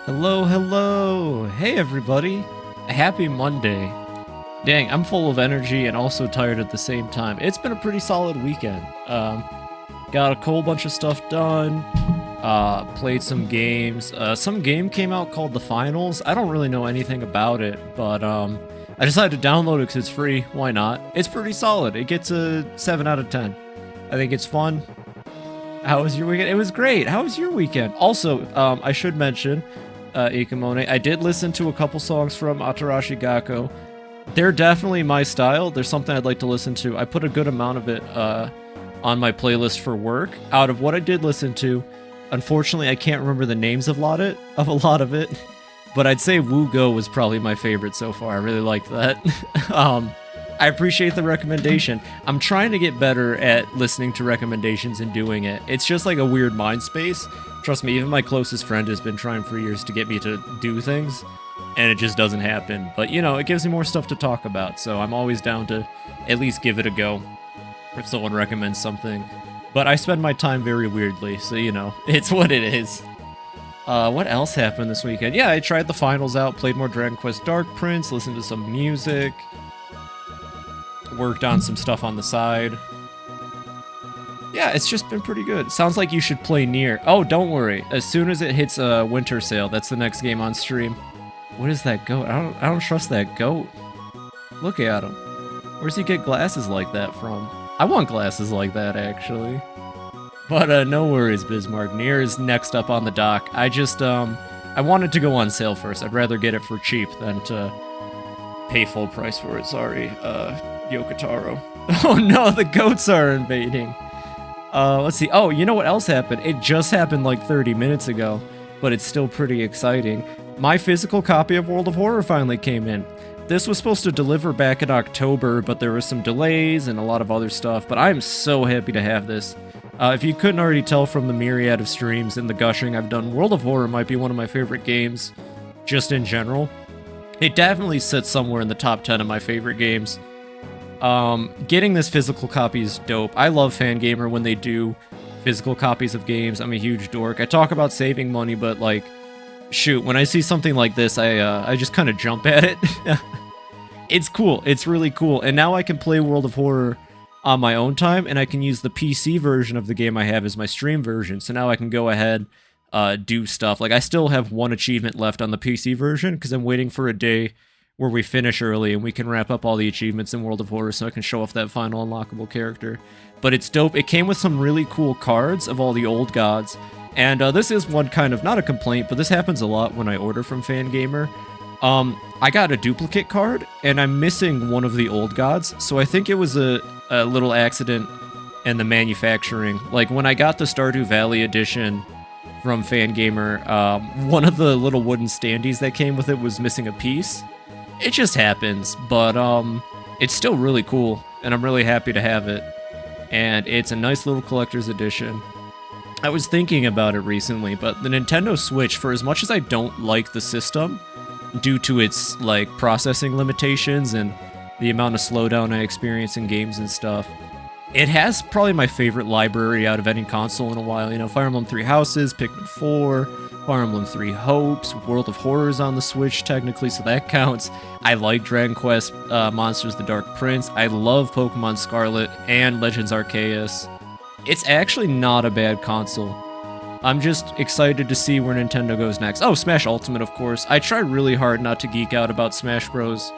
Hello, hello! Hey everybody! Happy Monday. Dang, I'm full of energy and also tired at the same time. It's been a pretty solid weekend. Got a whole bunch of stuff done. Played some games. Some game came out called The Finals. I don't really know anything about it, but I decided to download it because it's free. Why not? It's pretty solid. It gets a 7 out of 10. I think it's fun. How was your weekend? It was great. How was your weekend? Also, I should mention, Ikamone, I did listen to a couple songs from Atarashi Gakko. They're definitely my style. There's something I'd like to listen to. I put a good amount of it on my playlist for work. Out of what I did listen to, unfortunately, I can't remember the names of a lot of it. But I'd say Woo Go was probably my favorite so far. I really liked that. I appreciate the recommendation. I'm trying to get better at listening to recommendations and doing it. It's just like a weird mind space. Trust me, even my closest friend has been trying for years to get me to do things, and it just doesn't happen. But, you know, it gives me more stuff to talk about, so I'm always down to at least give it a go if someone recommends something. But I spend my time very weirdly, so, you know, it's what it is. What else happened this weekend? Yeah, I tried the finals out, played more Dragon Quest Dark Prince, listened to some music, worked on some stuff on the side. Yeah, it's just been pretty good. Sounds like you should play Nier. Oh, don't worry. As soon as it hits a winter sale, that's the next game on stream. What is that goat? I don't trust that goat. Look at him. Where's he get glasses like that from? I want glasses like that, actually. But no worries, Bismarck. Nier is next up on the dock. I wanted to go on sale first. I'd rather get it for cheap than to pay full price for it. Sorry, Yokotaro. Oh no, the goats are invading. Let's see. Oh, you know what else happened? It just happened like 30 minutes ago, but it's still pretty exciting. My physical copy of World of Horror finally came in. This was supposed to deliver back in October, but there were some delays and a lot of other stuff, but I'm so happy to have this. If you couldn't already tell from the myriad of streams and the gushing I've done, World of Horror might be one of my favorite games, just in general. It definitely sits somewhere in the top 10 of my favorite games. Getting this physical copy is dope. I love Fangamer when they do physical copies of games. I'm a huge dork. I talk about saving money, but like, shoot, when I see something like this, I just kind of jump at it. It's cool. It's really cool. And now I can play World of Horror on my own time, and I can use the PC version of the game I have as my stream version. So now I can go ahead, do stuff. Like, I still have one achievement left on the PC version, because I'm waiting for a day where we finish early and we can wrap up all the achievements in World of Horror so I can show off that final unlockable character. But it's dope. It came with some really cool cards of all the old gods. And this is one kind of, not a complaint, but this happens a lot when I order from Fangamer. I got a duplicate card, and I'm missing one of the old gods, so I think it was a little accident in the manufacturing. Like, when I got the Stardew Valley edition from Fangamer, one of the little wooden standees that came with it was missing a piece. It just happens, but it's still really cool, and I'm really happy to have it. And it's a nice little collector's edition. I was thinking about it recently, but the Nintendo Switch, for as much as I don't like the system, due to its like processing limitations and the amount of slowdown I experience in games and stuff, it has probably my favorite library out of any console in a while. You know, Fire Emblem Three Houses, Pikmin 4, Fire Emblem Three Hopes, World of Horrors on the Switch technically, so that counts. I like Dragon Quest Monsters the Dark Prince. I love Pokemon Scarlet and Legends Arceus. It's actually not a bad console. I'm just excited to see where Nintendo goes next. Oh, Smash Ultimate, of course. I try really hard not to geek out about Smash Bros.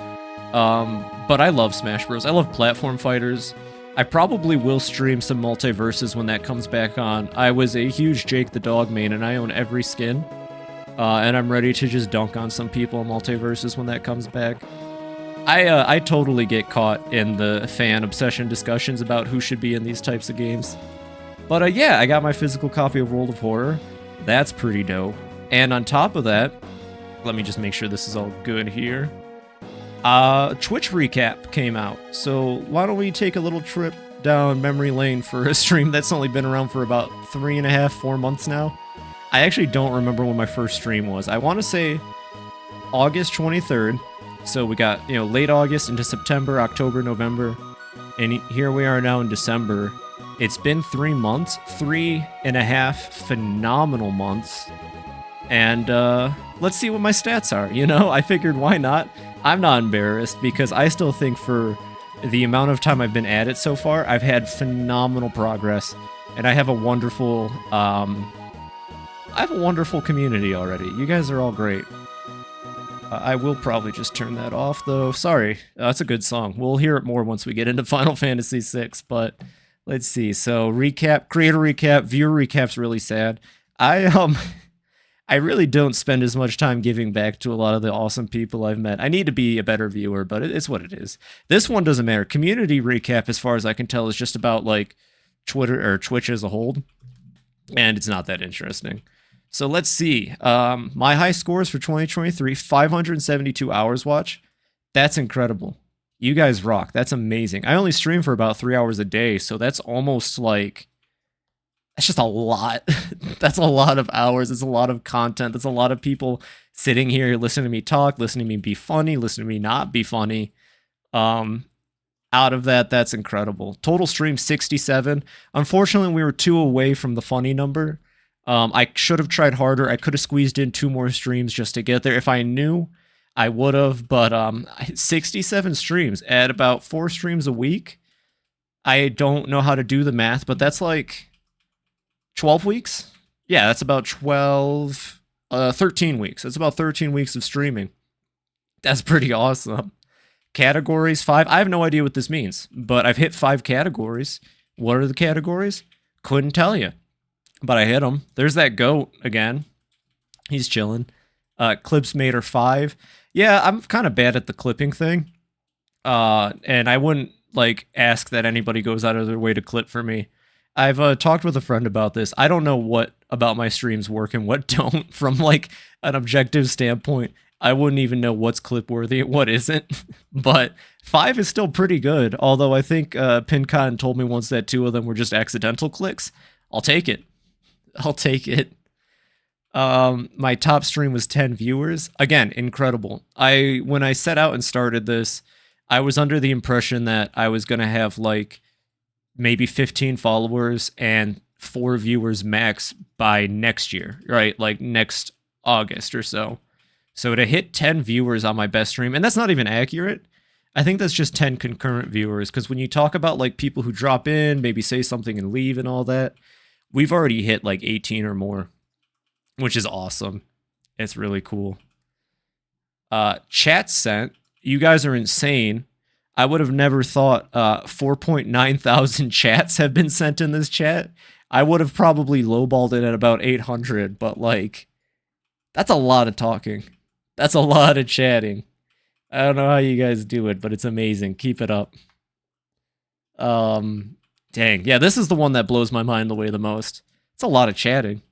But I love Smash Bros. I love platform fighters. I probably will stream some Multiverses when that comes back on. I was a huge Jake the Dog main, and I own every skin. And I'm ready to just dunk on some people in Multiverses when that comes back. I totally get caught in the fan obsession discussions about who should be in these types of games. But yeah, I got my physical copy of World of Horror. That's pretty dope. And on top of that, let me just make sure this is all good here. Twitch recap came out. So why don't we take a little trip down memory lane for a stream that's only been around for about 3.5, 4 months now. I actually don't remember when my first stream was. I want to say August 23rd. So we got, you know, late August into September, October, November. And here we are now in December. It's been 3 months, 3.5 phenomenal months. And let's see what my stats are. You know, I figured why not? I'm not embarrassed because I still think for the amount of time I've been at it so far, I've had phenomenal progress, and I have a wonderful community already. You guys are all great. I will probably just turn that off, though. Sorry, that's a good song. We'll hear it more once we get into Final Fantasy VI, but let's see. So, recap, creator recap, viewer recap's really sad. I really don't spend as much time giving back to a lot of the awesome people I've met. I need to be a better viewer, but it's what it is. This one doesn't matter. Community recap, as far as I can tell, is just about, like, Twitter or Twitch as a whole, and it's not that interesting. So let's see. My high scores for 2023, 572 hours watch. That's incredible. You guys rock. That's amazing. I only stream for about 3 hours a day, so that's almost like... That's just a lot. That's a lot of hours. It's a lot of content. That's a lot of people sitting here listening to me talk, listening to me be funny, listening to me not be funny. Out of that, that's incredible. Total stream 67. Unfortunately, we were 2 away from the funny number. I should have tried harder. I could have squeezed in 2 more streams just to get there. If I knew, I would have. But 67 streams at about 4 streams a week. I don't know how to do the math, but that's like 12 weeks? Yeah, that's about 13 weeks. That's about 13 weeks of streaming. That's pretty awesome. Categories, 5. I have no idea what this means, but I've hit 5 categories. What are the categories? Couldn't tell you. But I hit them. There's that goat again. He's chilling. Clips made are 5. Yeah, I'm kind of bad at the clipping thing. And I wouldn't like ask that anybody goes out of their way to clip for me. I've talked with a friend about this. I don't know what about my streams work and what don't from like an objective standpoint. I wouldn't even know what's clip worthy and what isn't. But 5 is still pretty good. Although I think Pincon told me once that 2 of them were just accidental clicks. I'll take it. I'll take it. My top stream was 10 viewers. Again, incredible. When I set out and started this, I was under the impression that I was going to have like maybe 15 followers and 4 viewers max by next year, right? Like next August or so. So to hit 10 viewers on my best stream, and that's not even accurate. I think that's just 10 concurrent viewers, because when you talk about like people who drop in, maybe say something and leave and all that, we've already hit like 18 or more, which is awesome. It's really cool. Chat sent. You guys are insane. I would have never thought 4.9 thousand chats have been sent in this chat. I would have probably lowballed it at about 800, but like, that's a lot of talking. That's a lot of chatting. I don't know how you guys do it, but it's amazing. Keep it up. Dang. Yeah, this is the one that blows my mind away the most. It's a lot of chatting.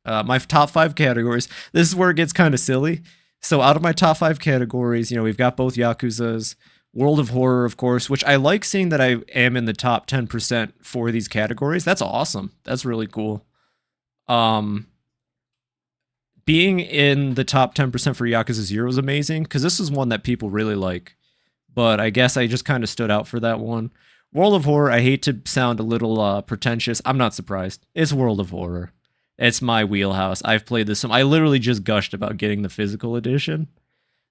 My top 5 categories. This is where it gets kind of silly. So out of my top 5 categories, you know, we've got both Yakuzas, World of Horror, of course, which I like seeing that I am in the top 10% for these categories. That's awesome. That's really cool. Being in the top 10% for Yakuza 0 is amazing, because this is one that people really like. But I guess I just kind of stood out for that one. World of Horror, I hate to sound a little pretentious. I'm not surprised. It's World of Horror. It's my wheelhouse. I've played this. I literally just gushed about getting the physical edition.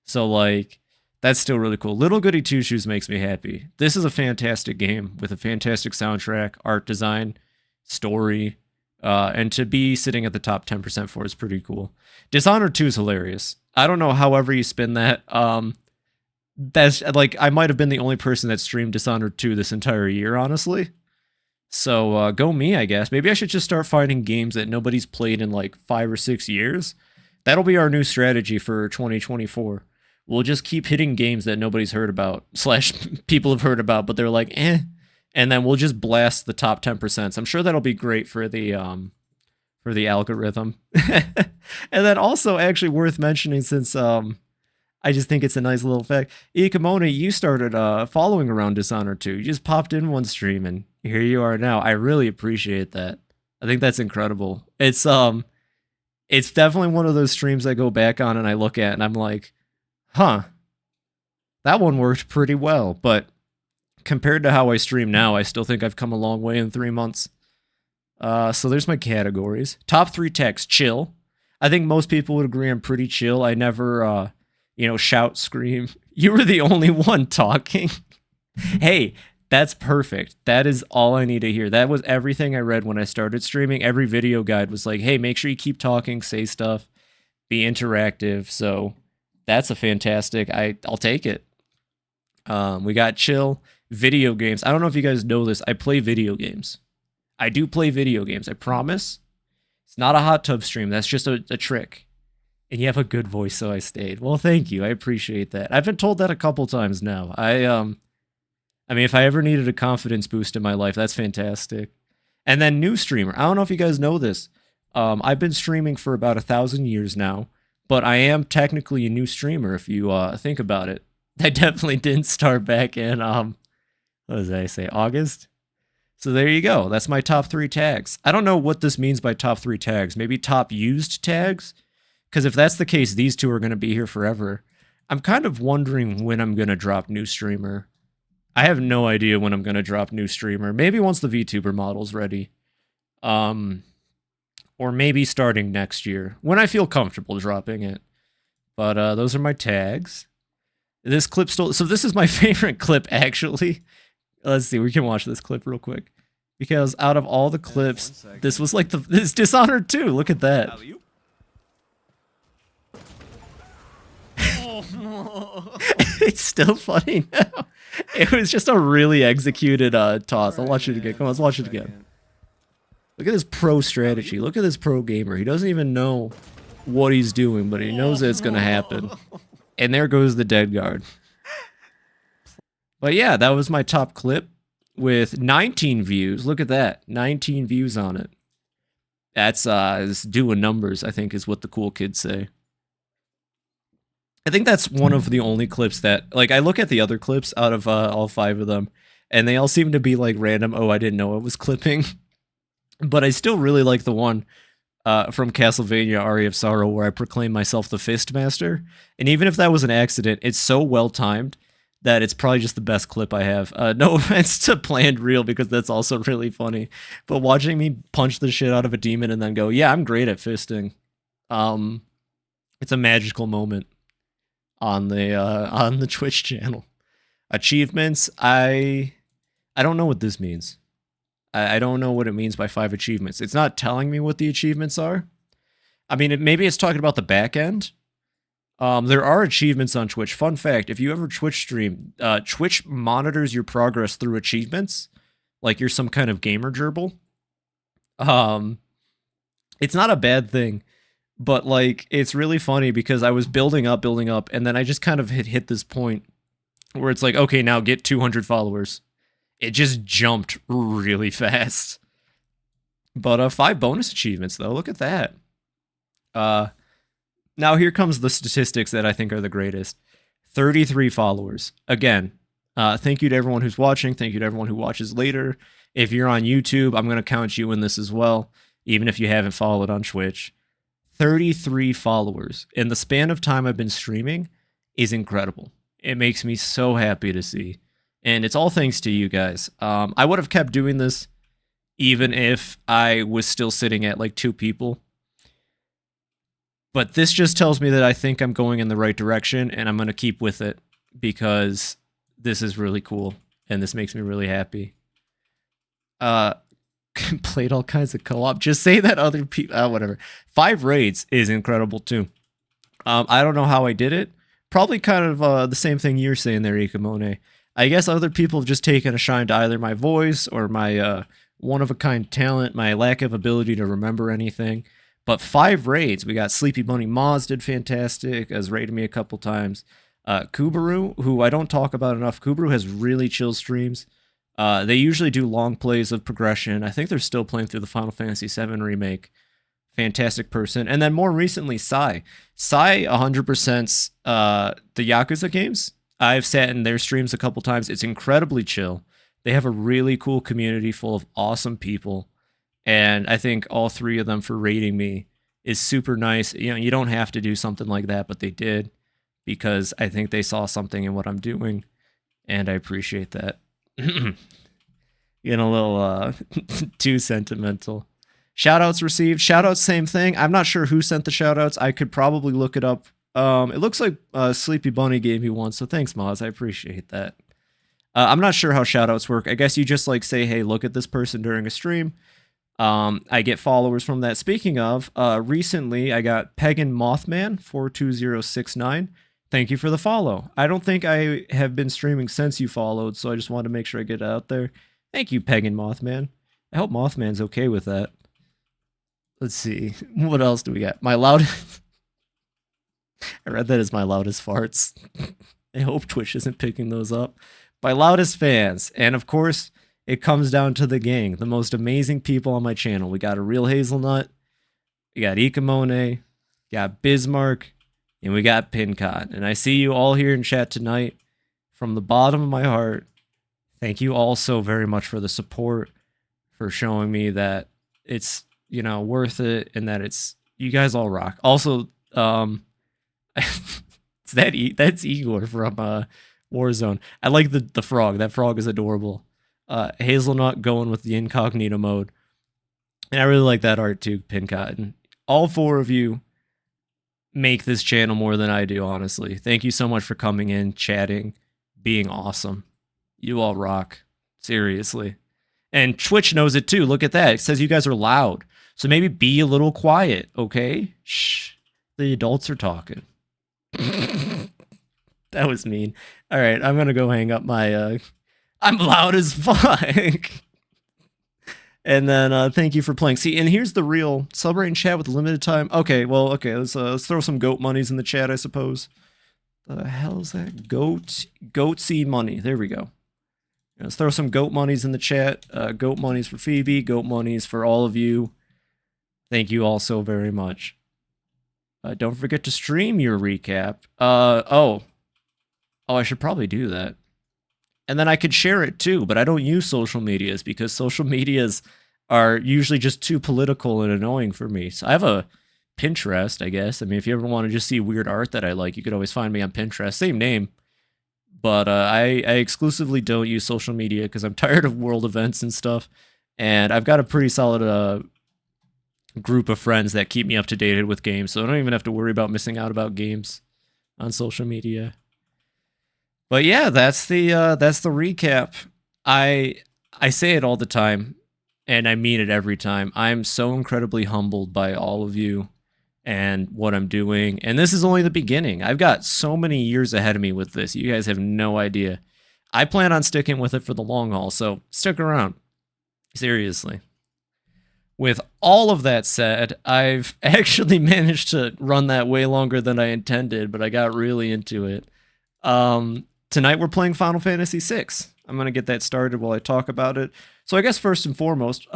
So, like, that's still really cool. Little Goody Two Shoes makes me happy. This is a fantastic game with a fantastic soundtrack, art design, story, and to be sitting at the top 10% for is pretty cool. Dishonored 2 is hilarious. I don't know however you spin that. That's, like, I might have been the only person that streamed Dishonored 2 this entire year, honestly. So, go me, I guess. Maybe I should just start finding games that nobody's played in, like, 5 or 6 years. That'll be our new strategy for 2024. We'll just keep hitting games that nobody's heard about, / people have heard about, but they're like, eh. And then we'll just blast the top 10%. I'm sure that'll be great for the algorithm. And then also, actually worth mentioning, since I just think it's a nice little fact, Ikamona, you started following around Dishonored 2. You just popped in one stream, and here you are now. I really appreciate that. I think that's incredible. It's definitely one of those streams I go back on and I look at, and I'm like, huh, that one worked pretty well. But compared to how I stream now, I still think I've come a long way in 3 months. So there's my categories. Top 3 techs, chill. I think most people would agree I'm pretty chill. I never, shout, scream. You were the only one talking. Hey, that's perfect. That is all I need to hear. That was everything I read when I started streaming. Every video guide was like, hey, make sure you keep talking, say stuff, be interactive. So that's a fantastic. I'll take it. We got chill video games. I don't know if you guys know this. I play video games. I do play video games. I promise. It's not a hot tub stream. That's just a trick. And you have a good voice, so I stayed. Well, thank you. I appreciate that. I've been told that a couple times now. I mean, if I ever needed a confidence boost in my life, that's fantastic. And then new streamer. I don't know if you guys know this. I've been streaming for about 1,000 years now, but I am technically a new streamer if you think about it. I definitely didn't start back in, what did I say, August? So there you go. That's my top 3 tags. I don't know what this means by top 3 tags. Maybe top used tags? Because if that's the case, these 2 are going to be here forever. I'm kind of wondering when I'm going to drop new streamer. I have no idea when I'm going to drop new streamer. Maybe once the VTuber model's ready. Or maybe starting next year. When I feel comfortable dropping it. But those are my tags. This clip still... So this is my favorite clip, actually. Let's see, we can watch this clip real quick. Because out of all the clips, this was like this Dishonored 2. Look at that. It's still funny now. It was just a really executed toss. I'll watch it again. Come on, let's watch it again. Look at this pro strategy. Look at this pro gamer. He doesn't even know what he's doing, but he knows that it's going to happen. And there goes the dead guard. But yeah, that was my top clip with 19 views. Look at that. 19 views on it. That's doing numbers, I think, is what the cool kids say. I think that's one of the only clips that, like, I look at the other clips out of all 5 of them, and they all seem to be, like, random, oh, I didn't know it was clipping. But I still really like the one from Castlevania Aria of Sorrow where I proclaim myself the Fist Master. And even if that was an accident, it's so well-timed that it's probably just the best clip I have. No offense to Planned Real, because that's also really funny. But watching me punch the shit out of a demon and then go, yeah, I'm great at fisting. It's a magical moment on the Twitch channel. Achievements, I don't know what this means. I don't know what it means by 5 achievements. It's not telling me what the achievements are. I mean, maybe it's talking about the back end. There are achievements on Twitch. Fun fact, if you ever Twitch stream, Twitch monitors your progress through achievements. Like you're some kind of gamer gerbil. It's not a bad thing. But, like, it's really funny because I was building up, and then I just kind of hit this point where it's like, okay, now get 200 followers. It just jumped really fast. But 5 bonus achievements, though. Look at that. Now here comes the statistics that I think are the greatest. 33 followers. Again, thank you to everyone who's watching. Thank you to everyone who watches later. If you're on YouTube, I'm going to count you in this as well, even if you haven't followed on Twitch. 33 followers in the span of time I've been streaming is incredible. It makes me so happy to see. And it's all thanks to you guys. I would have kept doing this even if I was still sitting at like 2 people. But this just tells me that I think I'm going in the right direction and I'm going to keep with it because this is really cool and this makes me really happy. Played all kinds of co-op. Just say that other people, whatever. 5 raids is incredible too. I don't know how I did it. Probably kind of the same thing you're saying there, Ikamone. I guess other people have just taken a shine to either my voice or my one-of-a-kind talent, my lack of ability to remember anything. But 5 raids. We got Sleepy Bunny Moz did fantastic, has raided me a couple times. Kubaru, who I don't talk about enough. Kubaru has really chill streams. They usually do long plays of progression. I think they're still playing through the Final Fantasy VII Remake. Fantastic person. And then more recently, Sai. Sai 100%'s the Yakuza games. I've sat in their streams a couple times. It's incredibly chill. They have a really cool community full of awesome people. And I think all 3 of them for rating me is super nice. You know, you don't have to do something like that, but they did because I think they saw something in what I'm doing. And I appreciate that. Getting a little too sentimental. Shoutouts received. Shoutouts, same thing. I'm not sure who sent the shoutouts. I could probably look it up. It looks like Sleepy Bunny gave me one, so thanks, Moz. I appreciate that. I'm not sure how shoutouts work. I guess you just like say, hey, look at this person during a stream. I get followers from that. Speaking of, recently I got Pagan Mothman 42069. Thank you for the follow. I don't think I have been streaming since you followed, so I just wanted to make sure I get it out there. Thank you, Pagan Mothman. I hope Mothman's okay with that. Let's see. What else do we got? My loudest... I read that as my loudest farts. I hope Twitch isn't picking those up. My loudest fans. And of course, it comes down to the gang. The most amazing people on my channel. We got a real hazelnut. We got Ikamone. Got Bismarck. And we got Pincott. And I see you all here in chat tonight. From the bottom of my heart, thank you all so very much for the support. For showing me that it's, you know, worth it. And that it's, you guys all rock. Also, that's Igor from Warzone. I like the frog. That frog is adorable. Hazelnut going with the incognito mode. And I really like that art too, Pincott. And all four of you make this channel more than I do, honestly. Thank you so much for coming in, chatting, being awesome. You all rock. Seriously. And Twitch knows it too. Look at that. It says you guys are loud. So maybe be a little quiet, okay? Shh. The adults are talking. That was mean. All right, I'm gonna go hang up my I'm loud as fuck. And then thank you for playing. See, and here's the real celebrating chat with limited time. Okay, well, okay, let's throw some goat monies in the chat, I suppose. The hell is that? Goat seed money. There we go. Let's throw some goat monies in the chat. Goat monies for Phoebe, goat monies for all of you. Thank you all so very much. Don't forget to stream your recap. Oh, I should probably do that. And then I could share it too, but I don't use social medias because social medias are usually just too political and annoying for me. So I have a Pinterest, I guess. I mean, if you ever want to just see weird art that I like, you could always find me on Pinterest. Same name. But I exclusively don't use social media because I'm tired of world events and stuff. And I've got a pretty solid group of friends that keep me up to date with games, so I don't even have to worry about missing out about games on social media. But yeah, that's the recap. I say it all the time, and I mean it every time. I'm so incredibly humbled by all of you and what I'm doing, and this is only the beginning. I've got so many years ahead of me with this. You guys have no idea. I plan on sticking with it for the long haul, so stick around. Seriously. With all of that said, I've actually managed to run that way longer than I intended, but I got really into it. Tonight we're playing Final Fantasy VI. I'm going to get that started while I talk about it. So I guess first and foremost,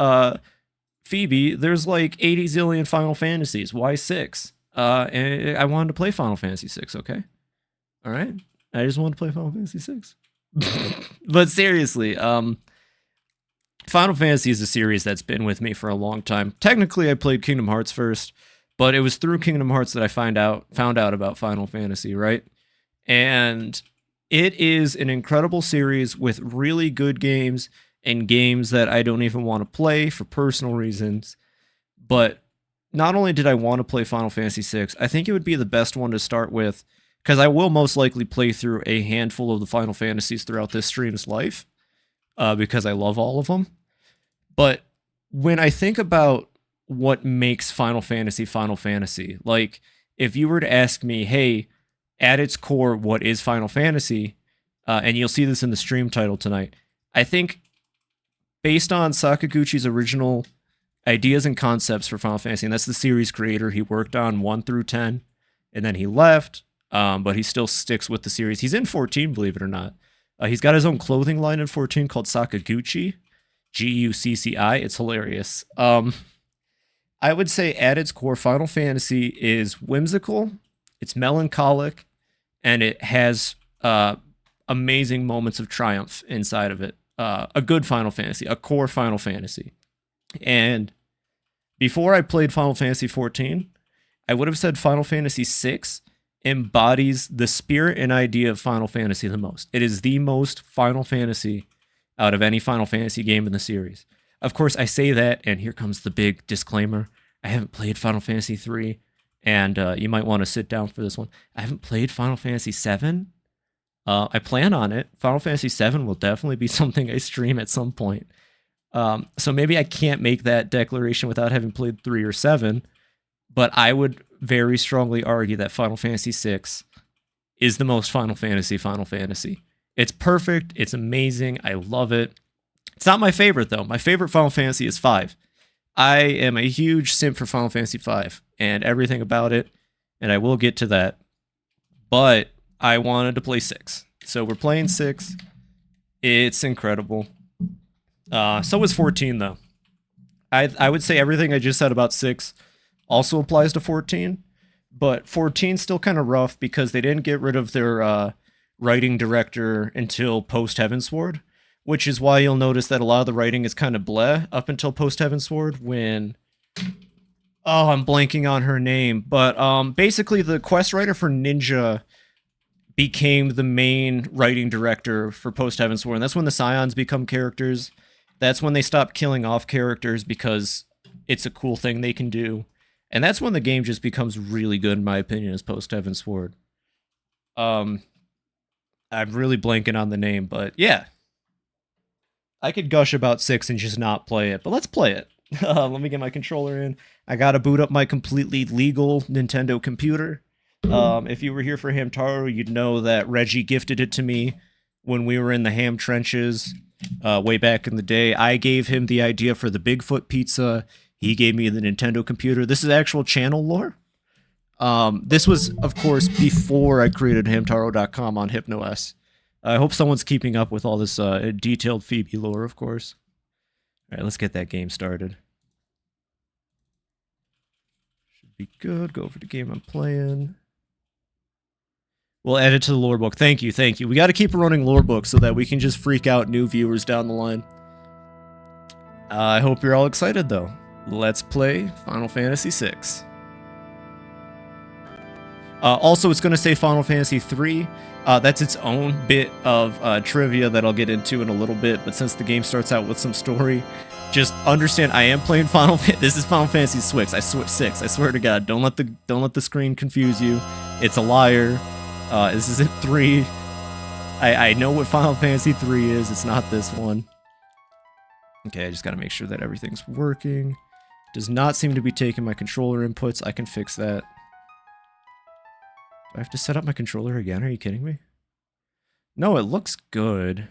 Phoebe, there's like 80 zillion Final Fantasies. Why 6? And I wanted to play Final Fantasy VI, okay? All right? I just wanted to play Final Fantasy VI. But seriously, Final Fantasy is a series that's been with me for a long time. Technically, I played Kingdom Hearts first, but it was through Kingdom Hearts that I found out about Final Fantasy, right? And it is an incredible series with really good games and games that I don't even want to play for personal reasons. But not only did I want to play Final Fantasy VI, I think it would be the best one to start with, because I will most likely play through a handful of the Final Fantasies throughout this stream's life, because I love all of them. But when I think about what makes Final Fantasy, like if you were to ask me, hey, at its core, what is Final Fantasy? And you'll see this in the stream title tonight. I think based on Sakaguchi's original ideas and concepts for Final Fantasy, and that's the series creator, he worked on 1 through 10, and then he left, but he still sticks with the series. He's in 14, believe it or not. He's got his own clothing line in 14 called Sakaguchi. Gucci. It's hilarious. I would say at its core, Final Fantasy is whimsical, it's melancholic, and it has amazing moments of triumph inside of it. A good Final Fantasy, a core Final Fantasy. And before I played Final Fantasy 14, I would have said Final Fantasy 6 embodies the spirit and idea of Final Fantasy the most. It is the most Final Fantasy out of any Final Fantasy game in the series. Of course, I say that, and here comes the big disclaimer. I haven't played Final Fantasy 3, and you might want to sit down for this one. I haven't played Final Fantasy 7. I plan on it. Final Fantasy 7 will definitely be something I stream at some point. So maybe I can't make that declaration without having played 3 or 7, but I would very strongly argue that Final Fantasy 6 is the most Final Fantasy. It's perfect. It's amazing. I love it. It's not my favorite, though. My favorite Final Fantasy is 5. I am a huge simp for Final Fantasy 5 and everything about it, and I will get to that. But I wanted to play 6. So we're playing 6. It's incredible. So is 14, though. I would say everything I just said about 6 also applies to 14, but 14's still kind of rough because they didn't get rid of their writing director until post-Heavensward, which is why you'll notice that a lot of the writing is kind of bleh up until post-Heavensward when... Oh, I'm blanking on her name, but basically the quest writer for Ninja became the main writing director for post-Heavensward, and that's when the Scions become characters. That's when they stop killing off characters because it's a cool thing they can do. And that's when the game just becomes really good, in my opinion, as post-Heavensward. I'm really blanking on the name, but yeah. I could gush about 6 and just not play it, but let's play it. Let me get my controller in. I gotta boot up my completely legal Nintendo computer. If you were here for Hamtaro, you'd know that Reggie gifted it to me when we were in the ham trenches way back in the day. I gave him the idea for the Bigfoot pizza. He gave me the Nintendo computer. This is actual channel lore. This was, of course, before I created Hamtaro.com on HypnoS. I hope someone's keeping up with all this detailed Phoebe lore, of course. All right, let's get that game started. Should be good. Go over the game I'm playing. We'll add it to the lore book. Thank you, thank you. We got to keep a running lore book so that we can just freak out new viewers down the line. I hope you're all excited, though. Let's play Final Fantasy VI. Also, it's going to say Final Fantasy 3. That's its own bit of trivia that I'll get into in a little bit, but since the game starts out with some story, just understand I am playing Final Fantasy. This is Final Fantasy 6. I swear to God, don't let the screen confuse you. It's a liar. This isn't 3. I know what Final Fantasy 3 is. It's not this one. Okay, I just gotta make sure that everything's working. Does not seem to be taking my controller inputs. I can fix that. Do I have to set up my controller again? Are you kidding me? No, it looks good.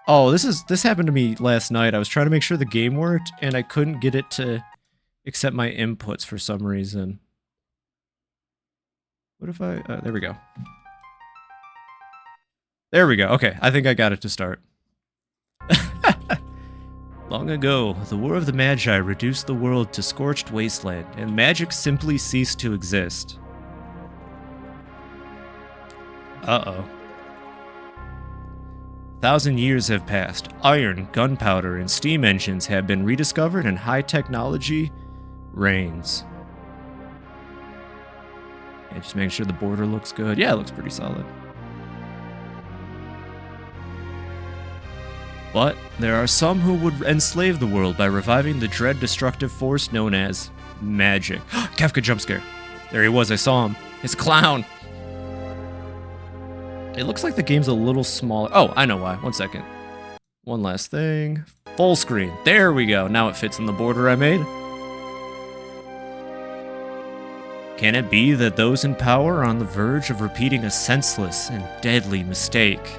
Oh, this happened to me last night. I was trying to make sure the game worked, and I couldn't get it to accept my inputs for some reason. What if I... there we go. There we go. Okay, I think I got it to start. Long ago, the War of the Magi reduced the world to scorched wasteland, and magic simply ceased to exist. Uh-oh. 1,000 years have passed. Iron, gunpowder, and steam engines have been rediscovered, and high technology reigns. Yeah, just making sure the border looks good. Yeah, it looks pretty solid. But there are some who would enslave the world by reviving the dread destructive force known as magic. Kefka jump scare. There he was, I saw him. It's a clown. It looks like the game's a little smaller. Oh, I know why. 1 second. One last thing. Full screen. There we go. Now it fits in the border I made. Can it be that those in power are on the verge of repeating a senseless and deadly mistake?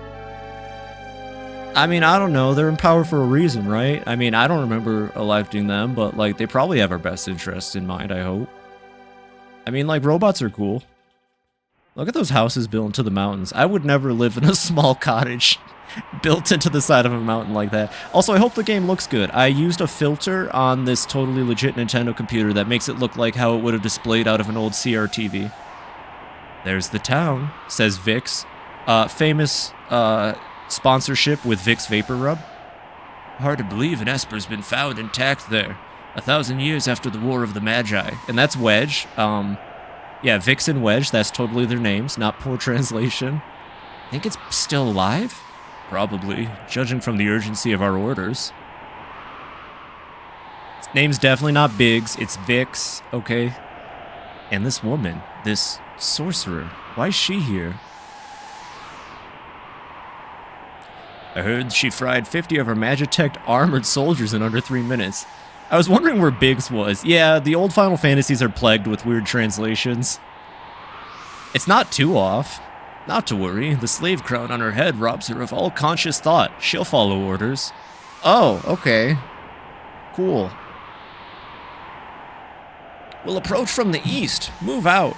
I mean, I don't know. They're in power for a reason, right? I mean, I don't remember electing them, but, like, they probably have our best interests in mind, I hope. I mean, like, robots are cool. Look at those houses built into the mountains. I would never live in a small cottage built into the side of a mountain like that. Also, I hope the game looks good. I used a filter on this totally legit Nintendo computer that makes it look like how it would have displayed out of an old CRTV. There's the town, says Vicks. Famous, sponsorship with Vicks Vapor Rub. Hard to believe an Esper's been found intact there, 1,000 years after the War of the Magi. And that's Wedge. Yeah, Vicks and Wedge, that's totally their names, not poor translation. Think it's still alive? Probably, judging from the urgency of our orders. Name's definitely not Biggs, it's Vix, okay? And this woman, this sorcerer, why is she here? I heard she fried 50 of her Magitech armored soldiers in under 3 minutes. I was wondering where Biggs was. Yeah, the old Final Fantasies are plagued with weird translations. It's not too off. Not to worry, the slave crown on her head robs her of all conscious thought. She'll follow orders. Oh, okay. Cool. We'll approach from the east. Move out.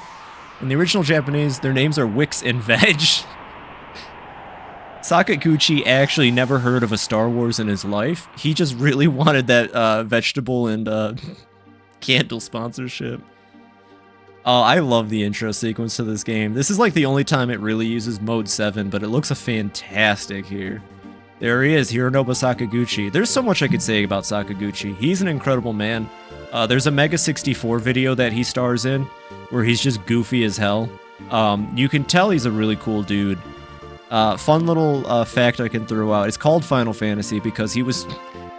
In the original Japanese, their names are Wix and Veg. Sakaguchi actually never heard of a Star Wars in his life. He just really wanted that vegetable and candle sponsorship. Oh, I love the intro sequence to this game. This is like the only time it really uses Mode 7, but it looks fantastic here. There he is, Hironobu Sakaguchi. There's so much I could say about Sakaguchi. He's an incredible man. There's a Mega 64 video that he stars in, where he's just goofy as hell. You can tell he's a really cool dude. Fun little fact I can throw out. It's called Final Fantasy because he was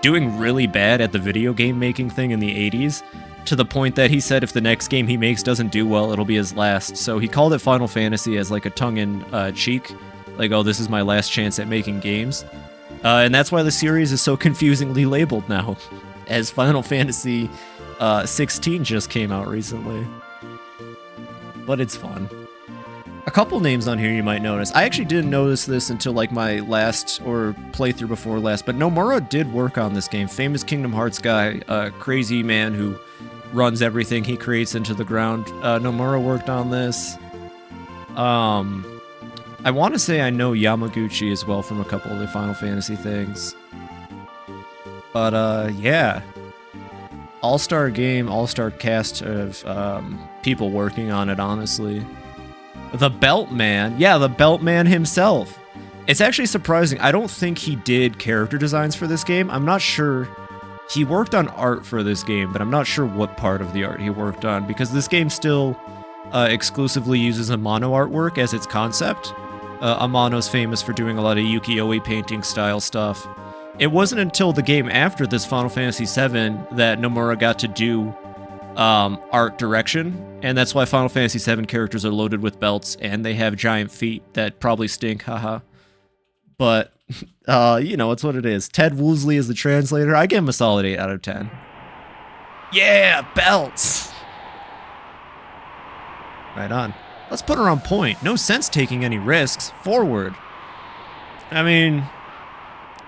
doing really bad at the video game making thing in the 80s, to the point that he said if the next game he makes doesn't do well, it'll be his last. So he called it Final Fantasy as like a tongue-in-cheek. Like, oh, this is my last chance at making games. And that's why the series is so confusingly labeled now, as Final Fantasy 16 just came out recently. But it's fun. A couple names on here you might notice. I actually didn't notice this until like my last or playthrough before last, but Nomura did work on this game. Famous Kingdom Hearts guy, crazy man who runs everything he creates into the ground. Nomura worked on this. I want to say I know Yamaguchi as well from a couple of the Final Fantasy things. But yeah. All-star game, all-star cast of people working on it, honestly. The Belt Man. Yeah, the Belt Man himself. It's actually surprising. I don't think he did character designs for this game. I'm not sure. He worked on art for this game, but I'm not sure what part of the art he worked on, because this game still exclusively uses Amano artwork as its concept. Amano's famous for doing a lot of ukiyo-e painting style stuff. It wasn't until the game after this, Final Fantasy VII, that Nomura got to do art direction, and that's why Final Fantasy VII characters are loaded with belts, and they have giant feet that probably stink, haha. But, you know, it's what it is. Ted Woosley is the translator. I give him a solid 8 out of 10. Yeah, belts! Right on. Let's put her on point. No sense taking any risks. Forward. I mean,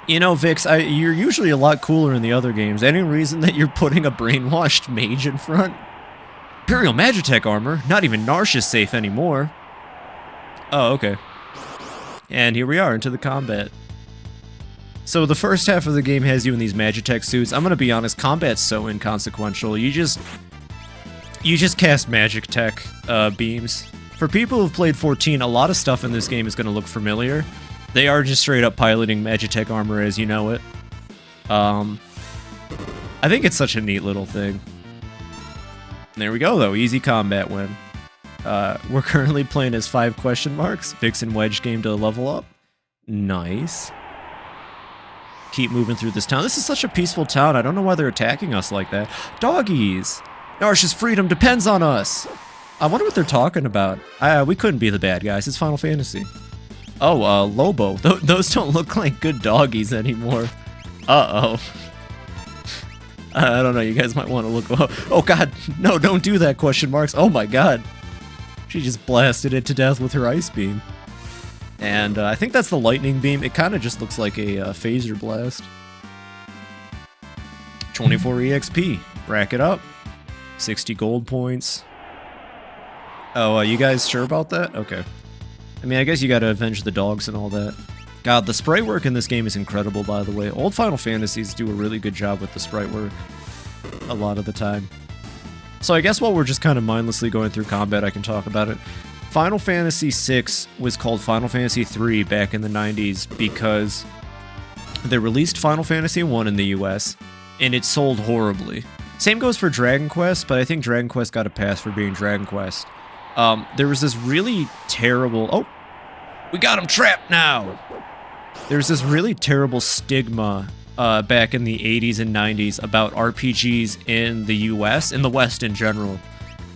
you know, Vix, you're usually a lot cooler in the other games. Any reason that you're putting a brainwashed mage in front? Imperial Magitech armor. Not even Narshe is safe anymore. Oh, okay. And here we are, into the combat. So the first half of the game has you in these Magitech suits. I'm gonna be honest, combat's so inconsequential. You just cast Magitech beams. For people who've played 14, a lot of stuff in this game is gonna look familiar. They are just straight up piloting Magitech armor as you know it. I think it's such a neat little thing. There we go though, easy combat win. We're currently playing as 5 question marks. Vix and Wedge game to level up. Nice. Keep moving through this town. This is such a peaceful town. I don't know why they're attacking us like that. Doggies! Narshe's freedom depends on us! I wonder what they're talking about. We couldn't be the bad guys. It's Final Fantasy. Oh, Lobo. Those don't look like good doggies anymore. Uh-oh. I don't know. You guys might want to look... Oh, God. No, don't do that, question marks. Oh, my God. She just blasted it to death with her ice beam. And I think that's the lightning beam. It kind of just looks like a phaser blast. 24 EXP. Rack it up. 60 gold points. Oh, you guys sure about that? Okay. I mean, I guess you gotta avenge the dogs and all that. God, the sprite work in this game is incredible, by the way. Old Final Fantasies do a really good job with the sprite work. A lot of the time. So I guess while we're just kind of mindlessly going through combat, I can talk about it. Final Fantasy VI was called Final Fantasy III back in the 90s because they released Final Fantasy I in the US, and it sold horribly. Same goes for Dragon Quest, but I think Dragon Quest got a pass for being Dragon Quest. There was this really terrible... Oh! We got him trapped now! There's this really terrible stigma back in the 80s and 90s about RPGs in the US, in the West in general.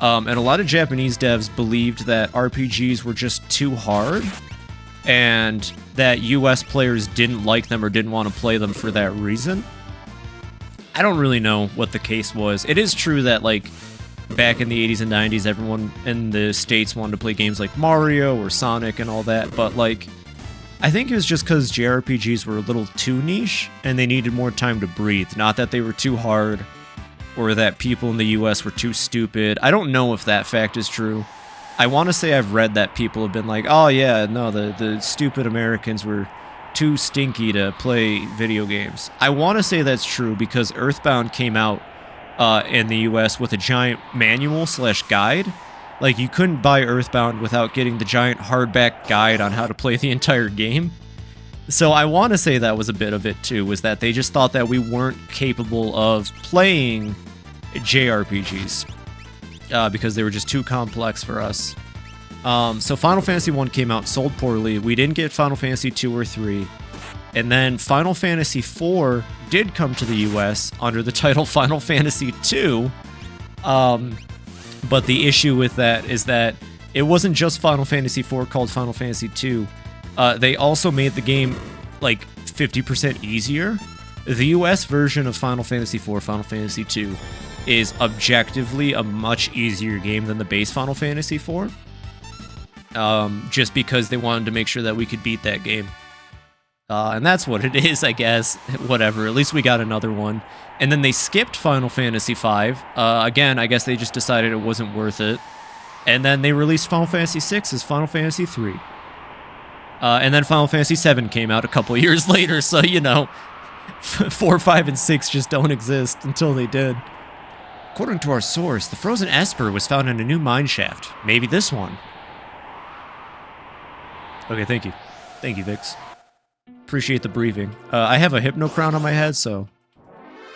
And a lot of Japanese devs believed that RPGs were just too hard, and that US players didn't like them or didn't want to play them for that reason. I don't really know what the case was. It is true that, like, back in the 80s and 90s, everyone in the States wanted to play games like Mario or Sonic and all that, but, like, I think it was just because JRPGs were a little too niche, and they needed more time to breathe. Not that they were too hard, or that people in the US were too stupid. I don't know if that fact is true. I want to say I've read that people have been like, oh yeah, no, the stupid Americans were too stinky to play video games. I want to say that's true because Earthbound came out in the US with a giant manual/guide. Like, you couldn't buy Earthbound without getting the giant hardback guide on how to play the entire game. So I want to say that was a bit of it too, was that they just thought that we weren't capable of playing JRPGs because they were just too complex for us. So Final Fantasy 1 came out, sold poorly. We didn't get Final Fantasy 2 or 3. And then Final Fantasy 4 did come to the US under the title Final Fantasy 2. But the issue with that is that it wasn't just Final Fantasy 4 called Final Fantasy 2. They also made the game like 50% easier. The US version of Final Fantasy 4, Final Fantasy 2, is objectively a much easier game than the base Final Fantasy 4. Just because they wanted to make sure that we could beat that game. And that's what it is, I guess. Whatever, at least we got another one. And then they skipped Final Fantasy V. Again, I guess they just decided it wasn't worth it. And then they released Final Fantasy VI as Final Fantasy III. And then Final Fantasy VII came out a couple years later, so, you know, 4, 5, and 6 just don't exist until they did. According to our source, the frozen Esper was found in a new mine shaft. Maybe this one. Okay, thank you. Thank you, Vix. Appreciate the briefing. I have a Hypno Crown on my head, so...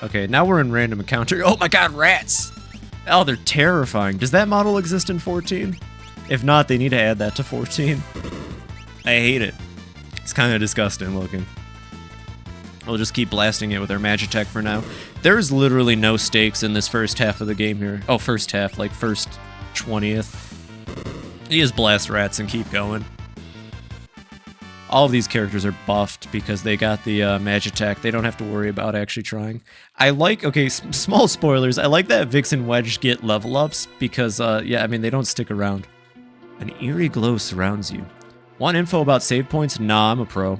Okay, now we're in random encounter. Oh my god, rats! Oh, they're terrifying. Does that model exist in 14? If not, they need to add that to 14. I hate it. It's kind of disgusting looking. We'll just keep blasting it with our Magitech for now. There's literally no stakes in this first half of the game here. Oh, first half, like first 20th. You just blast rats and keep going. All of these characters are buffed because they got the Magitech. They don't have to worry about actually trying. I like, okay, small spoilers. I like that Vix and Wedge get level ups because, yeah, I mean, they don't stick around. An eerie glow surrounds you. Want info about save points? Nah, I'm a pro.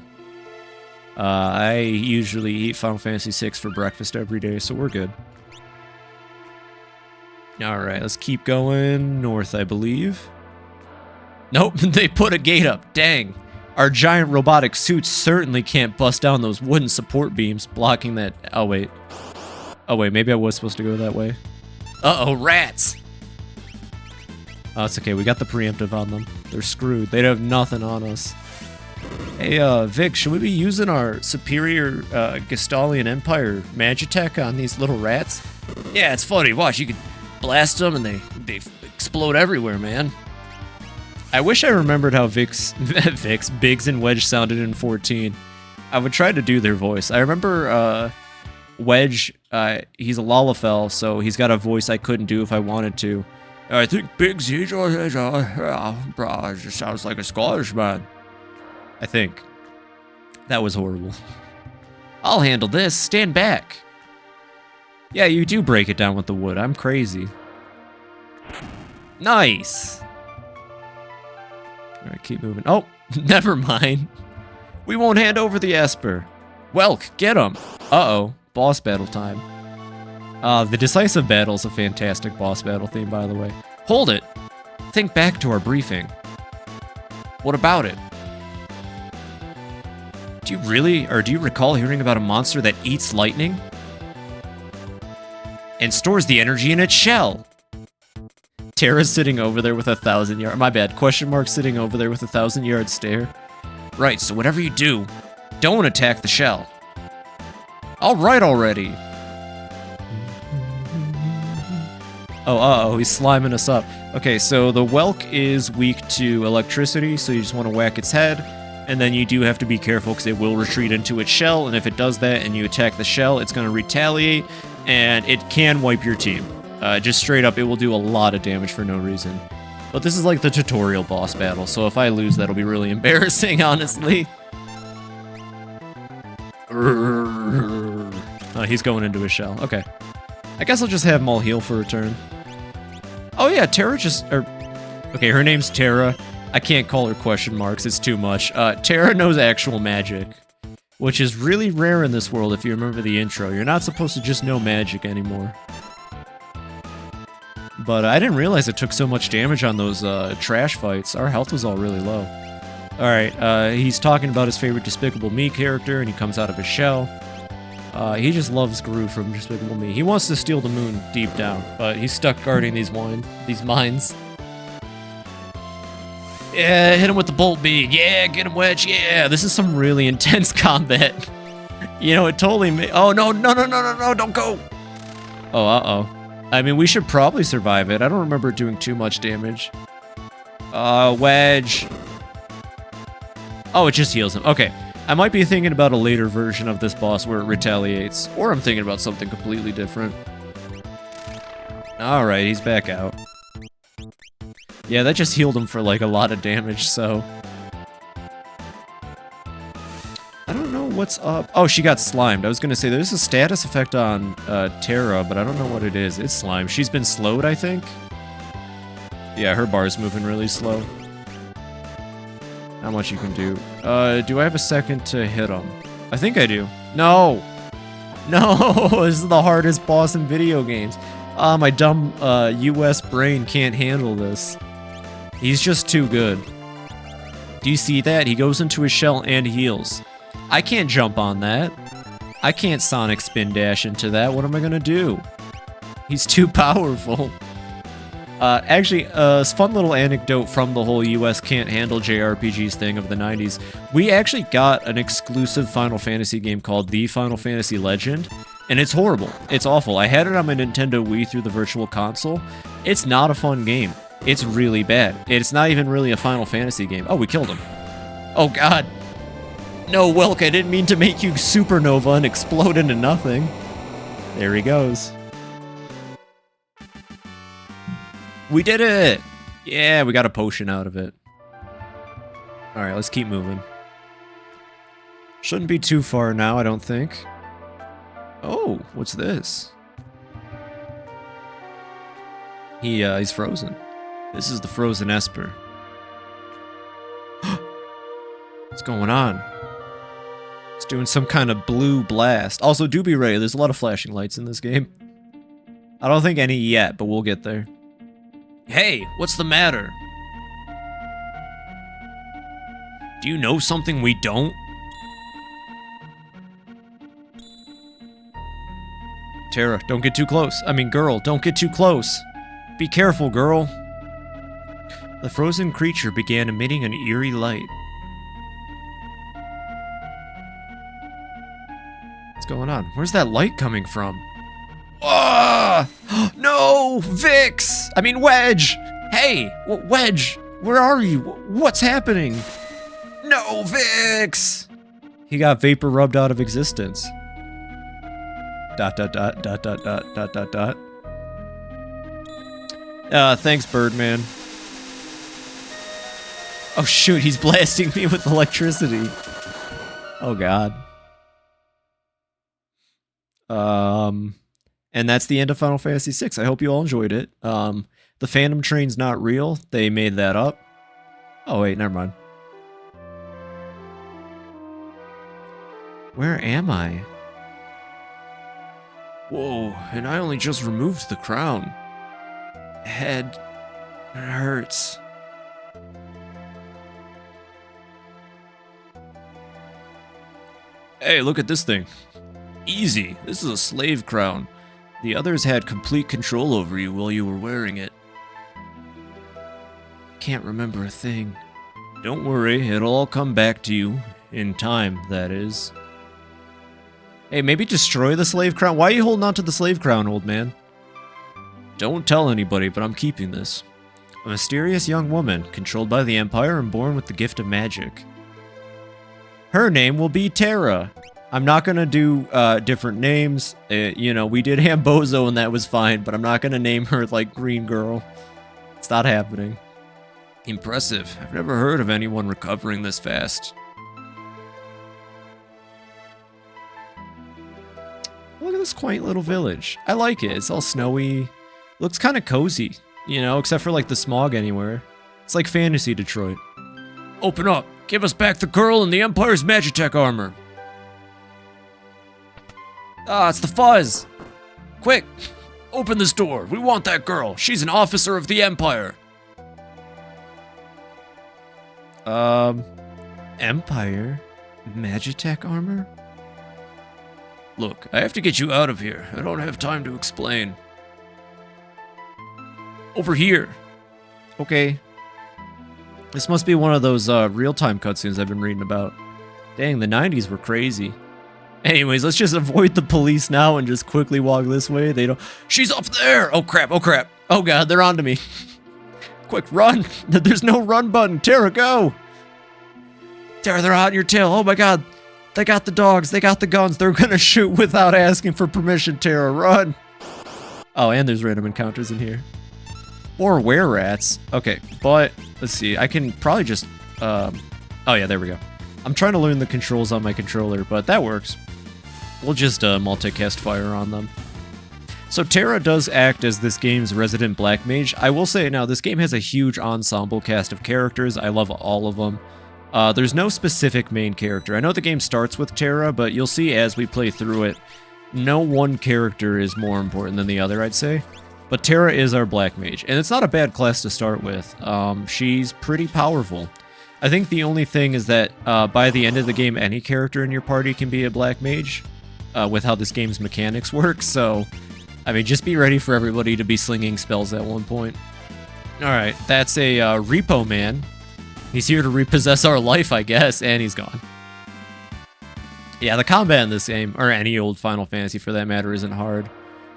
I usually eat Final Fantasy VI for breakfast every day, so we're good. Alright, let's keep going north, I believe. Nope, they put a gate up. Dang. Our giant robotic suits certainly can't bust down those wooden support beams blocking that... Oh, wait. Oh, wait, maybe I was supposed to go that way. Uh-oh, rats! Oh, it's okay, we got the preemptive on them. They're screwed. They have nothing on us. Hey, Vic, should we be using our superior Gestalian Empire Magitech on these little rats? Yeah, it's funny. Watch, you can blast them and they explode everywhere, man. I wish I remembered how Biggs and Wedge sounded in 14. I would try to do their voice. I remember Wedge, he's a Lalafell, so he's got a voice I couldn't do if I wanted to. I think Biggs, he just sounds like a Scottish man. I think. That was horrible. I'll handle this. Stand back. Yeah, you do break it down with the wood. I'm crazy. Nice. Alright, keep moving. Oh, never mind. We won't hand over the Esper. Welk, get him. Uh-oh. Boss battle time. The decisive battle is a fantastic boss battle theme, by the way. Hold it. Think back to our briefing. What about it? Do you recall hearing about a monster that eats lightning? And stores the energy in its shell? Terra's sitting over there with 1,000-yard... My bad. Question mark sitting over there with 1,000-yard stare. Right, so whatever you do, don't attack the shell. Alright already. Oh, uh-oh, he's sliming us up. Okay, so the Welk is weak to electricity, so you just want to whack its head. And then you do have to be careful because it will retreat into its shell, and if it does that and you attack the shell, it's going to retaliate, and it can wipe your team. Just straight up, it will do a lot of damage for no reason. But this is like the tutorial boss battle, so if I lose, that'll be really embarrassing, honestly. He's going into his shell. Okay. I guess I'll just have them all heal for a turn. Oh yeah, Terra okay, her name's Terra. I can't call her question marks, it's too much. Terra knows actual magic, which is really rare in this world if you remember the intro. You're not supposed to just know magic anymore. But I didn't realize it took so much damage on those trash fights. Our health was all really low. Alright, he's talking about his favorite Despicable Me character, and he comes out of his shell. He just loves Gru from Despicable Me. He wants to steal the moon deep down, but he's stuck guarding these mines. Yeah, hit him with the bolt beam. Yeah, get him, Wedge. Yeah, this is some really intense combat. You know, it totally oh, no, don't go. Oh, uh-oh. I mean, we should probably survive it. I don't remember it doing too much damage. Wedge. Oh, it just heals him. Okay. I might be thinking about a later version of this boss where it retaliates. Or I'm thinking about something completely different. Alright, he's back out. Yeah, that just healed him for, like, a lot of damage, so... I don't know what's up. Oh, she got slimed. I was gonna say, there's a status effect on Terra, but I don't know what it is. It's slime. She's been slowed, I think? Yeah, her bar's moving really slow. Not much you can do. Do I have a second to hit him? I think I do. No! No! This is the hardest boss in video games. My dumb US brain can't handle this. He's just too good. Do you see that? He goes into his shell and heals. I can't jump on that. I can't Sonic Spin Dash into that. What am I gonna do? He's too powerful. Actually, a fun little anecdote from the whole US can't handle JRPGs thing of the 90s. We actually got an exclusive Final Fantasy game called The Final Fantasy Legend, and it's horrible. It's awful. I had it on my Nintendo Wii through the Virtual Console. It's not a fun game. It's really bad. It's not even really a Final Fantasy game. Oh, we killed him. Oh, God. No, Welk, I didn't mean to make you supernova and explode into nothing. There he goes. We did it! Yeah, we got a potion out of it. Alright, let's keep moving. Shouldn't be too far now, I don't think. Oh, what's this? He's frozen. This is the frozen Esper. What's going on? It's doing some kind of blue blast. Also, do be ready, there's a lot of flashing lights in this game. I don't think any yet, but we'll get there. Hey, what's the matter? Do you know something we don't? Terra, don't get too close. I mean, girl, don't get too close. Be careful, girl. The frozen creature began emitting an eerie light. What's going on? Where's that light coming from? Ah! No! Vix! I mean, Wedge! Hey! Wedge! Where are you? What's happening? No, Vix! He got vapor rubbed out of existence. ... Thanks, Birdman. Oh shoot, he's blasting me with electricity. Oh god. And that's the end of Final Fantasy VI. I hope you all enjoyed it. The Phantom Train's not real. They made that up. Oh wait, never mind. Where am I? Whoa, and I only just removed the crown. Head hurts. Hey, look at this thing. Easy, this is a slave crown. The others had complete control over you while you were wearing it. Can't remember a thing. Don't worry, it'll all come back to you. In time, that is. Hey, maybe destroy the slave crown? Why are you holding on to the slave crown, old man? Don't tell anybody, but I'm keeping this. A mysterious young woman, controlled by the Empire and born with the gift of magic. Her name will be Tara. I'm not gonna do different names. You know, we did Hambozo and that was fine, but I'm not gonna name her like Green Girl. It's not happening. Impressive. I've never heard of anyone recovering this fast. Look at this quaint little village. I like it. It's all snowy. Looks kind of cozy, you know, except for like the smog anywhere. It's like fantasy Detroit. Open up. Give us back the girl and the Empire's Magitech armor. Ah, it's the Fuzz. Quick, open this door. We want that girl. She's an officer of the Empire. Empire? Magitech armor? Look, I have to get you out of here. I don't have time to explain. Over here. Okay. This must be one of those real-time cutscenes I've been reading about. Dang, the 90s were crazy. Anyways, let's just avoid the police now and just quickly walk this way. They don't... She's up there! Oh crap, oh crap. Oh god, they're onto me. Quick, run! There's no run button. Tara, go! Tara, they're hot in your tail. Oh my god. They got the dogs. They got the guns. They're gonna shoot without asking for permission. Tara, run! Oh, and there's random encounters in here. Or were-rats. Okay, but... Let's see. I can probably just... Oh yeah, there we go. I'm trying to learn the controls on my controller, but that works. We'll just multicast fire on them. So Tara does act as this game's resident black mage. I will say now, this game has a huge ensemble cast of characters. I love all of them. There's no specific main character. I know the game starts with Tara, but you'll see as we play through it, no one character is more important than the other, I'd say. But Tara is our black mage, and it's not a bad class to start with. She's pretty powerful. I think the only thing is that by the end of the game, any character in your party can be a black mage, with how this game's mechanics work, so... I mean, just be ready for everybody to be slinging spells at one point. Alright, that's a Repo Man. He's here to repossess our life, I guess, and he's gone. Yeah, the combat in this game, or any old Final Fantasy for that matter, isn't hard.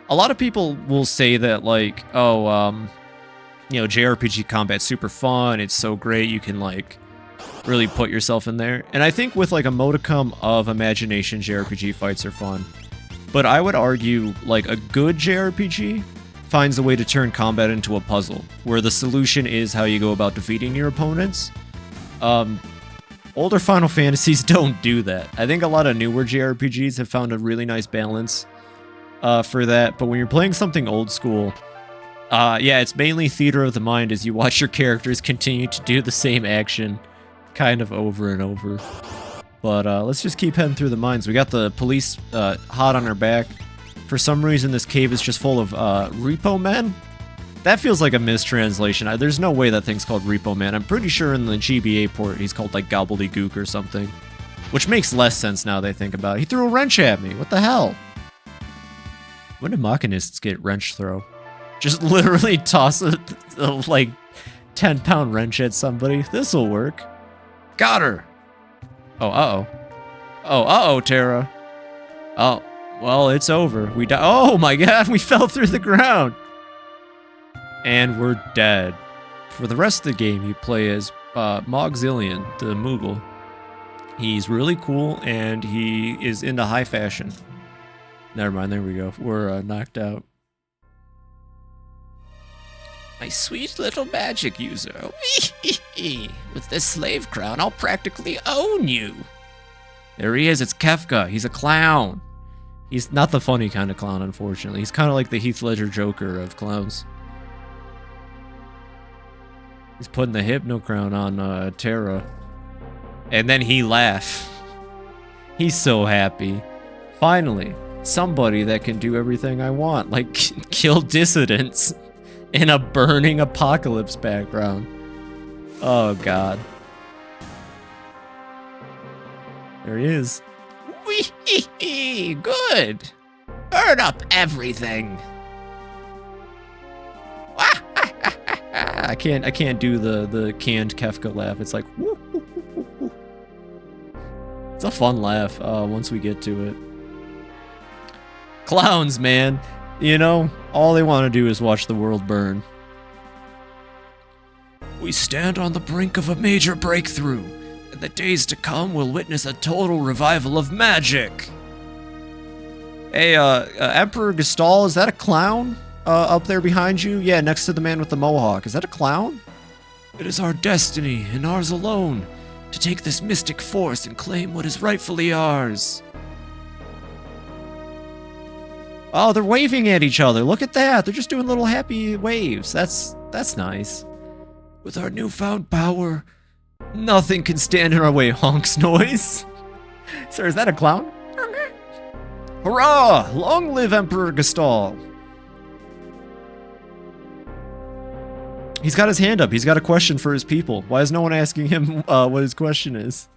A lot of people will say that, like, oh, you know, JRPG combat's super fun, it's so great, you can, like, really put yourself in there. And I think with, like, a modicum of imagination, JRPG fights are fun. But I would argue, like, a good JRPG finds a way to turn combat into a puzzle, where the solution is how you go about defeating your opponents. Older Final Fantasies don't do that. I think a lot of newer JRPGs have found a really nice balance for that, but when you're playing something old school, yeah, it's mainly theater of the mind as you watch your characters continue to do the same action kind of over and over. But let's just keep heading through the mines. We got the police hot on our back. For some reason, this cave is just full of Repo Men? That feels like a mistranslation. There's no way that thing's called Repo Man. I'm pretty sure in the GBA port he's called like Gobbledygook or something. Which makes less sense now that I think about it. He threw a wrench at me. What the hell? When did Machinists get wrench throw? Just literally toss a like 10-pound wrench at somebody. This'll work. Got her! Oh, uh-oh. Oh, uh-oh, Tara. Oh, well, it's over. We died. Oh my god, we fell through the ground! And we're dead. For the rest of the game, you play as Mogzillion, the Moogle. He's really cool, and he is into high fashion. Never mind, there we go. We're knocked out. My sweet little magic user. With this slave crown, I'll practically own you. There he is, it's Kefka. He's a clown. He's not the funny kind of clown, unfortunately. He's kind of like the Heath Ledger Joker of clowns. He's putting the Hypno Crown on Tara. And then he laughs. He's so happy. Finally, somebody that can do everything I want, like kill dissidents in a burning apocalypse background. Oh god. There he is. Wee-hee-hee, good. Burn up everything. I can't do the canned Kefka laugh. It's like woo, woo, woo, woo. It's a fun laugh once we get to it. Clowns, man. You know, all they want to do is watch the world burn. We stand on the brink of a major breakthrough. In the days to come, we'll witness a total revival of magic. Hey, Emperor Gestal, is that a clown? Up there behind you? Yeah, next to the man with the mohawk. Is that a clown? It is our destiny, and ours alone, to take this mystic force and claim what is rightfully ours. Oh, they're waving at each other. Look at that. They're just doing little happy waves. That's nice. With our newfound power, nothing can stand in our way. Honks noise. Sir, is that a clown? Hurrah! Long live Emperor Gestal. He's got his hand up. He's got a question for his people. Why is no one asking him what his question is?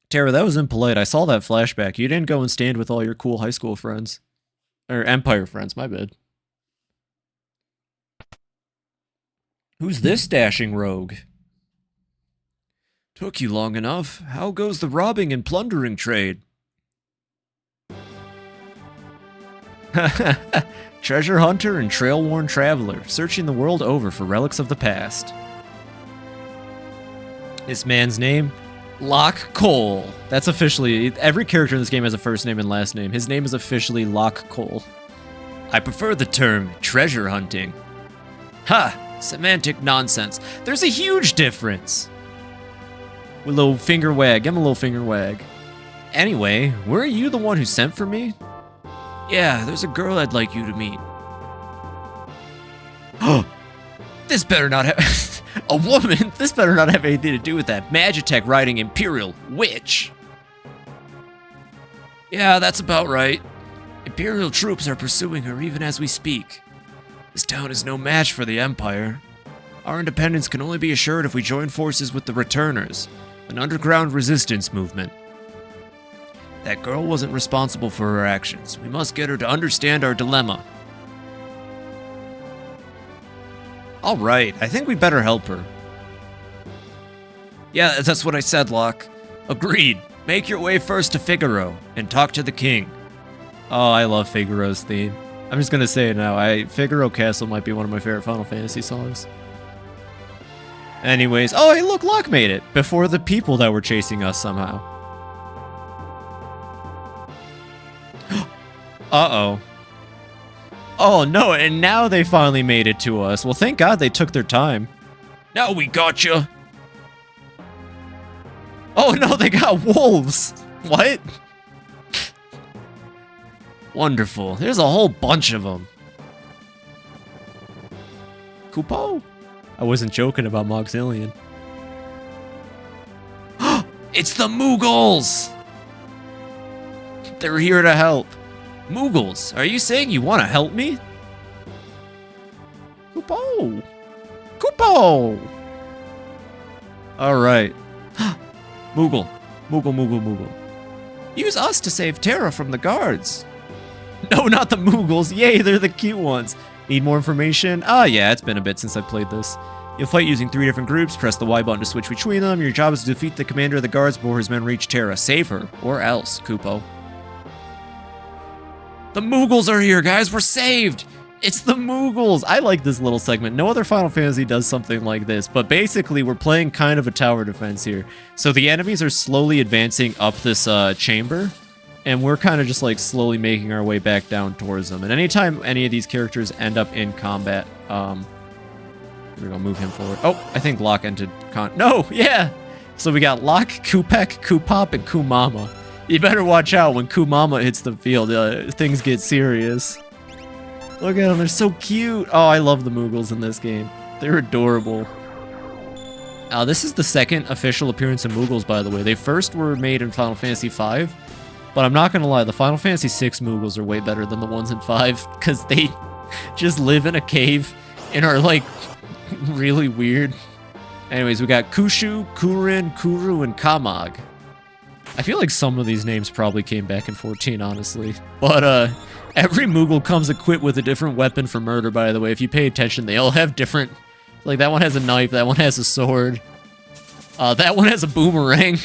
Tara, that was impolite. I saw that flashback. You didn't go and stand with all your cool high school friends. Or Empire friends, my bad. Who's this dashing rogue? Took you long enough. How goes the robbing and plundering trade? Treasure hunter and trail-worn traveler, searching the world over for relics of the past. This man's name? Locke Cole. That's officially, every character in this game has a first name and last name. His name is officially Locke Cole. I prefer the term treasure hunting. Ha! Semantic nonsense. There's a huge difference. With a little finger wag. Give him a little finger wag. Anyway, were you the one who sent for me? Yeah, there's a girl I'd like you to meet. Oh, this better not have... a woman? This better not have anything to do with that Magitech riding Imperial witch. Yeah, that's about right. Imperial troops are pursuing her even as we speak. This town is no match for the Empire. Our independence can only be assured if we join forces with the Returners, an underground resistance movement. That girl wasn't responsible for her actions. We must get her to understand our dilemma. Alright, I think we better help her. Yeah, that's what I said, Locke. Agreed. Make your way first to Figaro, and talk to the king. Oh, I love Figaro's theme. I'm just gonna say it now. Figaro Castle might be one of my favorite Final Fantasy songs. Anyways, oh hey look, Locke made it! Before the people that were chasing us somehow. Uh-oh. Oh no, and now they finally made it to us. Well, thank God they took their time. Now we gotcha! Oh no, they got wolves! What? Wonderful. There's a whole bunch of them. Kupo? I wasn't joking about Moxillion. It's the Moogles! They're here to help. Moogles, are you saying you want to help me? Kupo! Kupo! Alright. Moogle. Moogle, Moogle, Moogle. Use us to save Terra from the guards. No, not the Moogles. Yay, they're the cute ones. Need more information? Ah, yeah, it's been a bit since I played this. You'll fight using 3 different groups. Press the Y button to switch between them. Your job is to defeat the commander of the guards before his men reach Terra. Save her, or else, Kupo. The Moogles are here, guys. We're saved. It's the Moogles. I like this little segment. No other Final Fantasy does something like this, but basically we're playing kind of a tower defense here. So the enemies are slowly advancing up this chamber, and we're kind of just like slowly making our way back down towards them. And anytime any of these characters end up in combat, we're gonna move him forward. Oh, I think Locke entered no, yeah. So we got Locke, Kupek, Kupop, and Kumama. You better watch out when Kumama hits the field. Things get serious. Look at them, they're so cute. Oh, I love the Moogles in this game. They're adorable. This is the second official appearance of Moogles, by the way. They first were made in Final Fantasy V, but I'm not gonna lie, the Final Fantasy VI Moogles are way better than the ones in 5, because they just live in a cave and are, like, really weird. Anyways, we got Kushu, Kurin, Kuru, and Kamag. I feel like some of these names probably came back in 14, honestly. But, every Moogle comes equipped with a different weapon for murder, by the way. If you pay attention, they all have different... Like, that one has a knife, that one has a sword. That one has a boomerang.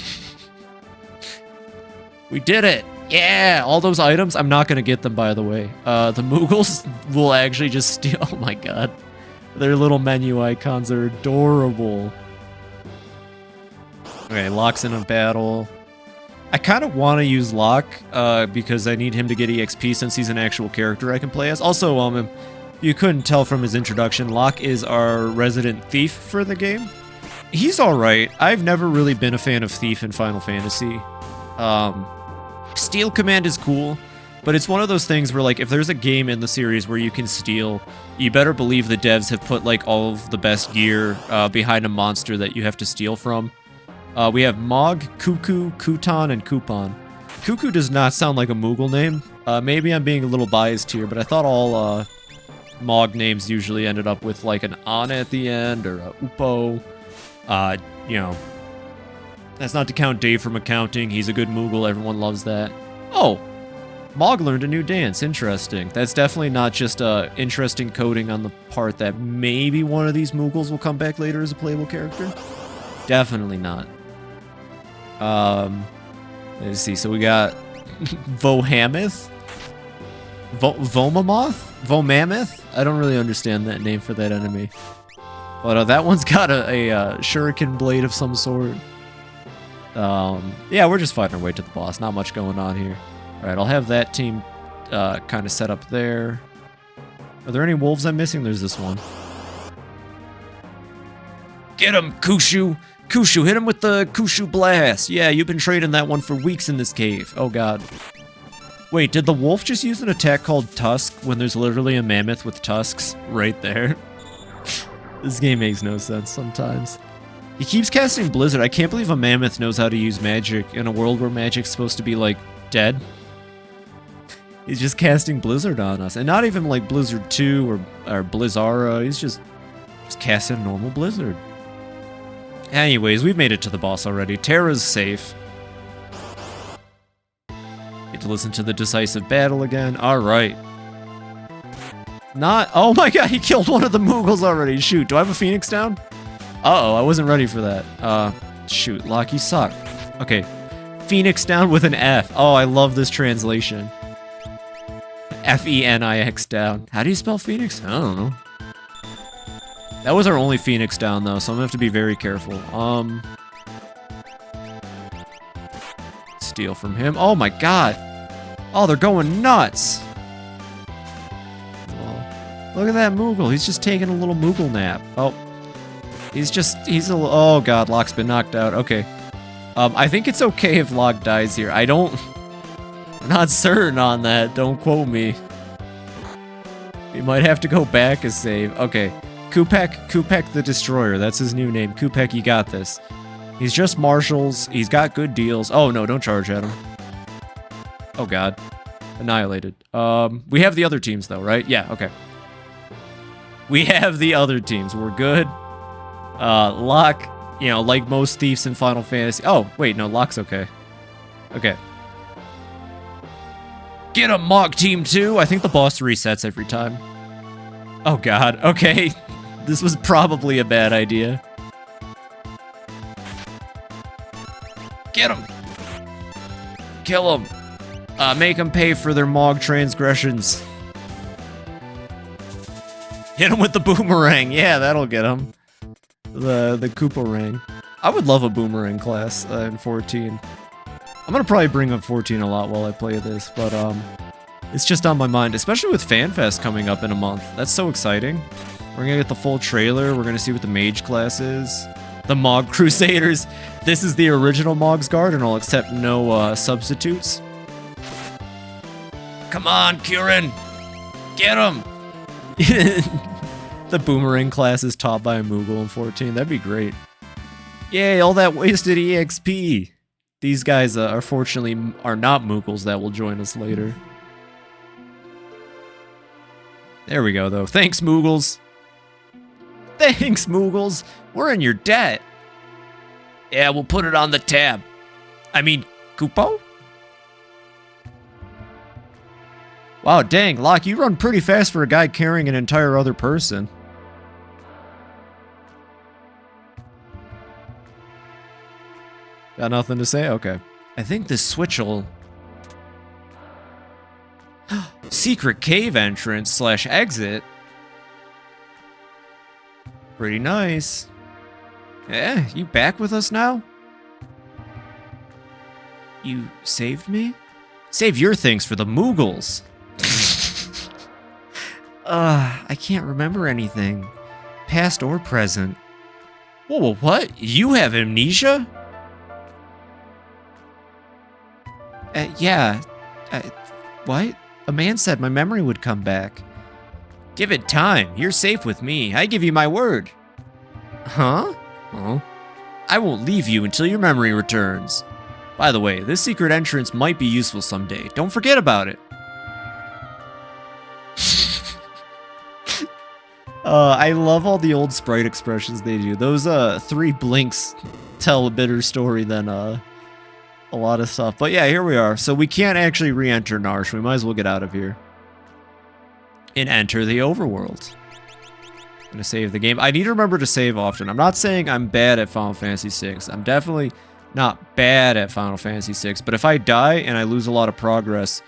We did it! Yeah! All those items, I'm not gonna get them, by the way. The Moogles will actually just steal... Oh my god. Their little menu icons are adorable. Okay, Locke's in a battle. I kind of want to use Locke because I need him to get EXP since he's an actual character I can play as. Also, you couldn't tell from his introduction, Locke is our resident thief for the game. He's alright. I've never really been a fan of Thief in Final Fantasy. Steal Command is cool, but it's one of those things where, like, if there's a game in the series where you can steal, you better believe the devs have put, like, all of the best gear behind a monster that you have to steal from. We have Mog, Cuckoo, Kutan, and Coupon. Cuckoo does not sound like a Moogle name. Maybe I'm being a little biased here, but I thought all Mog names usually ended up with, like, an Ana at the end, or a Upo. You know, that's not to count Dave from accounting. He's a good Moogle. Everyone loves that. Oh, Mog learned a new dance. Interesting. That's definitely not just interesting coding on the part that maybe one of these Moogles will come back later as a playable character. Definitely not. Let's see. So we got Vohammoth, Vomamoth, Vomammoth. I don't really understand that name for that enemy. But that one's got a shuriken blade of some sort. Yeah, we're just fighting our way to the boss. Not much going on here. Alright, I'll have that team kind of set up there. Are there any wolves I'm missing? There's this one. Get him, Kushu! Kushu, hit him with the Kushu Blast! Yeah, you've been trading that one for weeks in this cave. Oh god. Wait, did the wolf just use an attack called Tusk when there's literally a mammoth with tusks right there? This game makes no sense sometimes. He keeps casting Blizzard. I can't believe a mammoth knows how to use magic in a world where magic's supposed to be, like, dead. He's just casting Blizzard on us. And not even, like, Blizzard 2 or Blizzara. He's just casting normal Blizzard. Anyways, we've made it to the boss already. Terra's safe. Get to listen to the decisive battle again. Alright. Oh my god, he killed one of the Moogles already. Shoot, do I have a Phoenix down? Uh-oh, I wasn't ready for that. Shoot, Locke, you suck. Okay, Phoenix down with an F. Oh, I love this translation. F-E-N-I-X down. How do you spell Phoenix? I don't know. That was our only Phoenix down, though, so I'm gonna have to be very careful. Steal from him. Oh my god. Oh, they're going nuts. Look at that Moogle. He's just taking a little Moogle nap. Oh. Oh god, Locke's been knocked out. Okay. I think it's okay if Locke dies here. I'm not certain on that. Don't quote me. You might have to go back and save. Okay. Kupek the Destroyer. That's his new name. Kupek, you got this. He's just marshals. He's got good deals. Oh no, don't charge at him. Oh god. Annihilated. We have the other teams though, right? Yeah, okay. We have the other teams. We're good. Locke, you know, like most thieves in Final Fantasy. Oh, wait, no, Locke's okay. Okay. Get him, Mog Team 2! I think the boss resets every time. Oh god, okay. This was probably a bad idea. Get him! Kill him! Make them pay for their Mog transgressions. Hit him with the boomerang. Yeah, that'll get him. The Kooparang. I would love a boomerang class in 14. I'm gonna probably bring up 14 a lot while I play this, but it's just on my mind, especially with FanFest coming up in a month. That's so exciting. We're gonna get the full trailer. We're gonna see what the mage class is. The Mog Crusaders. This is the original Mog's Gardenal, except no substitutes. Come on, Kieran! Get him! The boomerang class is taught by a Moogle in 14. That'd be great. Yay, all that wasted EXP! These guys, unfortunately, are not Moogles that will join us later. There we go, though. Thanks, Moogles! Thanks, Moogles! We're in your debt! Yeah, we'll put it on the tab. I mean, Kupo? Wow, dang, Locke, you run pretty fast for a guy carrying an entire other person. Got nothing to say? Okay. I think this switch will... Secret cave entrance / exit. Pretty nice. Yeah, you back with us now? You saved me? Save your things for the Moogles. I can't remember anything. Past or present. Whoa, what? You have amnesia? Yeah. What? A man said my memory would come back. Give it time. You're safe with me. I give you my word. Huh? Huh? I won't leave you until your memory returns. By the way, this secret entrance might be useful someday. Don't forget about it. I love all the old sprite expressions they do. Those 3 blinks tell a better story than a lot of stuff. But yeah, here we are. So we can't actually re-enter Narsh. We might as well get out of here. And enter the overworld. I'm gonna save the game. I need to remember to save often. I'm not saying I'm bad at Final Fantasy VI. I'm definitely not bad at Final Fantasy VI. But if I die and I lose a lot of progress,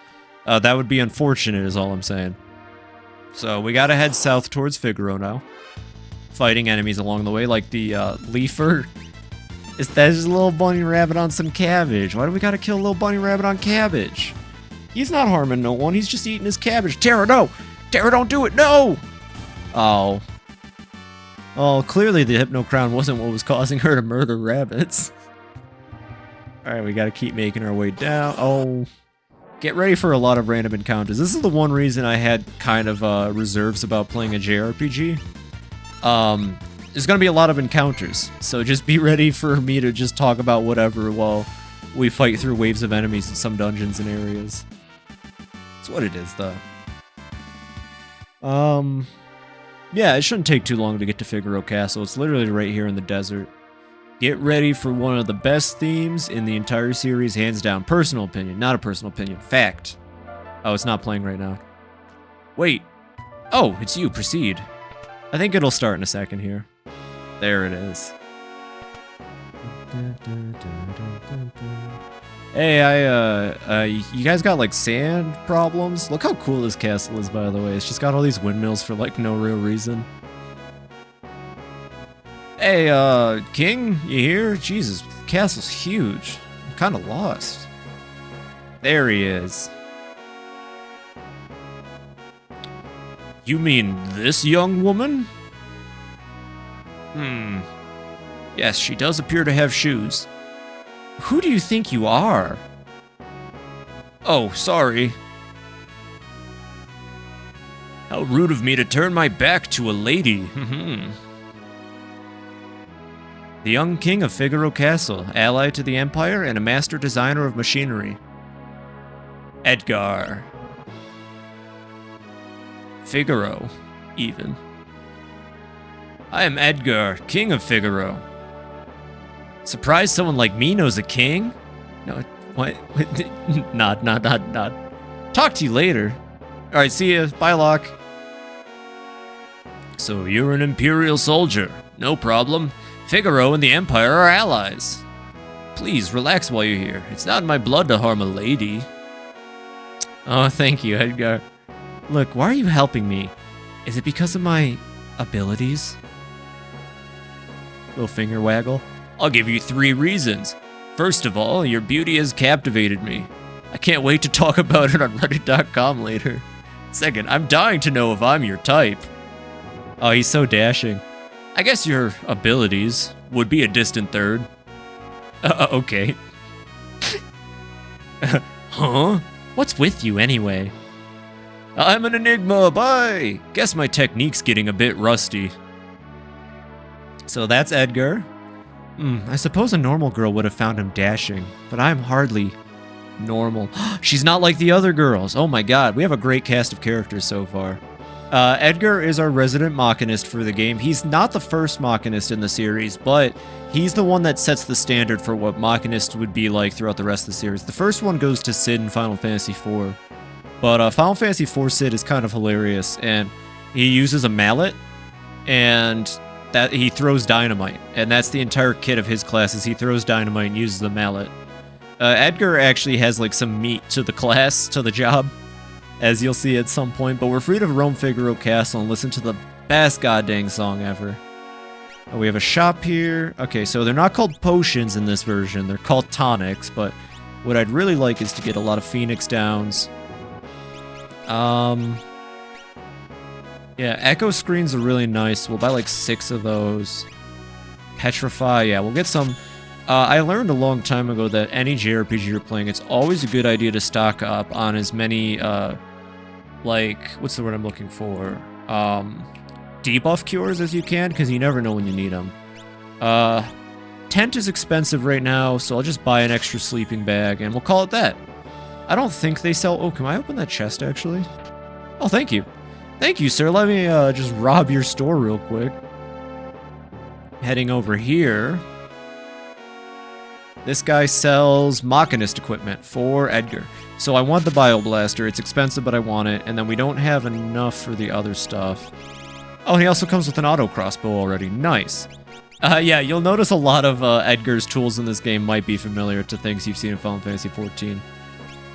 that would be unfortunate is all I'm saying. So we gotta head south towards Figaro now. Fighting enemies along the way, like the Leafer. That's just a little bunny rabbit on some cabbage. Why do we gotta kill a little bunny rabbit on cabbage? He's not harming no one, he's just eating his cabbage. Terra, no! Terra, don't do it, no! Oh. Oh, clearly the Hypno Crown wasn't what was causing her to murder rabbits. Alright, we gotta keep making our way down. Oh. Get ready for a lot of random encounters. This is the one reason I had kind of reserves about playing a JRPG. There's gonna be a lot of encounters, so just be ready for me to just talk about whatever while we fight through waves of enemies in some dungeons and areas. That's what it is, though. Yeah, it shouldn't take too long to get to Figaro Castle. It's literally right here in the desert. Get ready for one of the best themes in the entire series, hands down. Personal opinion, not a personal opinion. Fact. Oh, it's not playing right now. Wait. Oh, it's you. Proceed. I think it'll start in a second here. There it is. Hey, you guys got, like, sand problems? Look how cool this castle is, by the way. It's just got all these windmills for, like, no real reason. Hey, King, you here? Jesus, the castle's huge. I'm kinda lost. There he is. You mean this young woman? Yes, she does appear to have shoes. Who do you think you are? Oh, sorry. How rude of me to turn my back to a lady. The young king of Figaro Castle, allied to the Empire and a master designer of machinery. Edgar. Figaro, even. I am Edgar, king of Figaro. Surprised someone like me knows a king? No, what? Nod. Talk to you later. Alright, see ya. Bye, Locke. So you're an Imperial soldier. No problem. Figaro and the Empire are allies. Please, relax while you're here. It's not in my blood to harm a lady. Oh, thank you, Edgar. Look, why are you helping me? Is it because of my abilities? Little finger waggle. I'll give you 3 reasons. First of all, your beauty has captivated me. I can't wait to talk about it on Reddit.com later. Second, I'm dying to know if I'm your type. Oh, he's so dashing. I guess your abilities would be a distant third. Okay. Huh? What's with you anyway? I'm an enigma, bye! Guess my technique's getting a bit rusty. So that's Edgar. I suppose a normal girl would have found him dashing, but I'm hardly normal. She's not like the other girls. Oh my god, we have a great cast of characters so far. Edgar is our resident Machinist for the game. He's not the first Machinist in the series, but he's the one that sets the standard for what Machinist would be like throughout the rest of the series. The first one goes to Sid in Final Fantasy IV, but Final Fantasy IV Sid is kind of hilarious, and he uses a mallet, and that he throws dynamite, and that's the entire kit of his class, is he throws dynamite and uses the mallet. Edgar actually has like some meat to the class, to the job, as you'll see at some point, but we're free to roam Figaro Castle and listen to the best goddamn song ever. Oh, we have a shop here. Okay, so they're not called potions in this version, they're called tonics, but What I'd really like is to get a lot of Phoenix Downs. Yeah, Echo Screens are really nice. We'll buy like 6 of those. Petrify, yeah, we'll get some. I learned a long time ago that any JRPG you're playing, it's always a good idea to stock up on as many, like, what's the word I'm looking for? Debuff cures as you can, because you never know when you need them. Tent is expensive right now, so I'll just buy an extra sleeping bag, and we'll call it that. I don't think they sell... Oh, can I open that chest, actually? Oh, thank you. Thank you, sir. Let me just rob your store real quick. Heading over here. This guy sells Machinist equipment for Edgar. So I want the Bioblaster. It's expensive, but I want it. And then we don't have enough for the other stuff. Oh, and he also comes with an auto crossbow already. Nice. Yeah, you'll notice a lot of Edgar's tools in this game might be familiar to things you've seen in Final Fantasy XIV.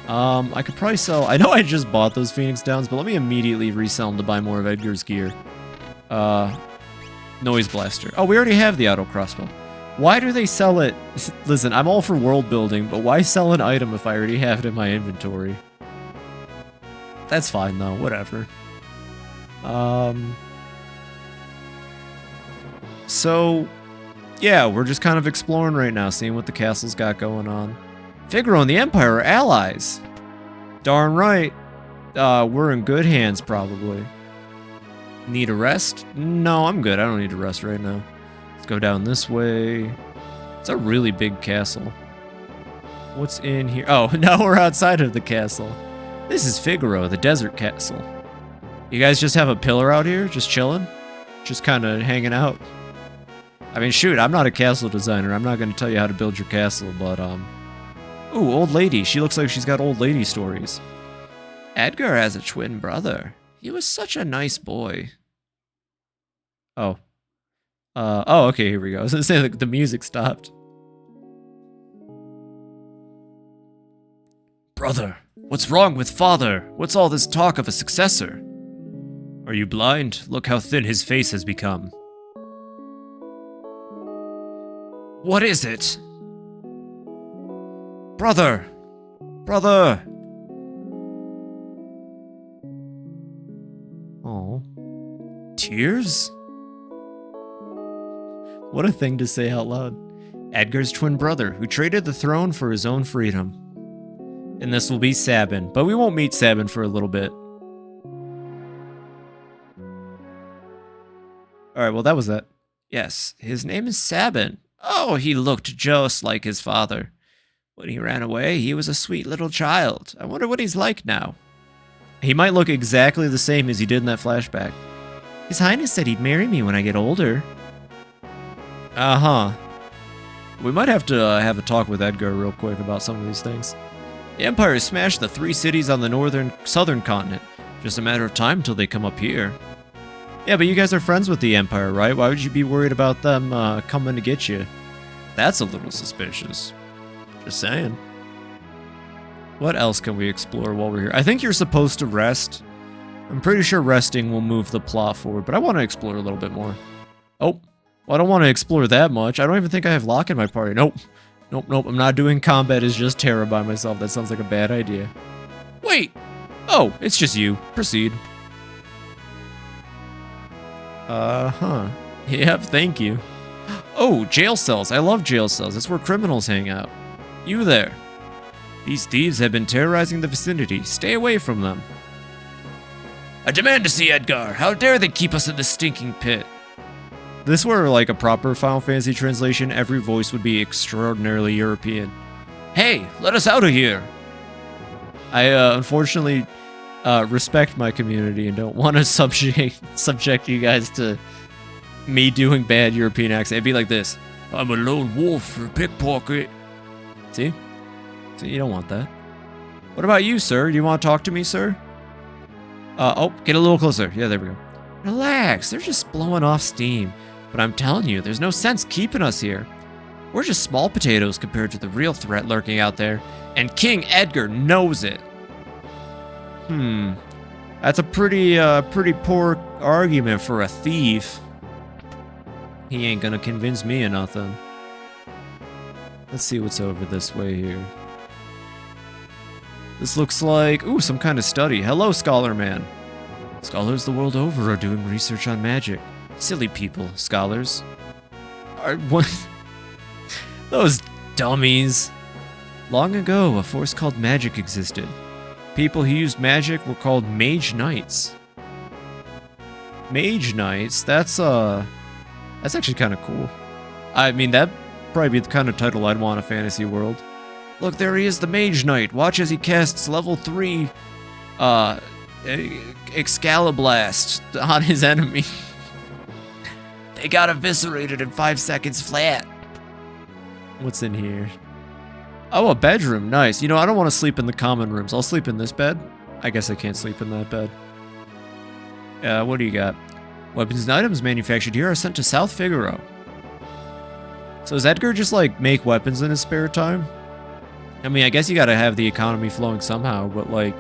I could probably sell... I know I just bought those Phoenix Downs, but let me immediately resell them to buy more of Edgar's gear. Noise Blaster. Oh, we already have the auto crossbow. Why do they sell it? Listen, I'm all for world building, but why sell an item if I already have it in my inventory? That's fine, though. Whatever. So, yeah, we're just kind of exploring right now, seeing what the castle's got going on. Figaro and the Empire are allies. Darn right. We're in good hands, probably. Need a rest? No, I'm good. I don't need a rest right now. Let's go down this way. It's a really big castle. What's in here? Oh, now we're outside of the castle. This is Figaro, the desert castle. You guys just have a pillar out here? Just chilling? Just kind of hanging out? I mean, shoot, I'm not a castle designer. I'm not going to tell you how to build your castle, but, Ooh, old lady. She looks like she's got old lady stories. Edgar has a twin brother. He was such a nice boy. Oh. Oh, okay, here we go. I was going to say, the music stopped. Brother, what's wrong with father? What's all this talk of a successor? Are you blind? Look how thin his face has become. What is it? Brother! Brother! Oh. Tears? What a thing to say out loud. Edgar's twin brother, who traded the throne for his own freedom. And this will be Sabin, but we won't meet Sabin for a little bit. Alright, well that was that. Yes, his name is Sabin. Oh, he looked just like his father. When he ran away, he was a sweet little child. I wonder what he's like now. He might look exactly the same as he did in that flashback. His Highness said he'd marry me when I get older. Uh-huh. We might have to have a talk with Edgar real quick about some of these things. The Empire has smashed the 3 cities on the southern continent. Just a matter of time until they come up here. Yeah, but you guys are friends with the Empire, right? Why would you be worried about them coming to get you? That's a little suspicious. Just saying. What else can we explore while we're here? I think you're supposed to rest. I'm pretty sure resting will move the plot forward, but I want to explore a little bit more. Oh, well, I don't want to explore that much. I don't even think I have Locke in my party. Nope. Nope, nope. I'm not doing combat as just Terra by myself. That sounds like a bad idea. Wait! Oh, it's just you. Proceed. Uh-huh. Yep, thank you. Oh, jail cells. I love jail cells. That's where criminals hang out. You there. These thieves have been terrorizing the vicinity. Stay away from them. I demand to see Edgar. How dare they keep us in this stinking pit? This were like a proper Final Fantasy translation, every voice would be extraordinarily European. Hey, let us out of here! I unfortunately respect my community and don't want to subject you guys to me doing bad European accent. It'd be like this. I'm a lone wolf for a pickpocket. See? So you don't want that. What about you, sir? Do you want to talk to me, sir? Oh, get a little closer. Yeah, there we go. Relax, they're just blowing off steam. But I'm telling you, there's no sense keeping us here. We're just small potatoes compared to the real threat lurking out there, and King Edgar knows it. That's a pretty poor argument for a thief. He ain't gonna convince me of nothing. Let's see what's over this way here. This looks like, ooh, some kind of study. Hello, Scholar Man. Scholars the world over are doing research on magic. Silly people, scholars. What? Those dummies. Long ago, a force called magic existed. People who used magic were called mage knights. Mage knights? That's actually kind of cool. I mean, that'd probably be the kind of title I'd want in a fantasy world. Look, there he is, the mage knight. Watch as he casts level 3, Excaliblast on his enemy. They got eviscerated in 5 seconds flat. What's in here? Oh, a bedroom. Nice. You know, I don't want to sleep in the common rooms. I'll sleep in this bed. I guess I can't sleep in that bed. What do you got? Weapons and items manufactured here are sent to South Figaro. So does Edgar just, like, make weapons in his spare time? I mean, I guess you gotta have the economy flowing somehow, but, like...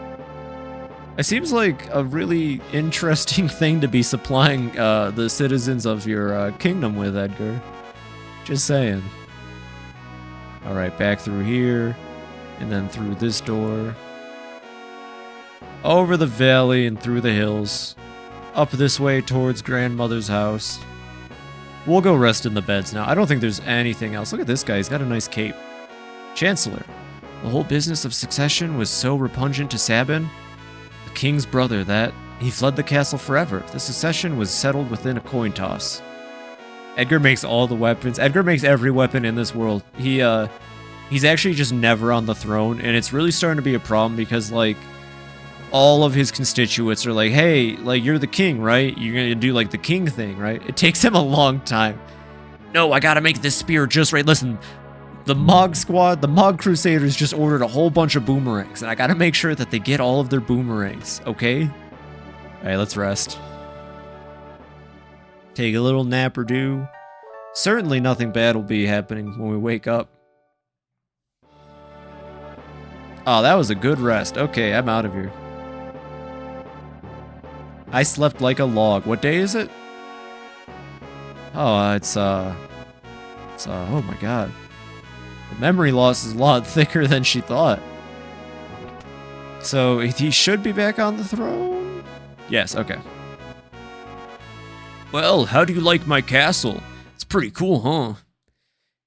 It seems like a really interesting thing to be supplying the citizens of your kingdom with, Edgar. Just saying. Alright, back through here, and then through this door. Over the valley and through the hills. Up this way towards grandmother's house. We'll go rest in the beds now. I don't think there's anything else. Look at this guy, he's got a nice cape. Chancellor. The whole business of succession was so repugnant to Sabin, the king's brother, that he fled the castle forever. The succession was settled within a coin toss. Edgar makes all the weapons. Edgar makes every weapon in this world. He's actually just never on the throne, and it's really starting to be a problem because, like, all of his constituents are like, hey, like, you're the king, right? You're gonna do, like, the king thing, right? It takes him a long time. No, I gotta make this spear just right. Listen, the Mog Squad, the Mog Crusaders just ordered a whole bunch of boomerangs, and I gotta make sure that they get all of their boomerangs, okay? Alright, let's rest. Take a little nap or do. Certainly nothing bad will be happening when we wake up. Oh, that was a good rest. Okay, I'm out of here. I slept like a log. What day is it? Oh, it's oh my god. The memory loss is a lot thicker than she thought. So, he should be back on the throne? Yes, okay. Well, how do you like my castle? It's pretty cool, huh?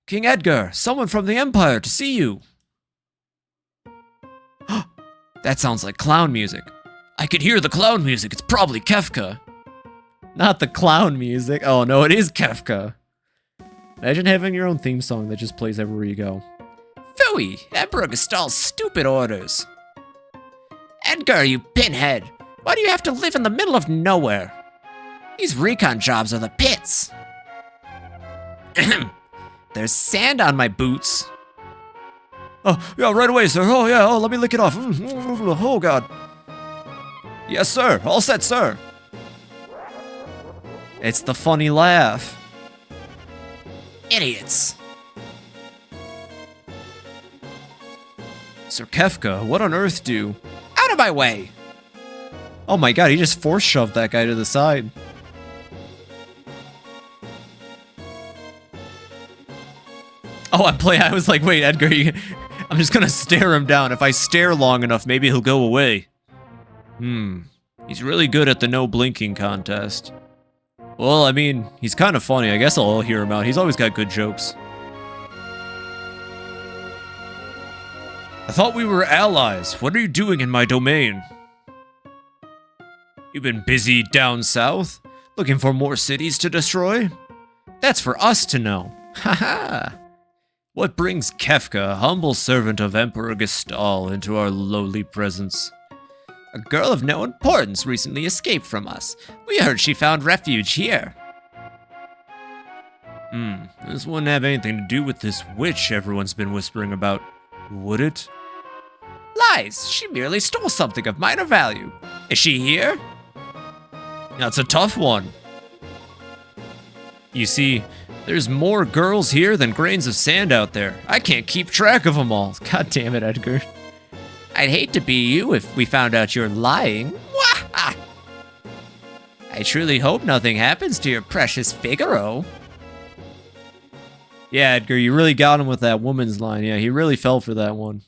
King Edgar, someone from the Empire to see you. That sounds like clown music. I could hear the clown music. It's probably Kefka. Not the clown music. Oh no, it is Kefka. Imagine having your own theme song that just plays everywhere you go. Phooey! Emperor Gestal's stupid orders. Edgar, you pinhead! Why do you have to live in the middle of nowhere? These recon jobs are the pits. There's sand on my boots. Oh, yeah, right away, sir. Oh, yeah, oh, let me lick it off. Oh, God. Yes, sir. All set, sir. It's the funny laugh. Idiots. Sir Kefka, what on earth do? Out of my way! Oh my god, he just force shoved that guy to the side. Oh, I was like, wait, Edgar, I'm just gonna stare him down. If I stare long enough, maybe he'll go away. He's really good at the no blinking contest. Well, I mean, he's kind of funny. I guess I'll hear him out. He's always got good jokes. I thought we were allies. What are you doing in my domain? You've been busy down south, looking for more cities to destroy? That's for us to know. Haha. What brings Kefka, humble servant of Emperor Gestal, into our lowly presence? A girl of no importance recently escaped from us. We heard she found refuge here. This wouldn't have anything to do with this witch everyone's been whispering about, would it? Lies! She merely stole something of minor value. Is she here? That's a tough one. You see, there's more girls here than grains of sand out there. I can't keep track of them all. God damn it, Edgar. I'd hate to be you if we found out you're lying. Wah! I truly hope nothing happens to your precious Figaro. Yeah, Edgar, you really got him with that woman's line. Yeah, he really fell for that one.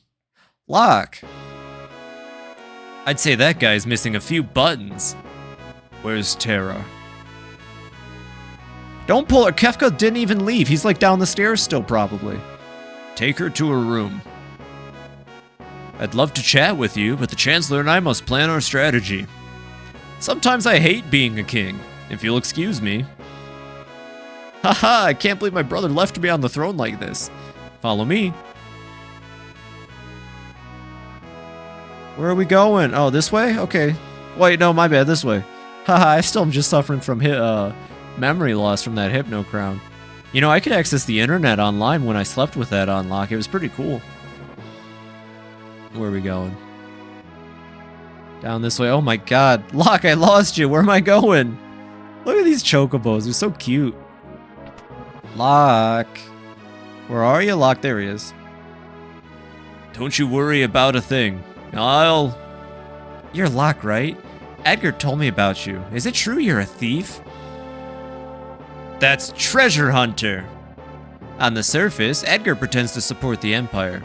Locke. I'd say that guy's missing a few buttons. Where's Tara? Don't pull her. Kefka didn't even leave. He's like down the stairs still, probably. Take her to her room. I'd love to chat with you, but the Chancellor and I must plan our strategy. Sometimes I hate being a king, if you'll excuse me. Haha, I can't believe my brother left me on the throne like this. Follow me. Where are we going? Oh, this way? Okay. Wait, no, my bad, this way. Haha, I still am just suffering from memory loss from that Hypno Crown. You know, I could access the internet online when I slept with that on lock. It was pretty cool. Where are we going? Down this way. Oh my god. Locke, I lost you. Where am I going? Look at these chocobos. They're so cute. Locke. Where are you? Locke, there he is. Don't you worry about a thing. You're Locke, right? Edgar told me about you. Is it true you're a thief? That's Treasure Hunter. On the surface, Edgar pretends to support the Empire.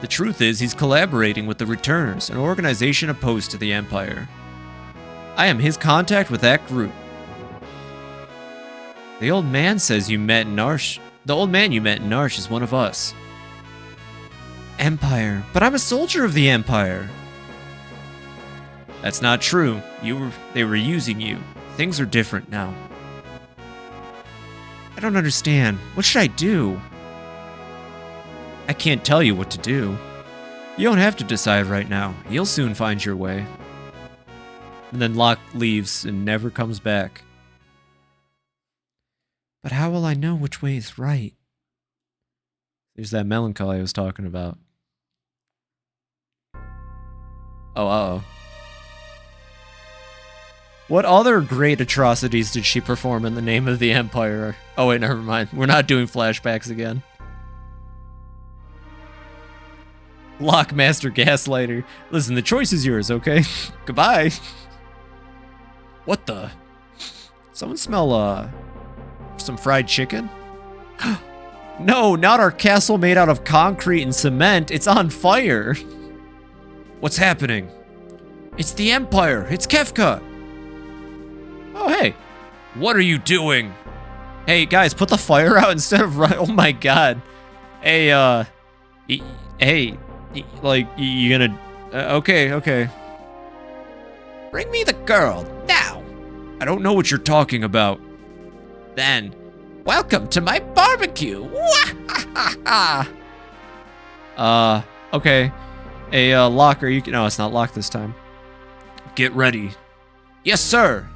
The truth is, he's collaborating with the Returners, an organization opposed to the Empire. I am his contact with that group. The old man says you met in Narsh. The old man you met in Narsh is one of us. Empire, but I'm a soldier of the Empire. That's not true. They were using you. Things are different now. I don't understand. What should I do? I can't tell you what to do. You don't have to decide right now. You'll soon find your way. And then Locke leaves and never comes back. But how will I know which way is right? There's that melancholy I was talking about. Oh, uh-oh. What other great atrocities did she perform in the name of the Empire? Oh wait, never mind. We're not doing flashbacks again. Lockmaster Gaslighter. Listen, the choice is yours, okay? Goodbye. What the? Someone smell, some fried chicken? No, not our castle made out of concrete and cement. It's on fire. What's happening? It's the Empire. It's Kefka. Oh, hey. What are you doing? Hey, guys, put the fire out instead of run. Oh, my God. Hey, hey, like, you gonna... okay. Bring me the girl, now. I don't know what you're talking about. Then, welcome to my barbecue. Okay. Hey, Locke, are you... No, it's not Locke this time. Get ready. Yes, sir.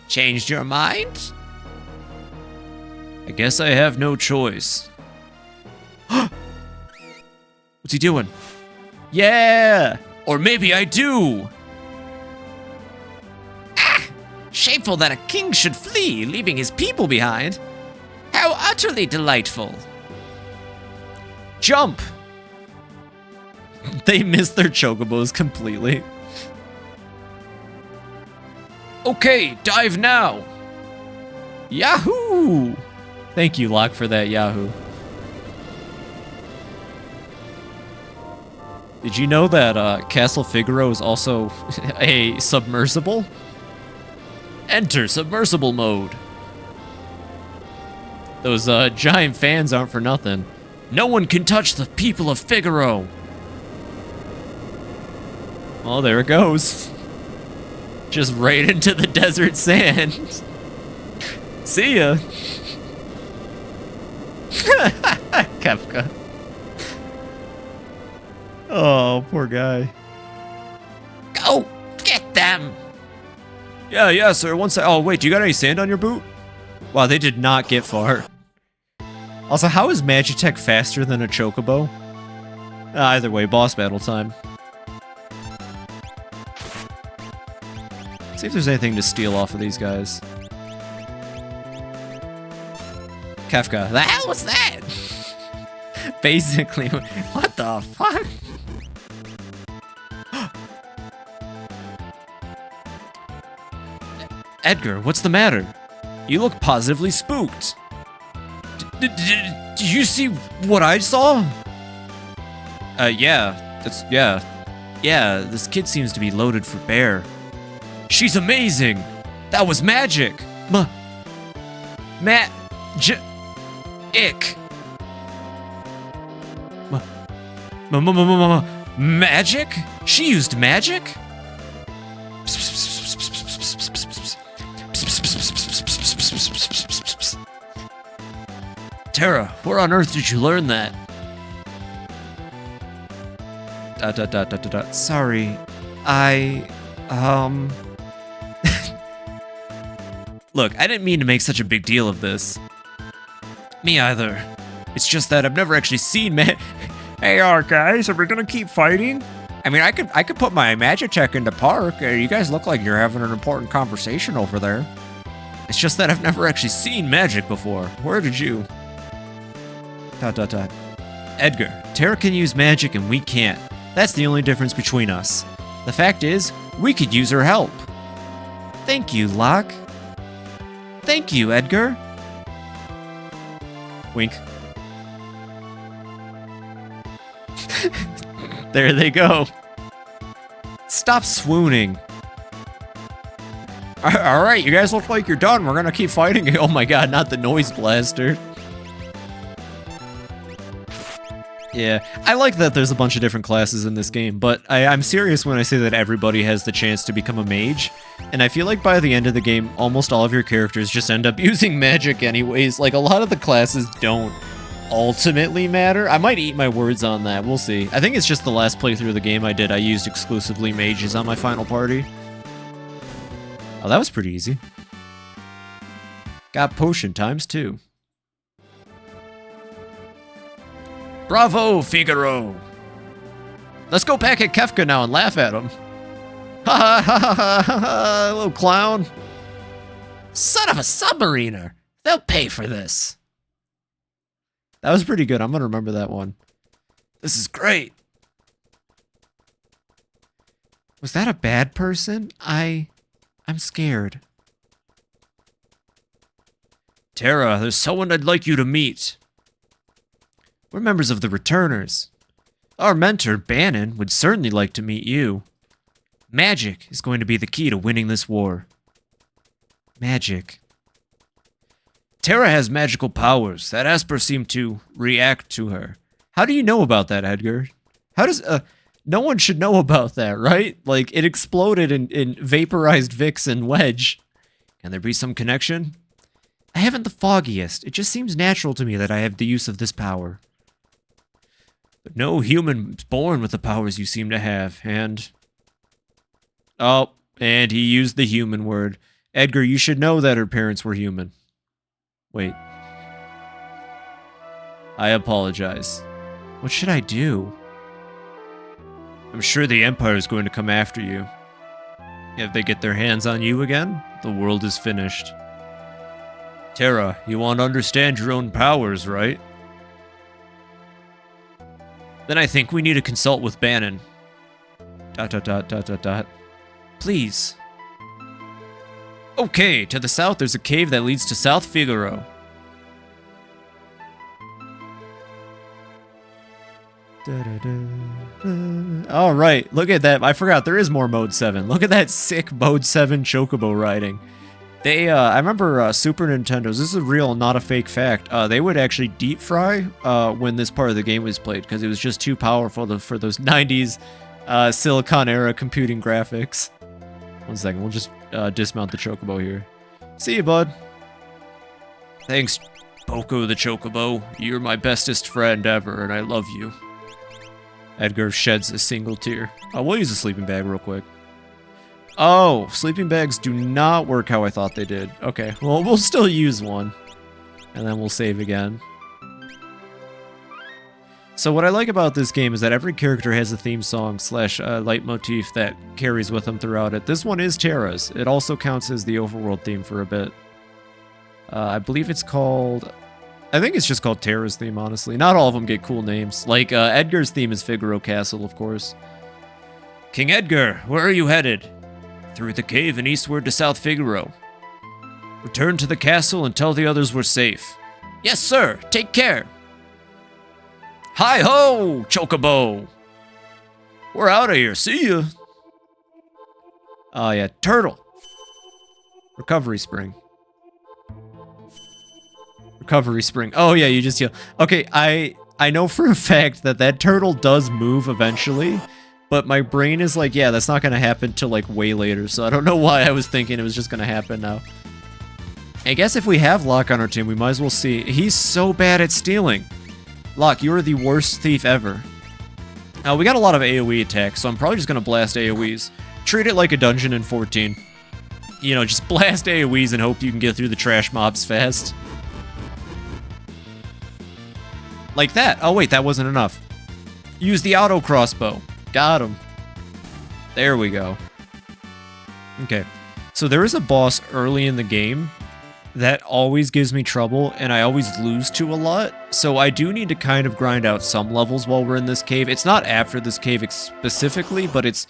Changed your mind? I guess I have no choice. What's he doing? Yeah! Or maybe I do! Ah! Shameful that a king should flee, leaving his people behind. How utterly delightful. Jump! They missed their chocobos completely. Okay, dive now! Yahoo! Thank you, Locke, for that Yahoo. Did you know that Castle Figaro is also a submersible? Enter submersible mode. Those giant fans aren't for nothing. No one can touch the people of Figaro. Oh, there it goes. Just right into the desert sand. See ya. Kefka. Oh, poor guy. Go get them. Yeah, sir. One sec. Oh, wait. Do you got any sand on your boot? Wow, they did not get far. Also, how is Magitech faster than a chocobo? Either way, boss battle time. See if there's anything to steal off of these guys. Kefka. The hell was that? Basically, what the fuck? Edgar, what's the matter? You look positively spooked. Did you see what I saw? Yeah, this kid seems to be loaded for bear. She's amazing! That was magic! Ick! Magic? She used magic? Tara, where on earth did you learn that? Sorry, Look, I didn't mean to make such a big deal of this. Me either. It's just that I've never actually seen Hey, guys, are we gonna keep fighting? I mean, I could put my magic check into park. You guys look like you're having an important conversation over there. It's just that I've never actually seen magic before. Where did you? Edgar, Tara can use magic and we can't. That's the only difference between us. The fact is, we could use her help. Thank you, Locke. Thank you, Edgar. Wink. There they go. Stop swooning. All right, you guys look like you're done. We're gonna keep fighting. Oh my god, not the noise blaster. Yeah, I like that there's a bunch of different classes in this game, but I'm serious when I say that everybody has the chance to become a mage, and I feel like by the end of the game, almost all of your characters just end up using magic anyways. Like, a lot of the classes don't ultimately matter. I might eat my words on that, we'll see. I think it's just the last playthrough of the game I did, I used exclusively mages on my final party. Oh, that was pretty easy. Got potion times 2. Bravo, Figaro! Let's go back at Kefka now and laugh at him. Ha ha ha ha ha ha, little clown. Son of a submariner! They'll pay for this. That was pretty good. I'm gonna remember that one. This is great. Was that a bad person? I'm scared. Tara, there's someone I'd like you to meet. We're members of the Returners. Our mentor, Bannon, would certainly like to meet you. Magic is going to be the key to winning this war. Magic. Tara has magical powers. That Esper seemed to react to her. How do you know about that, Edgar? How does, no one should know about that, right? Like, it exploded and vaporized Vix and Wedge. Can there be some connection? I haven't the foggiest. It just seems natural to me that I have the use of this power. But no human is born with the powers you seem to have, and... Oh, and he used the human word. Edgar, you should know that her parents were human. Wait. I apologize. What should I do? I'm sure the Empire is going to come after you. If they get their hands on you again, the world is finished. Tara, you want to understand your own powers, right? Then I think we need to consult with Bannon. ... Please. Okay, to the south there's a cave that leads to South Figaro. Alright, look at that. I forgot, there is more Mode 7. Look at that sick Mode 7 chocobo riding. They, I remember Super Nintendo's, this is a real, not a fake fact, they would actually deep fry when this part of the game was played, because it was just too powerful for those 90s Silicon era computing graphics. One second, we'll just dismount the chocobo here. See you, bud. Thanks, Poco the Chocobo. You're my bestest friend ever, and I love you. Edgar sheds a single tear. We'll use a sleeping bag real quick. Oh, sleeping bags do not work how I thought they did. Okay, well, we'll still use one. And then we'll save again. So what I like about this game is that every character has a theme song / leitmotif that carries with them throughout it. This one is Tara's. It also counts as the overworld theme for a bit. I believe it's called... I think it's just called Tara's theme, honestly. Not all of them get cool names. Like, Edgar's theme is Figaro Castle, of course. King Edgar, where are you headed? Through the cave and eastward to South Figaro. Return to the castle and tell the others we're safe. Yes, sir. Take care. Hi-ho, Chocobo! We're out of here, see ya! Oh yeah, turtle! Recovery spring. Recovery spring. Oh yeah, you just heal. Okay, I know for a fact that that turtle does move eventually, but my brain is like, yeah, that's not gonna happen till like way later, so I don't know why I was thinking it was just gonna happen now. I guess if we have Locke on our team, we might as well see. He's so bad at stealing. Locke, you are the worst thief ever. We got a lot of AoE attacks, so I'm probably just gonna blast AoEs. Treat it like a dungeon in 14. You know, just blast AoEs and hope you can get through the trash mobs fast. Like that. Oh wait, that wasn't enough. Use the auto crossbow. Got him. There we go. Okay. So there is a boss early in the game that always gives me trouble, and I always lose to a lot. So I do need to kind of grind out some levels while we're in this cave. It's not after this cave specifically, but it's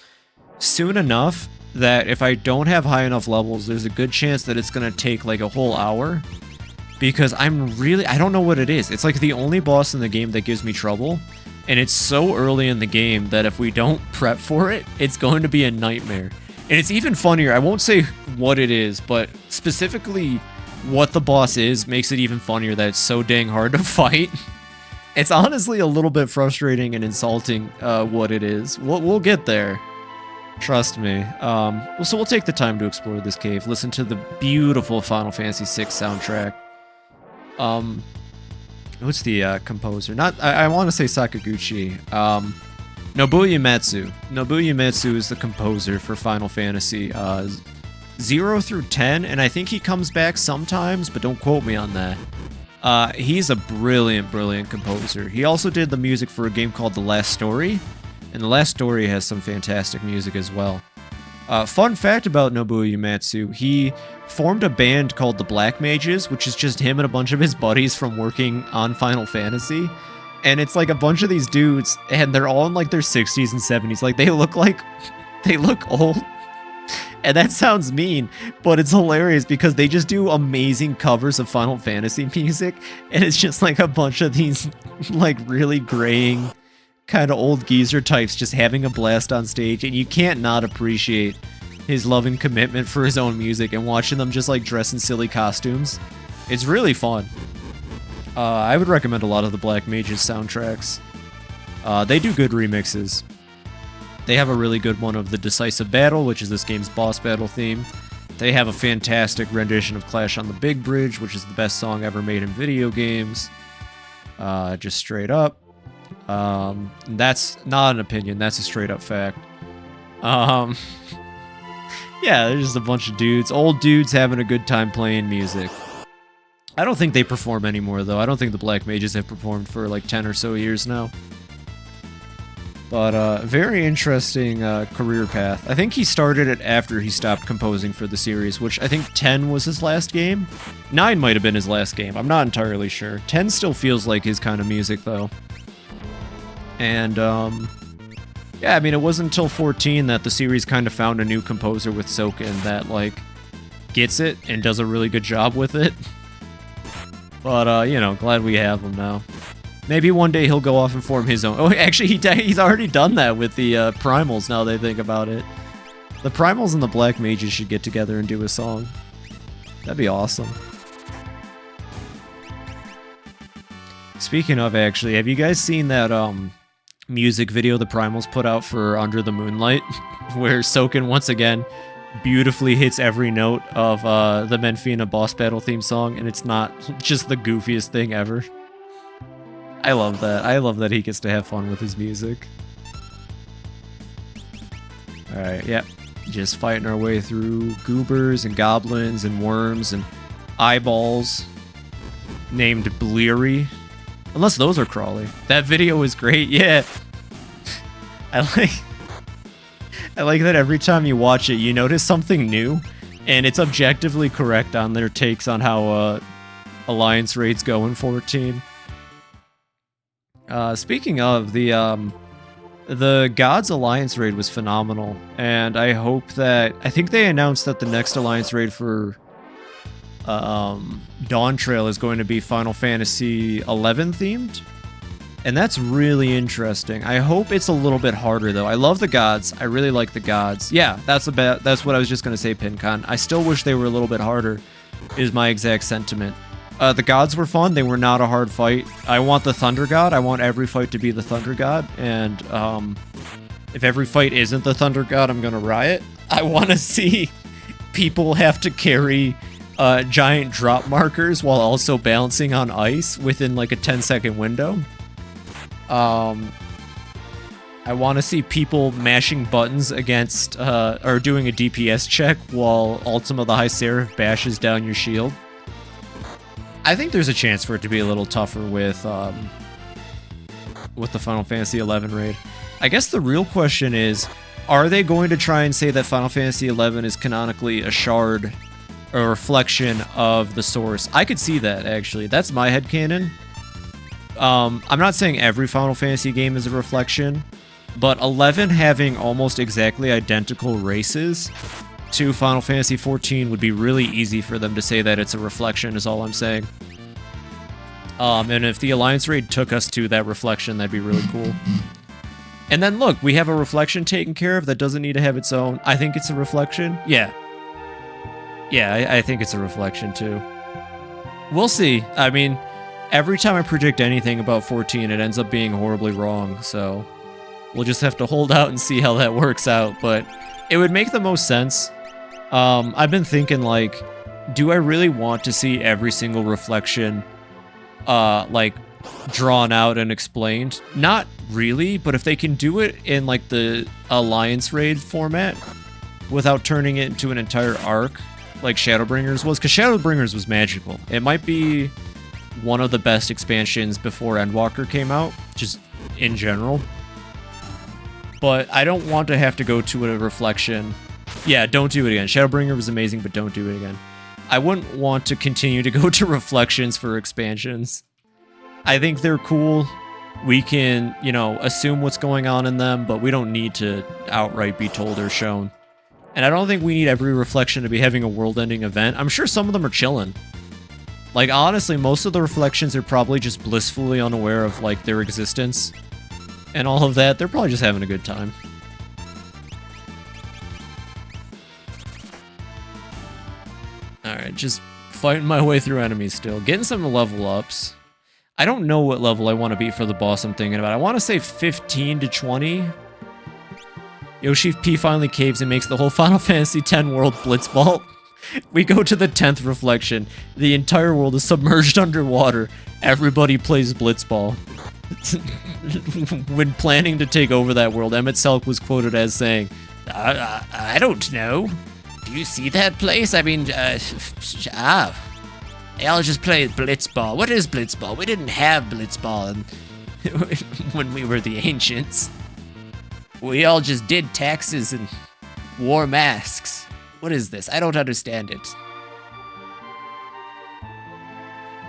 soon enough that if I don't have high enough levels, there's a good chance that it's going to take like a whole hour. Because I don't know what it is. It's like the only boss in the game that gives me trouble. And it's so early in the game that if we don't prep for it, it's going to be a nightmare. And it's even funnier. I won't say what it is, but specifically what the boss is makes it even funnier that it's so dang hard to fight. It's honestly a little bit frustrating and insulting what it is. We'll get there. Trust me. So we'll take the time to explore this cave. Listen to the beautiful Final Fantasy VI soundtrack. What's the composer? I want to say Sakaguchi. Nobuya Uematsu. Nobuya Uematsu is the composer for Final Fantasy 0 through 10, and I think he comes back sometimes, but don't quote me on that. He's a brilliant, brilliant composer. He also did the music for a game called The Last Story, and The Last Story has some fantastic music as well. Fun fact about Nobuya Uematsu, he formed a band called the Black Mages, which is just him and a bunch of his buddies from working on Final Fantasy. And it's like a bunch of these dudes, and they're all in like their 60s and 70s. Like, they look old. And that sounds mean, but it's hilarious because they just do amazing covers of Final Fantasy music. And it's just like a bunch of these like really graying kind of old geezer types just having a blast on stage, and you can't not appreciate his love and commitment for his own music and watching them just like dress in silly costumes. It's really fun. I would recommend a lot of the Black Mages soundtracks. They do good remixes. They have a really good one of the Decisive Battle, which is this game's boss battle theme. They have a fantastic rendition of Clash on the Big Bridge, which is the best song ever made in video games. Just straight up. That's not an opinion, that's a straight up fact. Yeah, there's just a bunch of dudes, old dudes having a good time playing music. I don't think they perform anymore, though. I don't think the Black Mages have performed for like 10 or so years now. But, very interesting career path. I think he started it after he stopped composing for the series, which I think 10 was his last game. 9 might have been his last game, I'm not entirely sure. 10 still feels like his kind of music, though. And, yeah, I mean, it wasn't until 14 that the series kind of found a new composer with Soken that, like, gets it and does a really good job with it. But, you know, glad we have him now. Maybe one day he'll go off and form his own. Oh, actually, he's already done that with the Primals, now that I think about it. The Primals and the Black Mages should get together and do a song. That'd be awesome. Speaking of, actually, have you guys seen that, music video the Primals put out for Under the Moonlight, where Soken once again beautifully hits every note of the Menfina boss battle theme song, and it's not just the goofiest thing ever. I love that. I love that he gets to have fun with his music. Alright, yep. Just fighting our way through goobers and goblins and worms and eyeballs named Bleary. Unless those are crawly. That video was great, yeah. I like that every time you watch it, you notice something new, and it's objectively correct on their takes on how alliance raids go in 14. Speaking of, the Gods Alliance raid was phenomenal, and I think they announced that the next alliance raid for Dawn Trail is going to be Final Fantasy 11 themed. And that's really interesting. I hope it's a little bit harder, though. I love the gods. I really like the gods. Yeah, that's what I was just going to say, PinCon. I still wish they were a little bit harder, is my exact sentiment. The gods were fun. They were not a hard fight. I want the Thunder God. I want every fight to be the Thunder God. And if every fight isn't the Thunder God, I'm going to riot. I want to see people have to carry giant drop markers while also balancing on ice within like a 10-second window. I want to see people mashing buttons against, or doing a DPS check while Ultima the High Seraph bashes down your shield. I think there's a chance for it to be a little tougher with the Final Fantasy XI raid. I guess the real question is, are they going to try and say that Final Fantasy XI is canonically a shard, a reflection of the source? I could see that, actually. That's my headcanon. I'm not saying every Final Fantasy game is a reflection, but 11 having almost exactly identical races to Final Fantasy 14 would be really easy for them to say that it's a reflection, is all I'm saying. And if the Alliance raid took us to that reflection, that'd be really cool. And then look, we have a reflection taken care of that doesn't need to have its own. I think it's a reflection. Yeah. Yeah, I think it's a reflection too. We'll see. I mean, every time I predict anything about 14, it ends up being horribly wrong, so we'll just have to hold out and see how that works out, but it would make the most sense. I've been thinking, like, do I really want to see every single reflection, like, drawn out and explained? Not really, but if they can do it in, like, the Alliance raid format without turning it into an entire arc, like Shadowbringers was, because Shadowbringers was magical. It might be one of the best expansions before Endwalker came out, just in general. But I don't want to have to go to a reflection. Yeah, don't do it again. Shadowbringer was amazing, but don't do it again. I wouldn't want to continue to go to reflections for expansions. I think they're cool. We can, you know, assume what's going on in them, but we don't need to outright be told or shown. And I don't think we need every reflection to be having a world-ending event. I'm sure some of them are chilling. Like, honestly, most of the reflections are probably just blissfully unaware of, like, their existence and all of that. They're probably just having a good time. Alright, just fighting my way through enemies still. Getting some level ups. I don't know what level I want to be for the boss I'm thinking about. I want to say 15 to 20. Yoshi P finally caves and makes the whole Final Fantasy X world blitzball. We go to the 10th reflection. The entire world is submerged underwater. Everybody plays blitzball. When planning to take over that world, Emmett Selk was quoted as saying, I don't know. Do you see that place? I mean, they all just play blitzball. What is blitzball? We didn't have blitzball when we were the ancients. We all just did taxes and wore masks. What is this? I don't understand it.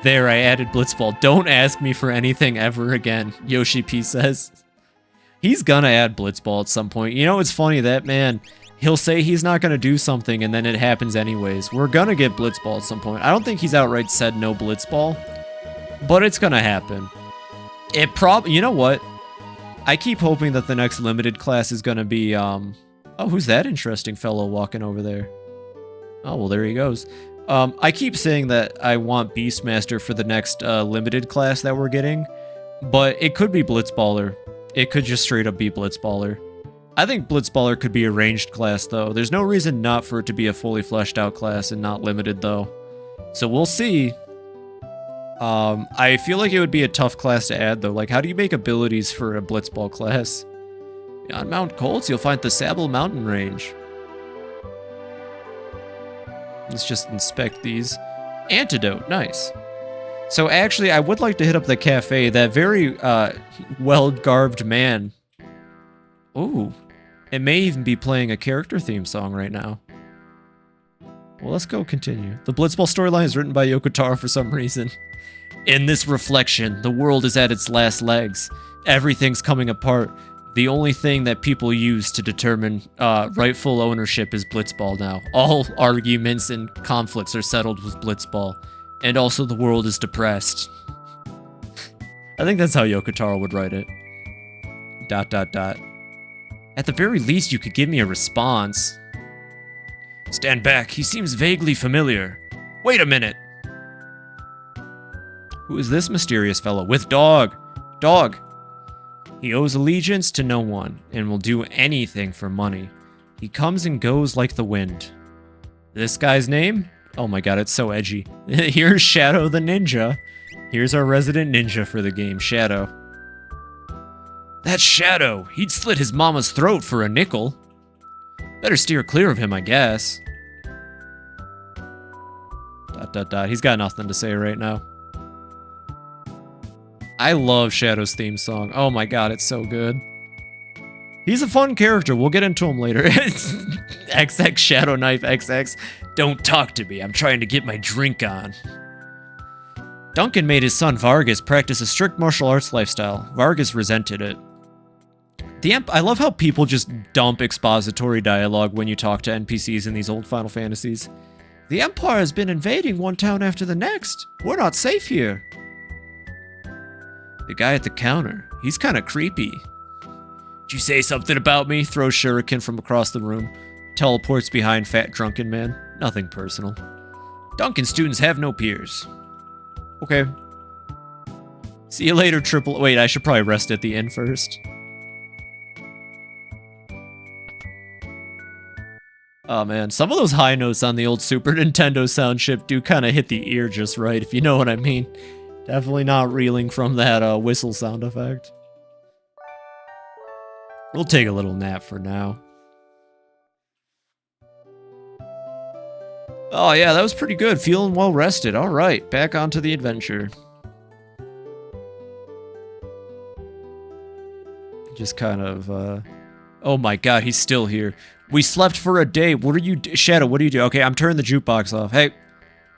There, I added blitzball. Don't ask me for anything ever again, Yoshi P says. He's gonna add blitzball at some point. You know, it's funny, that man, he'll say he's not gonna do something and then it happens anyways. We're gonna get blitzball at some point. I don't think he's outright said no blitzball, but it's gonna happen. It you know what? I keep hoping that the next limited class is gonna be, oh, who's that interesting fellow walking over there? Oh, well, there he goes. I keep saying that I want Beastmaster for the next limited class that we're getting, but it could be Blitzballer. It could just straight up be Blitzballer. I think Blitzballer could be a ranged class, though. There's no reason not for it to be a fully fleshed out class and not limited, though. So we'll see. I feel like it would be a tough class to add, though. Like, how do you make abilities for a Blitzball class? On Mount Colts, you'll find the Sable Mountain Range. Let's just inspect these. Antidote, nice. So actually, I would like to hit up the cafe. That very well-garbed man. Ooh, it may even be playing a character theme song right now. Well, let's go continue. The Blitzball storyline is written by Yoko Taro for some reason. In this reflection, the world is at its last legs. Everything's coming apart. The only thing that people use to determine rightful ownership is Blitzball now. All arguments and conflicts are settled with Blitzball. And also the world is depressed. I think that's how Yokotaro would write it. ... At the very least, you could give me a response. Stand back. He seems vaguely familiar. Wait a minute. Who is this mysterious fellow? With dog. Dog. He owes allegiance to no one and will do anything for money. He comes and goes like the wind. This guy's name? Oh my god, it's so edgy. Here's Shadow the Ninja. Here's our resident ninja for the game, Shadow. That's Shadow. He'd slit his mama's throat for a nickel. Better steer clear of him, I guess. ... He's got nothing to say right now. I love Shadow's theme song. Oh my god, it's so good. He's a fun character. We'll get into him later. XX Shadow Knife XX. Don't talk to me. I'm trying to get my drink on. Duncan made his son Vargas practice a strict martial arts lifestyle. Vargas resented it. I love how people just dump expository dialogue when you talk to NPCs in these old Final Fantasies. The Empire has been invading one town after the next. We're not safe here. The guy at the counter. He's kind of creepy. Did you say something about me? Throws shuriken from across the room. Teleports behind fat drunken man. Nothing personal. Duncan students have no peers. Okay. See you later, triple... Wait, I should probably rest at the inn first. Oh man, some of those high notes on the old Super Nintendo sound chip do kind of hit the ear just right, if you know what I mean. Definitely not reeling from that whistle sound effect. We'll take a little nap for now. Oh yeah, that was pretty good. Feeling well rested. Alright, back onto the adventure. Just kind of, oh my god, he's still here. We slept for a day. What are you... Shadow, what do you do? Okay, I'm turning the jukebox off. Hey.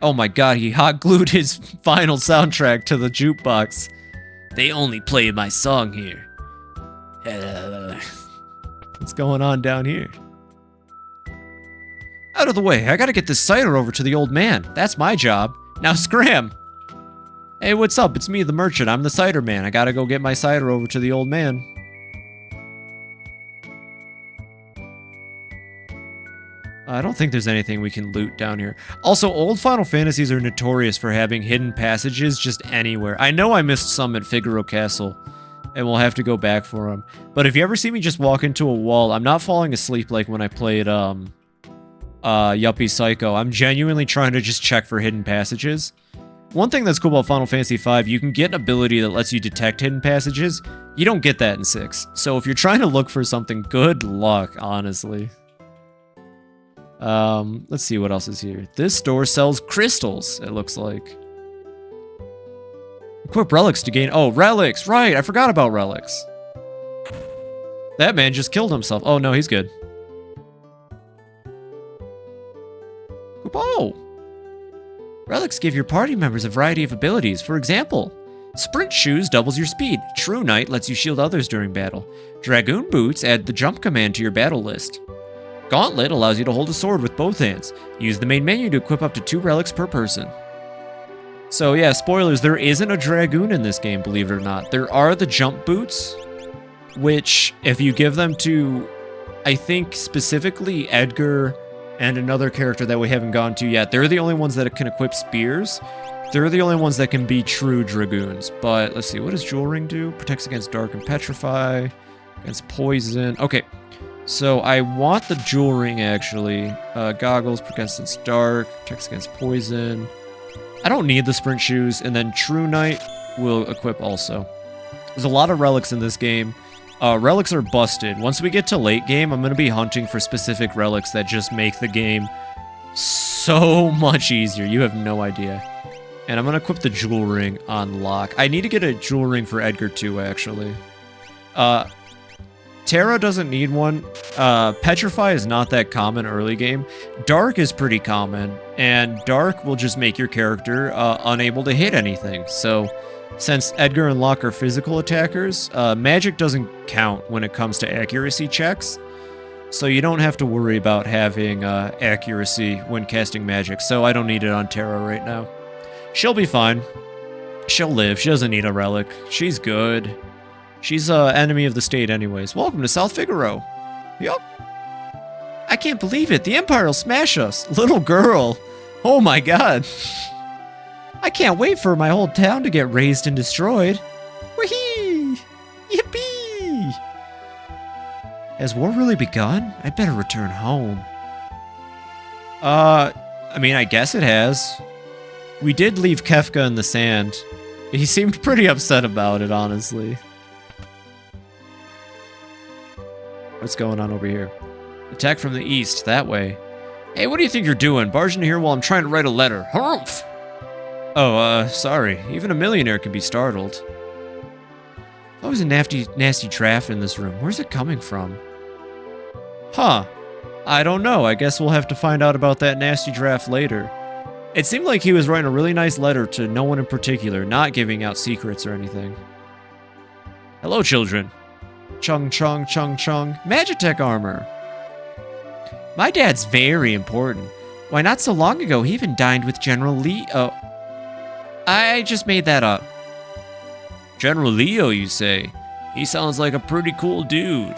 Oh my god, he hot glued his final soundtrack to the jukebox. They only play my song here. What's going on down here? Out of the way. I gotta get this cider over to the old man. That's my job. Now scram. Hey, what's up? It's me, the merchant. I'm the cider man. I gotta go get my cider over to the old man. I don't think there's anything we can loot down here. Also, old Final Fantasies are notorious for having hidden passages just anywhere. I know I missed some at Figaro Castle, and we'll have to go back for them. But if you ever see me just walk into a wall, I'm not falling asleep like when I played Yuppie Psycho. I'm genuinely trying to just check for hidden passages. One thing that's cool about Final Fantasy V, you can get an ability that lets you detect hidden passages. You don't get that in 6. So if you're trying to look for something, good luck, honestly. Let's see what else is here. This store sells crystals, it looks like. Equip relics to gain... Oh, relics! Right, I forgot about relics. That man just killed himself. Oh, no, he's good. Oh! Relics give your party members a variety of abilities. For example, Sprint Shoes doubles your speed. True Knight lets you shield others during battle. Dragoon Boots add the jump command to your battle list. Gauntlet allows you to hold a sword with both hands. Use the main menu to equip up to 2 relics per person. So yeah, spoilers, there isn't a Dragoon in this game, believe it or not. There are the jump boots, which if you give them to, I think specifically Edgar and another character that we haven't gone to yet, they're the only ones that can equip spears. They're the only ones that can be true Dragoons. But let's see, what does Jewel Ring do? Protects against dark and petrify, against poison. Okay. So I want the Jewel Ring, actually. Goggles, protects against dark, protects against poison. I don't need the Sprint Shoes, and then True Knight will equip also. There's a lot of relics in this game. Relics are busted. Once we get to late game, I'm going to be hunting for specific relics that just make the game so much easier. You have no idea. And I'm going to equip the Jewel Ring on lock. I need to get a Jewel Ring for Edgar too, actually. Terra doesn't need one. Petrify is not that common early game. Dark is pretty common, and Dark will just make your character unable to hit anything. So, since Edgar and Locke are physical attackers, magic doesn't count when it comes to accuracy checks. So you don't have to worry about having accuracy when casting magic. So I don't need it on Terra right now. She'll be fine. She'll live. She doesn't need a relic. She's good. She's enemy of the state anyways. Welcome to South Figaro. Yup. I can't believe it. The Empire will smash us. Little girl. Oh my god. I can't wait for my whole town to get razed and destroyed. Whee! Yippee! Has war really begun? I'd better return home. I mean, I guess it has. We did leave Kefka in the sand. He seemed pretty upset about it, honestly. What's going on over here? Attack from the east, that way. Hey, what do you think you're doing? Barging here while I'm trying to write a letter. Harumph! Oh, sorry. Even a millionaire can be startled. Always a nasty draft in this room. Where's it coming from? Huh. I don't know. I guess we'll have to find out about that nasty draft later. It seemed like he was writing a really nice letter to no one in particular, not giving out secrets or anything. Hello, children. Chung chung chung chung. Magitech armor. My dad's very important. Why, not so long ago, he even dined with General Lee. Oh, I just made that up. General Leo, you say? He sounds like a pretty cool dude.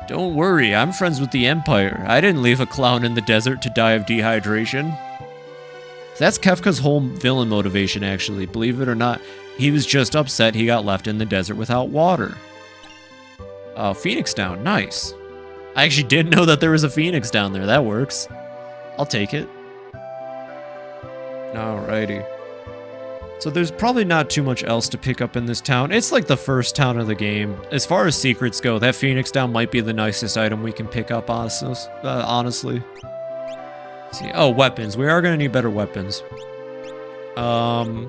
Don't worry, I'm friends with the Empire. I didn't leave a clown in the desert to die of dehydration. That's Kefka's whole villain motivation, actually. Believe it or not, he was just upset he got left in the desert without water. Oh, Phoenix down. Nice. I actually didn't know that there was a Phoenix down there. That works. I'll take it. Alrighty. So there's probably not too much else to pick up in this town. It's like the first town of the game. As far as secrets go, that Phoenix down might be the nicest item we can pick up, honestly. Let's see. Oh, weapons. We are going to need better weapons. I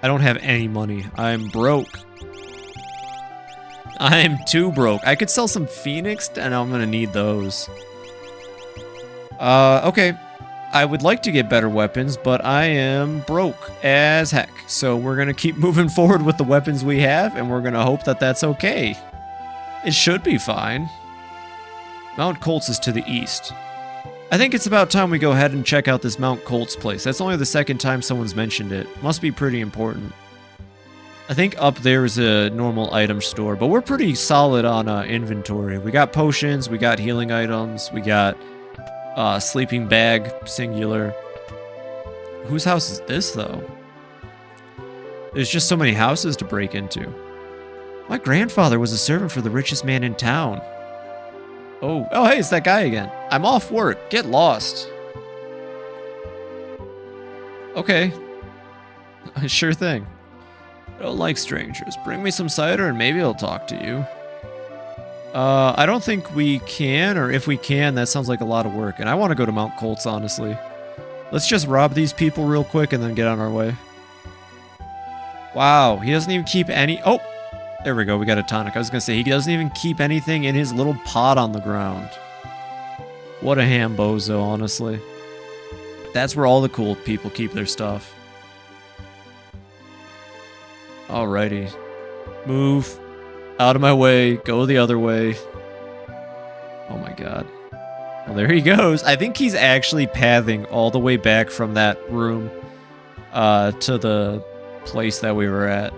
don't have any money. I'm broke. I'm too broke. I could sell some Phoenix, and I'm going to need those. Okay. I would like to get better weapons, but I am broke as heck. So we're going to keep moving forward with the weapons we have, and we're going to hope that that's okay. It should be fine. Mount Colts is to the east. I think it's about time we go ahead and check out this Mount Colts place. That's only the second time someone's mentioned it. Must be pretty important. I think up there is a normal item store, but we're pretty solid on inventory. We got potions, we got healing items, we got sleeping bag, singular. Whose house is this, though? There's just so many houses to break into. My grandfather was a servant for the richest man in town. Oh, hey, it's that guy again. I'm off work. Get lost. Okay. Sure thing. I don't like strangers. Bring me some cider and maybe I'll talk to you. I don't think we can, or if we can, that sounds like a lot of work. And I want to go to Mount Colts, honestly. Let's just rob these people real quick and then get on our way. Wow, he doesn't even keep any... Oh, there we go, we got a tonic. I was going to say, he doesn't even keep anything in his little pot on the ground. What a hambozo, honestly. That's where all the cool people keep their stuff. Alrighty. Move. Out of my way. Go the other way. Oh my god. Well, there he goes. I think he's actually pathing all the way back from that room to the place that we were at.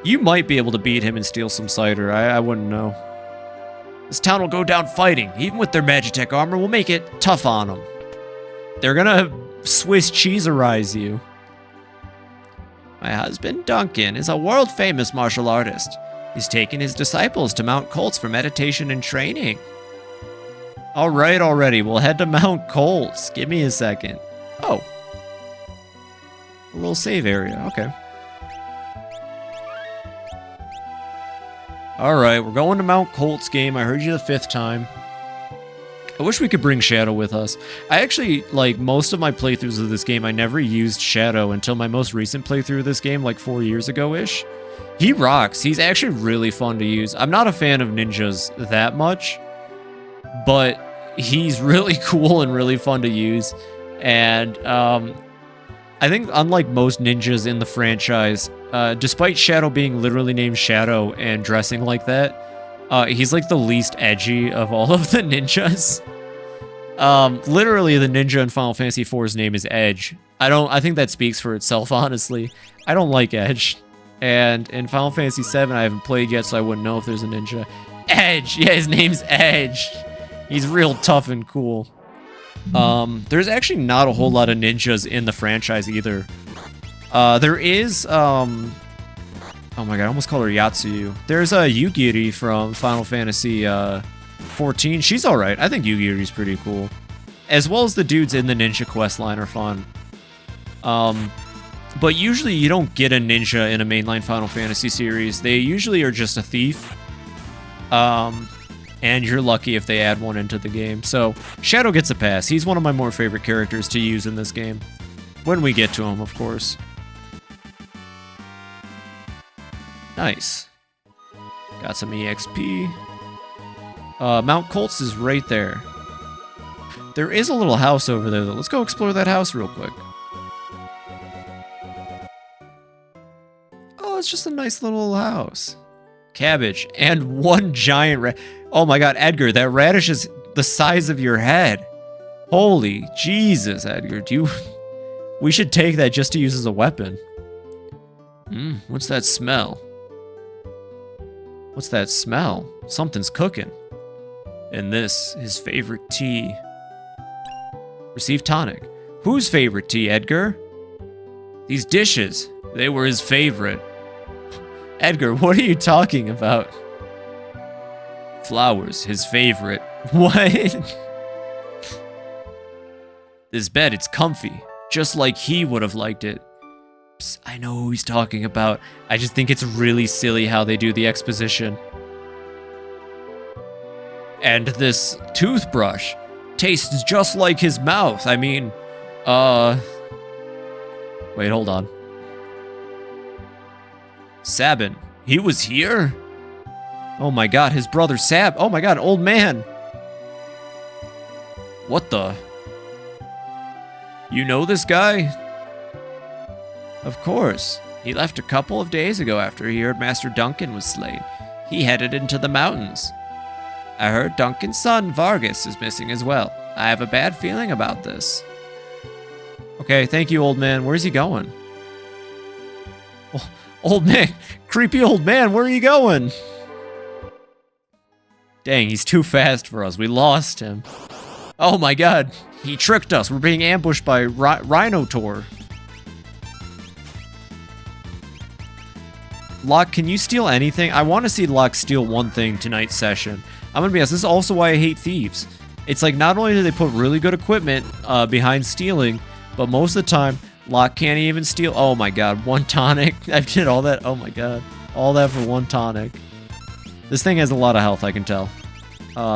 You might be able to beat him and steal some cider. I wouldn't know. This town will go down fighting. Even with their Magitech armor, we'll make it tough on them. They're gonna Swiss cheeserize you. My husband, Duncan, is a world-famous martial artist. He's taken his disciples to Mount Colts for meditation and training. Alright, already. We'll head to Mount Colts. Give me a second. Oh. A little save area. Okay. Alright, we're going to Mount Colts game. I heard you the 5th time. I wish we could bring Shadow with us. I actually, like, most of my playthroughs of this game, I never used Shadow until my most recent playthrough of this game, like 4 years ago-ish. He rocks. He's actually really fun to use. I'm not a fan of ninjas that much, but he's really cool and really fun to use. And I think unlike most ninjas in the franchise, despite Shadow being literally named Shadow and dressing like that, he's like the least edgy of all of the ninjas. Literally, the ninja in Final Fantasy IV's name is Edge. I think that speaks for itself, honestly. I don't like Edge. And in Final Fantasy VII, I haven't played yet, so I wouldn't know if there's a ninja. Edge! Yeah, his name's Edge. He's real tough and cool. There's actually not a whole lot of ninjas in the franchise either. There is, oh my god, I almost called her Yatsuyu. There's a Yugiri from Final Fantasy, 14. She's alright. I think Yugiri's pretty cool. As well as the dudes in the ninja quest line are fun. But usually you don't get a ninja in a mainline Final Fantasy series. They usually are just a thief. And you're lucky if they add one into the game. So, Shadow gets a pass. He's one of my more favorite characters to use in this game. When we get to him, of course. Nice. Got some EXP. Mount Colts is right there. There is a little house over there, though. Let's go explore that house real quick. Oh, it's just a nice little house. Cabbage. And one giant rat. Oh my god, Edgar, that radish is the size of your head. Holy Jesus, Edgar. We should take that just to use as a weapon. What's that smell? What's that smell? Something's cooking. And this, his favorite tea. Receive tonic. Whose favorite tea, Edgar? These dishes. They were his favorite. Edgar, what are you talking about? Flowers, his favorite. What? This bed, it's comfy. Just like he would have liked it. Psst, I know who he's talking about. I just think it's really silly how they do the exposition. And this toothbrush tastes just like his mouth. I mean, wait, hold on. Sabin, he was here? Oh my god, his brother Sab. Oh my god, old man. What the? You know this guy? Of course. He left a couple of days ago after he heard Master Duncan was slain. He headed into the mountains. I heard Duncan's son, Vargas, is missing as well. I have a bad feeling about this. Okay, thank you, old man. Where's he going? Oh, old man. Creepy old man, where are you going? Dang, he's too fast for us. We lost him. Oh my god. He tricked us. We're being ambushed by Rhinotaur. Locke, can you steal anything? I want to see Locke steal one thing tonight's session. I'm gonna be honest, this is also why I hate thieves. It's like, not only do they put really good equipment behind stealing, but most of the time, Locke can't even steal. Oh my god, one tonic. I did all that. Oh my god. All that for one tonic. This thing has a lot of health, I can tell.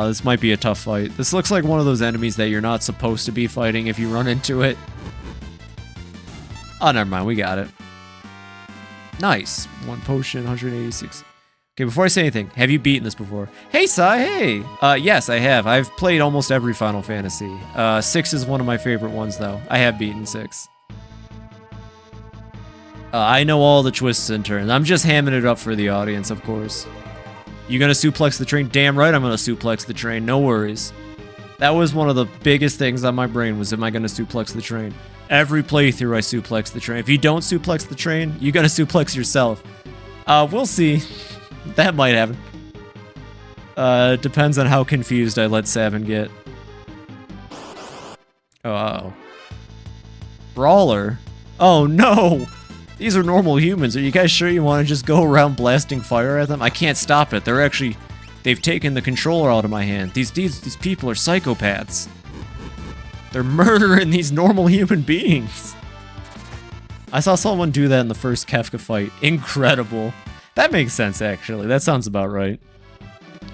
This might be a tough fight. This looks like one of those enemies that you're not supposed to be fighting if you run into it. Oh, never mind, we got it. Nice. One potion, 186. Okay, before I say anything, have you beaten this before? Hey, Sai, hey! Yes, I have. I've played almost every Final Fantasy. 6 is one of my favorite ones, though. I have beaten 6. I know all the twists and turns. I'm just hamming it up for the audience, of course. You gonna suplex the train? Damn right I'm gonna suplex the train, no worries. That was one of the biggest things on my brain was, am I gonna suplex the train? Every playthrough I suplex the train. If you don't suplex the train, you gotta suplex yourself. We'll see. That might happen. Depends on how confused I let Sabin get. Oh, uh-oh. Brawler? Oh no! These are normal humans. Are you guys sure you want to just go around blasting fire at them? I can't stop it. They've taken the controller out of my hand. These people are psychopaths. They're murdering these normal human beings. I saw someone do that in the first Kefka fight. Incredible. That makes sense, actually. That sounds about right.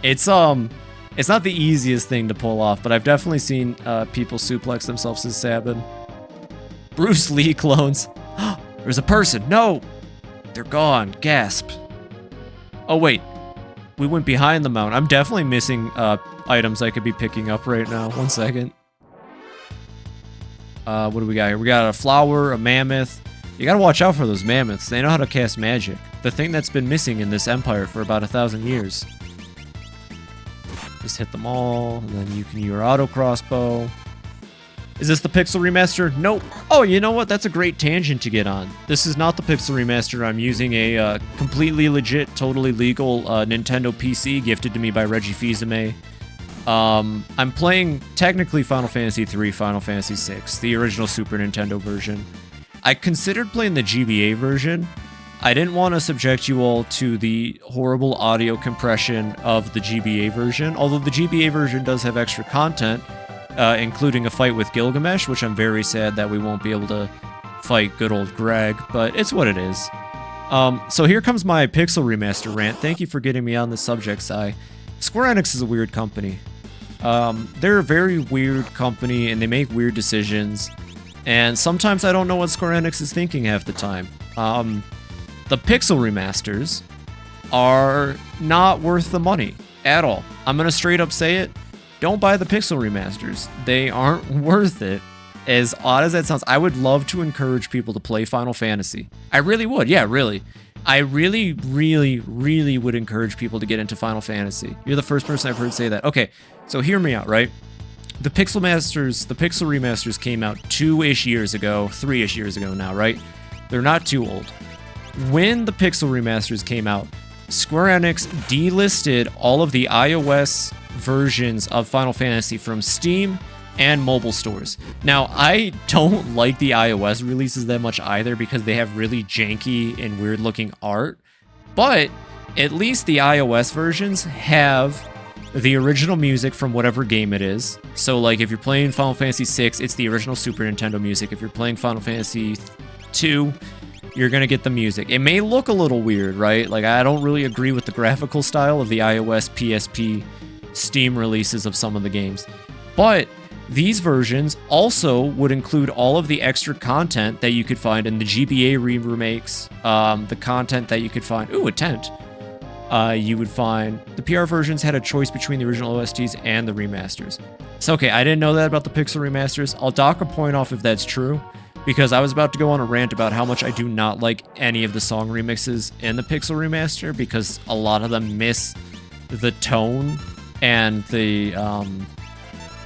It's not the easiest thing to pull off, but I've definitely seen people suplex themselves as Sabin. Bruce Lee clones. There's a person. No! They're gone. Gasp. Oh, wait. We went behind the mountain. I'm definitely missing items I could be picking up right now. 1 second. What do we got here? We got a flower, a mammoth. You gotta watch out for those mammoths. They know how to cast magic. The thing that's been missing in this empire for about 1,000 years. The Just hit them all, and then you can use your auto crossbow. Is this the Pixel Remaster? Nope. Oh, you know what? That's a great tangent to get on. This is not the Pixel Remaster. I'm using a completely legit, totally legal Nintendo PC gifted to me by Reggie Fils-Aimé. I'm playing technically Final Fantasy III, Final Fantasy VI, the original Super Nintendo version. I considered playing the GBA version. I didn't want to subject you all to the horrible audio compression of the GBA version, although the GBA version does have extra content, including a fight with Gilgamesh, which I'm very sad that we won't be able to fight good old Greg, but it's what it is. So here comes my Pixel Remaster rant. Thank you for getting me on the subject, Sai. Square Enix is a weird company. They're a very weird company, and they make weird decisions, and sometimes I don't know what Square Enix is thinking half the time. The Pixel Remasters are not worth the money at all. I'm gonna straight up say it. Don't buy the Pixel Remasters. They aren't worth it. As odd as that sounds, I would love to encourage people to play Final Fantasy. I really would, yeah, really. I really would encourage people to get into Final Fantasy. You're the first person I've heard say that. Okay, so hear me out, right? The Pixel Remasters came out 2-ish years ago, 3-ish years ago now, right? They're not too old. When the Pixel Remasters came out, Square Enix delisted all of the iOS versions of Final Fantasy from Steam and mobile stores. Now, I don't like the iOS releases that much either because they have really janky and weird looking art, but at least the iOS versions have the original music from whatever game it is. So like if you're playing Final Fantasy VI, it's the original Super Nintendo music. If you're playing Final Fantasy II, you're gonna get the music. It may look a little weird, right? Like I don't really agree with the graphical style of the iOS, PSP, Steam releases of some of the games, but these versions also would include all of the extra content that you could find in the GBA remakes, the content that you could find. Ooh, a tent. You would find the PR versions had a choice between the original OSTs and the remasters. So okay, I didn't know that about the Pixel Remasters. I'll dock a point off if that's true, because I was about to go on a rant about how much I do not like any of the song remixes in the Pixel Remaster, because a lot of them miss the tone and the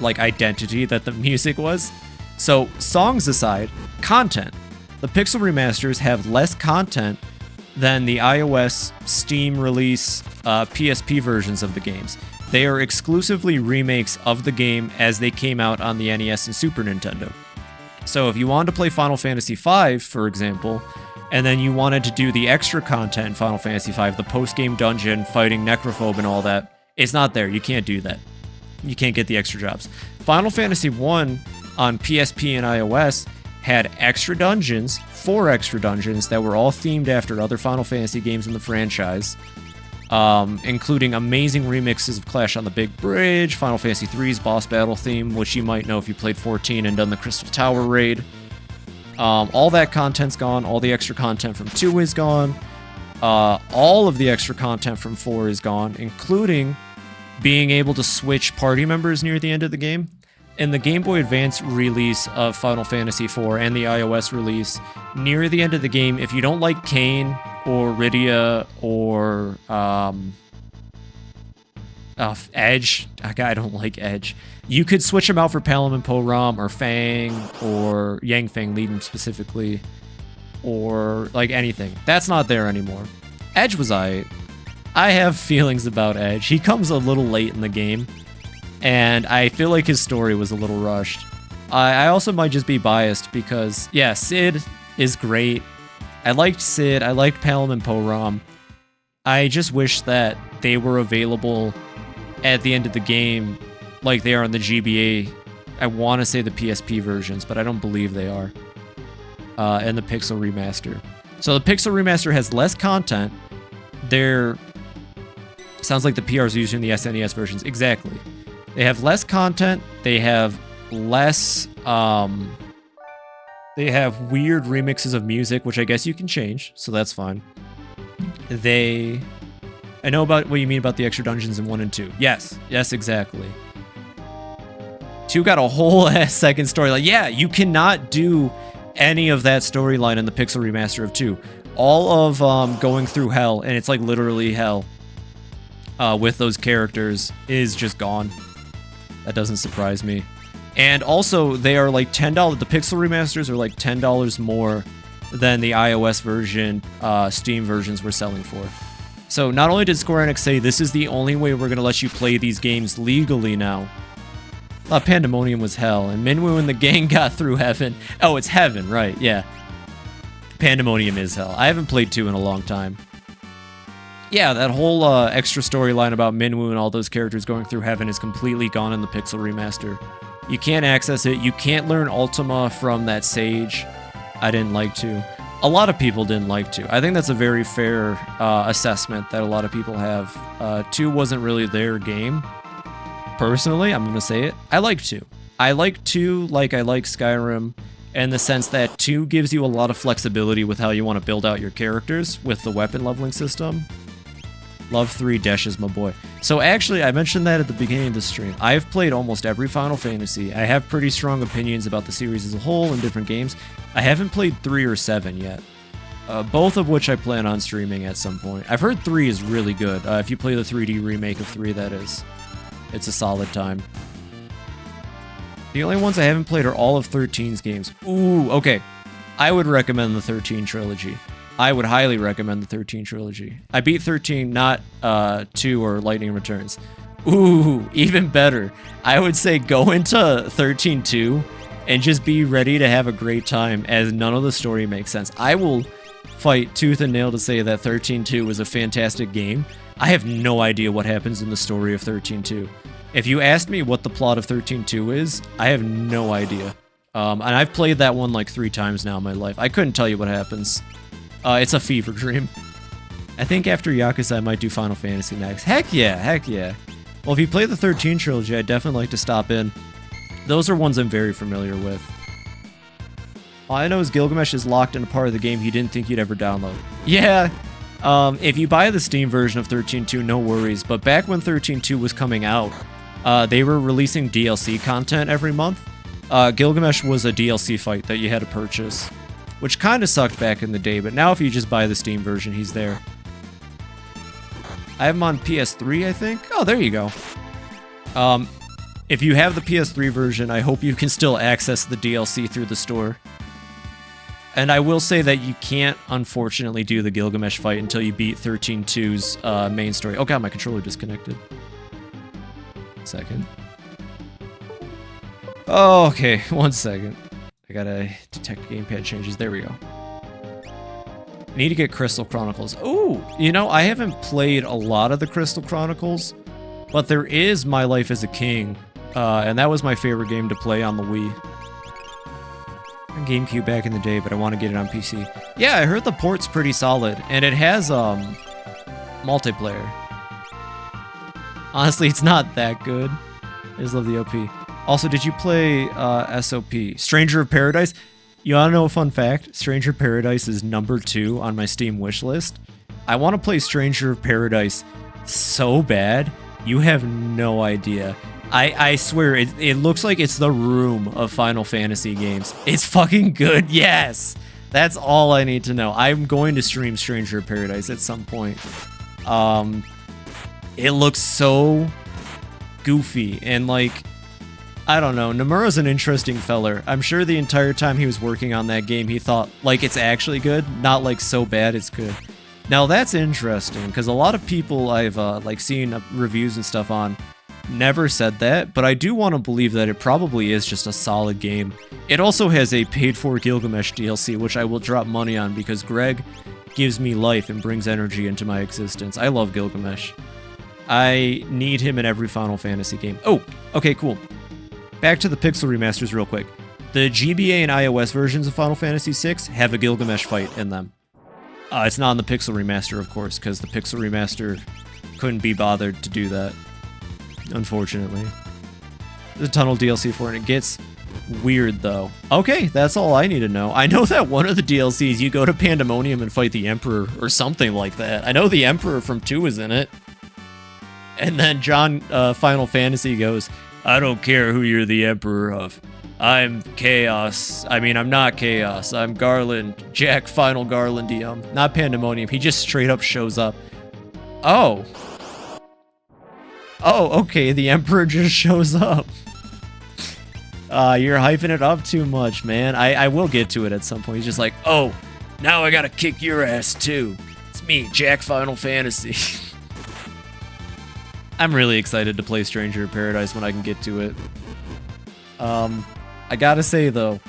like identity that the music was. So songs aside, content. The Pixel Remasters have less content than the iOS, Steam release, PSP versions of the games. They are exclusively remakes of the game as they came out on the NES and Super Nintendo. So if you wanted to play Final Fantasy V, for example, and then you wanted to do the extra content in Final Fantasy V, the post-game dungeon, fighting Necrophobe and all that, it's not there. You can't do that. You can't get the extra jobs. Final Fantasy I on PSP and iOS had extra dungeons, 4 extra dungeons that were all themed after other Final Fantasy games in the franchise, including amazing remixes of Clash on the Big Bridge, Final Fantasy III's boss battle theme, which you might know if you played 14 and done the Crystal Tower raid. All that content's gone. All the extra content from 2 is gone. All of the extra content from 4 is gone, including being able to switch party members near the end of the game. In the Game Boy Advance release of Final Fantasy IV and the iOS release, near the end of the game, if you don't like Kain or Rydia or Edge, I don't like Edge, you could switch them out for Palom and Porom or Fang or Yangfang, lead them specifically, or like anything. That's not there anymore. Edge was I have feelings about Edge. He comes a little late in the game, and I feel like his story was a little rushed. I also might just be biased because, yeah, Cid is great. I liked Cid. I liked Palom and Porom. I just wish that they were available at the end of the game like they are on the GBA. I want to say the PSP versions, but I don't believe they are. And the Pixel Remaster. So the Pixel Remaster has less content. Sounds like the PRs using the SNES versions. Exactly. They have less content. They have less, they have weird remixes of music, which I guess you can change, so that's fine. I know about what you mean about the extra dungeons in 1 and 2. Yes, exactly. 2 got a whole ass second storyline. Yeah, you cannot do any of that storyline in the Pixel Remaster of 2. All of going through hell, and it's like literally hell. with those characters is just gone. That doesn't surprise me. And also, they are like $10. The Pixel remasters are like $10 more than the iOS version, Steam versions were selling for. So not only did Square Enix say this is the only way we're going to let you play these games legally now. Pandemonium was hell, and Minwoo and the gang got through heaven. Oh, it's heaven, right, yeah. Pandemonium is hell. I haven't played 2 in a long time. Yeah, that whole extra storyline about Minwoo and all those characters going through heaven is completely gone in the Pixel remaster. You can't access it. You can't learn Ultima from that sage. I didn't like to. A lot of people didn't like to. I think that's a very fair assessment that a lot of people have. 2 wasn't really their game. Personally, I'm going to say it. I like 2. I like 2 like I like Skyrim in the sense that 2 gives you a lot of flexibility with how you want to build out your characters with the weapon leveling system. Love 3, Desh is my boy. So actually, I mentioned that at the beginning of the stream. I've played almost every Final Fantasy. I have pretty strong opinions about the series as a whole and different games. I haven't played 3 or 7 yet. Both of which I plan on streaming at some point. I've heard 3 is really good. If you play the 3D remake of 3, that is. It's a solid time. The only ones I haven't played are all of 13's games. Ooh, okay. I would recommend the 13 trilogy. I would highly recommend the 13 trilogy. I beat 13, not 2 or Lightning Returns. Ooh, even better. I would say go into 13-2 and just be ready to have a great time, as none of the story makes sense. I will fight tooth and nail to say that 13-2 is a fantastic game. I have no idea what happens in the story of 13-2. If you asked me what the plot of 13-2 is, I have no idea. And I've played that one like 3 times now in my life. I couldn't tell you what happens. It's a fever dream. I think after Yakuza I might do Final Fantasy next. Heck yeah, heck yeah. Well, if you play the 13 trilogy, I'd definitely like to stop in. Those are ones I'm very familiar with. All I know is Gilgamesh is locked in a part of the game he didn't think you'd ever download. Yeah, if you buy the Steam version of 13.2, no worries. But back when 13.2 was coming out, they were releasing DLC content every month. Gilgamesh was a DLC fight that you had to purchase, which kind of sucked back in the day, but now if you just buy the Steam version, he's there. I have him on PS3, I think. Oh, there you go. If you have the PS3 version, I hope you can still access the DLC through the store. And I will say that you can't, unfortunately, do the Gilgamesh fight until you beat 13.2's main story. Oh god, my controller disconnected. Second. Oh, okay, 1 second. I gotta detect gamepad changes. There we go. I need to get Crystal Chronicles. Ooh, you know, I haven't played a lot of the Crystal Chronicles, but there is My Life as a King, and that was my favorite game to play on the Wii. GameCube back in the day, but I want to get it on PC. Yeah, I heard the port's pretty solid, and it has multiplayer. Honestly, it's not that good. I just love the OP. Also, did you play SOP? Stranger of Paradise? You wanna know a fun fact? Stranger of Paradise is number 2 on my Steam wishlist. I want to play Stranger of Paradise so bad, you have no idea. I swear, it looks like it's the Room of Final Fantasy games. It's fucking good, yes! That's all I need to know. I'm going to stream Stranger of Paradise at some point. It looks so goofy, and like, I don't know, Nomura's an interesting feller. I'm sure the entire time he was working on that game, he thought, like, it's actually good, not like so bad it's good. Now that's interesting, because a lot of people I've like seen reviews and stuff on never said that, but I do want to believe that it probably is just a solid game. It also has a paid-for Gilgamesh DLC, which I will drop money on because Greg gives me life and brings energy into my existence. I love Gilgamesh. I need him in every Final Fantasy game. Oh, okay, cool. Back to the Pixel remasters real quick. The GBA and iOS versions of Final Fantasy VI have a Gilgamesh fight in them. It's not on the Pixel remaster, of course, because the Pixel remaster couldn't be bothered to do that. Unfortunately. There's a tunnel DLC for it, and it gets weird, though. Okay, that's all I need to know. I know that one of the DLCs, you go to Pandemonium and fight the Emperor, or something like that. I know the Emperor from 2 is in it. And then John, Final Fantasy goes, I don't care who you're the Emperor of. I'm Chaos. I mean, I'm not Chaos. I'm Garland. Jack Final Garlandium. Not Pandemonium. He just straight up shows up. Oh. Oh, okay, the Emperor just shows up. You're hyping it up too much, man. I will get to it at some point. He's just like, oh, now I gotta kick your ass too. It's me, Jack Final Fantasy. I'm really excited to play Stranger in Paradise when I can get to it. I gotta say though,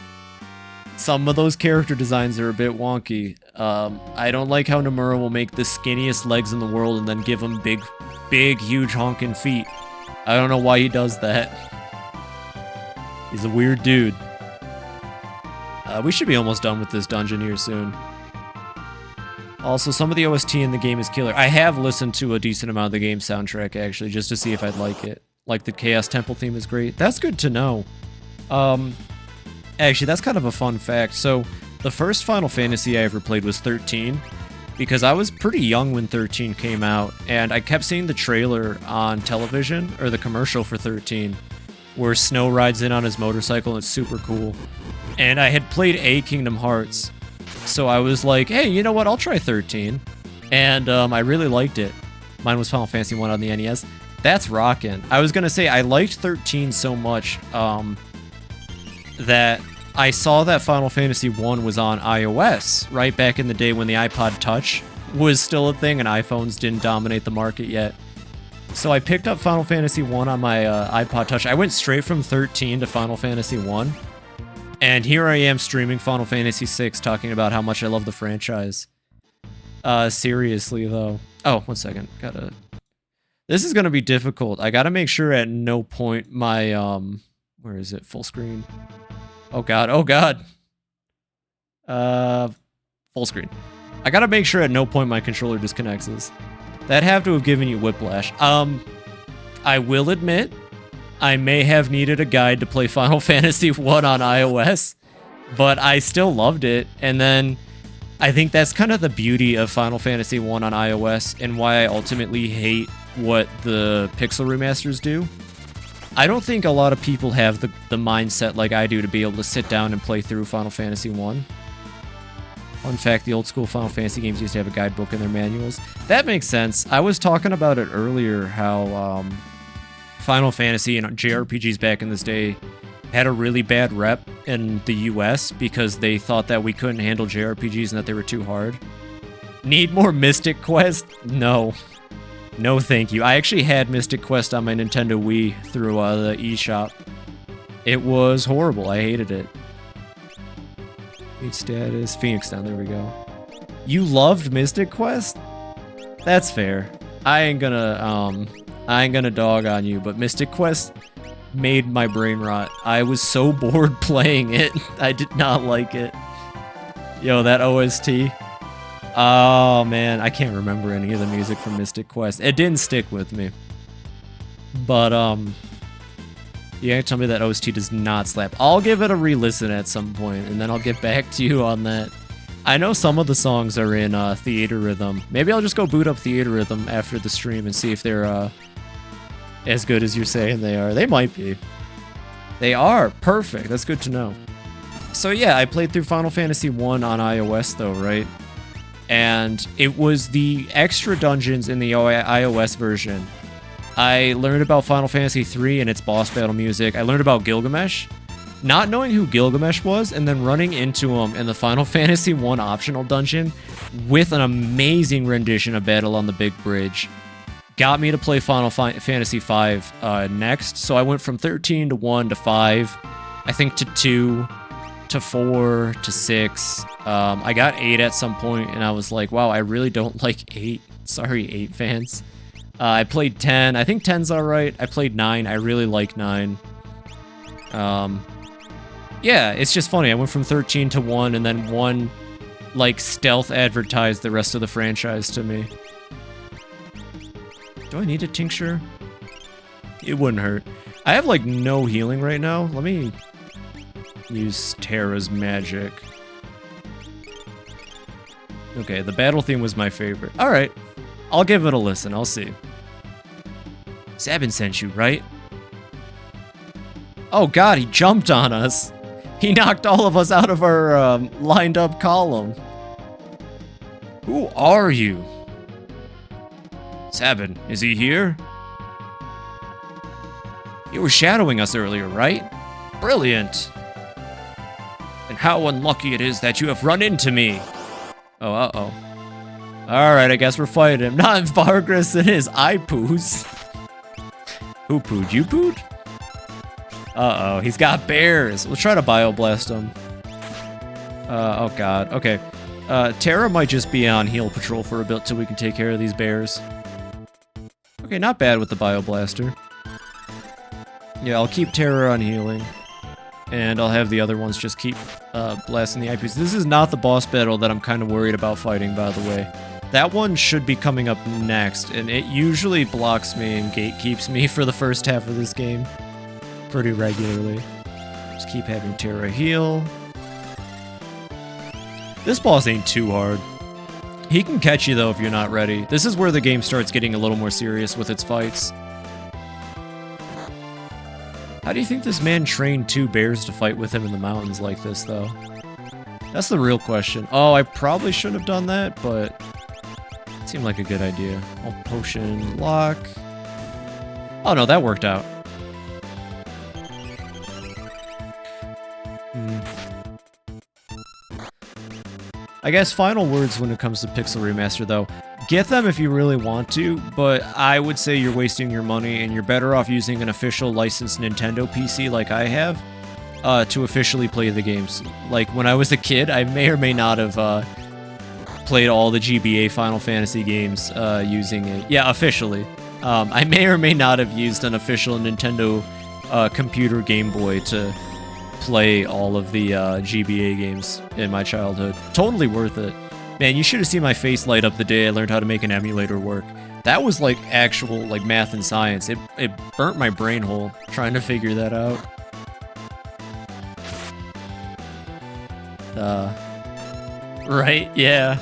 some of those character designs are a bit wonky. I don't like how Nomura will make the skinniest legs in the world and then give him big, huge honking feet. I don't know why he does that. He's a weird dude. We should be almost done with this dungeon here soon. Also, some of the OST in the game is killer. I have listened to a decent amount of the game soundtrack, actually, just to see if I'd like it. Like, the Chaos Temple theme is great. That's good to know. Actually, that's kind of a fun fact. So, the first Final Fantasy I ever played was 13, because I was pretty young when 13 came out, and I kept seeing the trailer on television, or the commercial for 13, where Snow rides in on his motorcycle, and it's super cool. And I had played a Kingdom Hearts, so I was like, hey, you know what, I'll try 13. And I really liked it. Mine was Final Fantasy 1 on the NES. That's rockin'. I was gonna say, I liked 13 so much that I saw that Final Fantasy 1 was on iOS, right back in the day when the iPod Touch was still a thing and iPhones didn't dominate the market yet. So I picked up Final Fantasy 1 on my iPod Touch. I went straight from 13 to Final Fantasy 1. And here I am streaming Final Fantasy 6, talking about how much I love the franchise. Seriously, though. Oh, one second. This is gonna be difficult. I gotta make sure at no point my, where is it? Full screen. Oh god, oh god. Full screen. I gotta make sure at no point my controller disconnects. That have to have given you whiplash. I will admit, I may have needed a guide to play Final Fantasy 1 on iOS, but I still loved it. And then I think that's kind of the beauty of Final Fantasy 1 on iOS and why I ultimately hate what the pixel remasters do. I don't think a lot of people have the mindset like I do to be able to sit down and play through Final Fantasy 1. Fun fact, the old school Final Fantasy games used to have a guidebook in their manuals. That makes sense. I was talking about it earlier, how Final Fantasy and JRPGs back in this day had a really bad rep in the US because they thought that we couldn't handle JRPGs and that they were too hard. Need more Mystic Quest? No. No thank you. I actually had Mystic Quest on my Nintendo Wii through the eShop. It was horrible. I hated it. Meet status. Phoenix Down. There we go. You loved Mystic Quest? That's fair. I ain't gonna dog on you, but Mystic Quest made my brain rot. I was so bored playing it. I did not like it. Yo, that OST. Oh man, I can't remember any of the music from Mystic Quest. It didn't stick with me. But you gotta tell me that OST does not slap. I'll give it a re-listen at some point, and then I'll get back to you on that. I know some of the songs are in Theater Rhythm. Maybe I'll just go boot up Theater Rhythm after the stream and see if they're as good as you're saying they are. They might be. They are. Perfect. That's good to know. So yeah, I played through Final Fantasy 1 on iOS though, right? And it was the extra dungeons in the iOS version. I learned about Final Fantasy 3 and its boss battle music. I learned about Gilgamesh. Not knowing who Gilgamesh was, and then running into him in the Final Fantasy 1 optional dungeon with an amazing rendition of Battle on the Big Bridge got me to play Final Fantasy 5 next. So I went from 13 to 1 to 5, I think to 2, to 4, to 6. I got 8 at some point, and I was like, wow, I really don't like 8. Sorry, 8 fans. I played 10. I think 10's alright. I played 9. I really like 9. Yeah, it's just funny. I went from 13 to 1, and then 1, like, stealth advertised the rest of the franchise to me. Do I need a tincture? It wouldn't hurt. I have, like, no healing right now. Let me use Terra's magic. Okay, the battle theme was my favorite. Alright, I'll give it a listen. I'll see. Sabin sent you, right? Oh god, he jumped on us. He knocked all of us out of our lined up column. Who are you? Sabin, is he here? You were shadowing us earlier, right? Brilliant. And how unlucky it is that you have run into me. Oh, uh-oh. Alright, I guess we're fighting him. Not Vargas, it is I poos. Who pooed? You pooed? Uh-oh, he's got bears. We'll try to bioblast him. Oh god, okay. Terra might just be on heal patrol for a bit till we can take care of these bears. Okay, not bad with the bioblaster. Yeah, I'll keep Terra on healing. And I'll have the other ones just keep blasting the IPs. This is not the boss battle that I'm kind of worried about fighting, by the way. That one should be coming up next, and it usually blocks me and gatekeeps me for the first half of this game pretty regularly. Just keep having Terra heal. This boss ain't too hard. He can catch you, though, if you're not ready. This is where the game starts getting a little more serious with its fights. How do you think this man trained 2 bears to fight with him in the mountains like this, though? That's the real question. Oh, I probably shouldn't have done that, but it seemed like a good idea. Oh, potion, lock. Oh, no, that worked out. I guess final words when it comes to Pixel Remaster, though. Get them if you really want to, but I would say you're wasting your money and you're better off using an official licensed Nintendo PC like I have to officially play the games. Like, when I was a kid, I may or may not have played all the GBA Final Fantasy games using it. Yeah, officially. I may or may not have used an official Nintendo computer Game Boy to play all of the GBA games in my childhood. Totally worth it. Man, you should have seen my face light up the day I learned how to make an emulator work. That was like actual like math and science. It burnt my brain hole trying to figure that out. Right, yeah.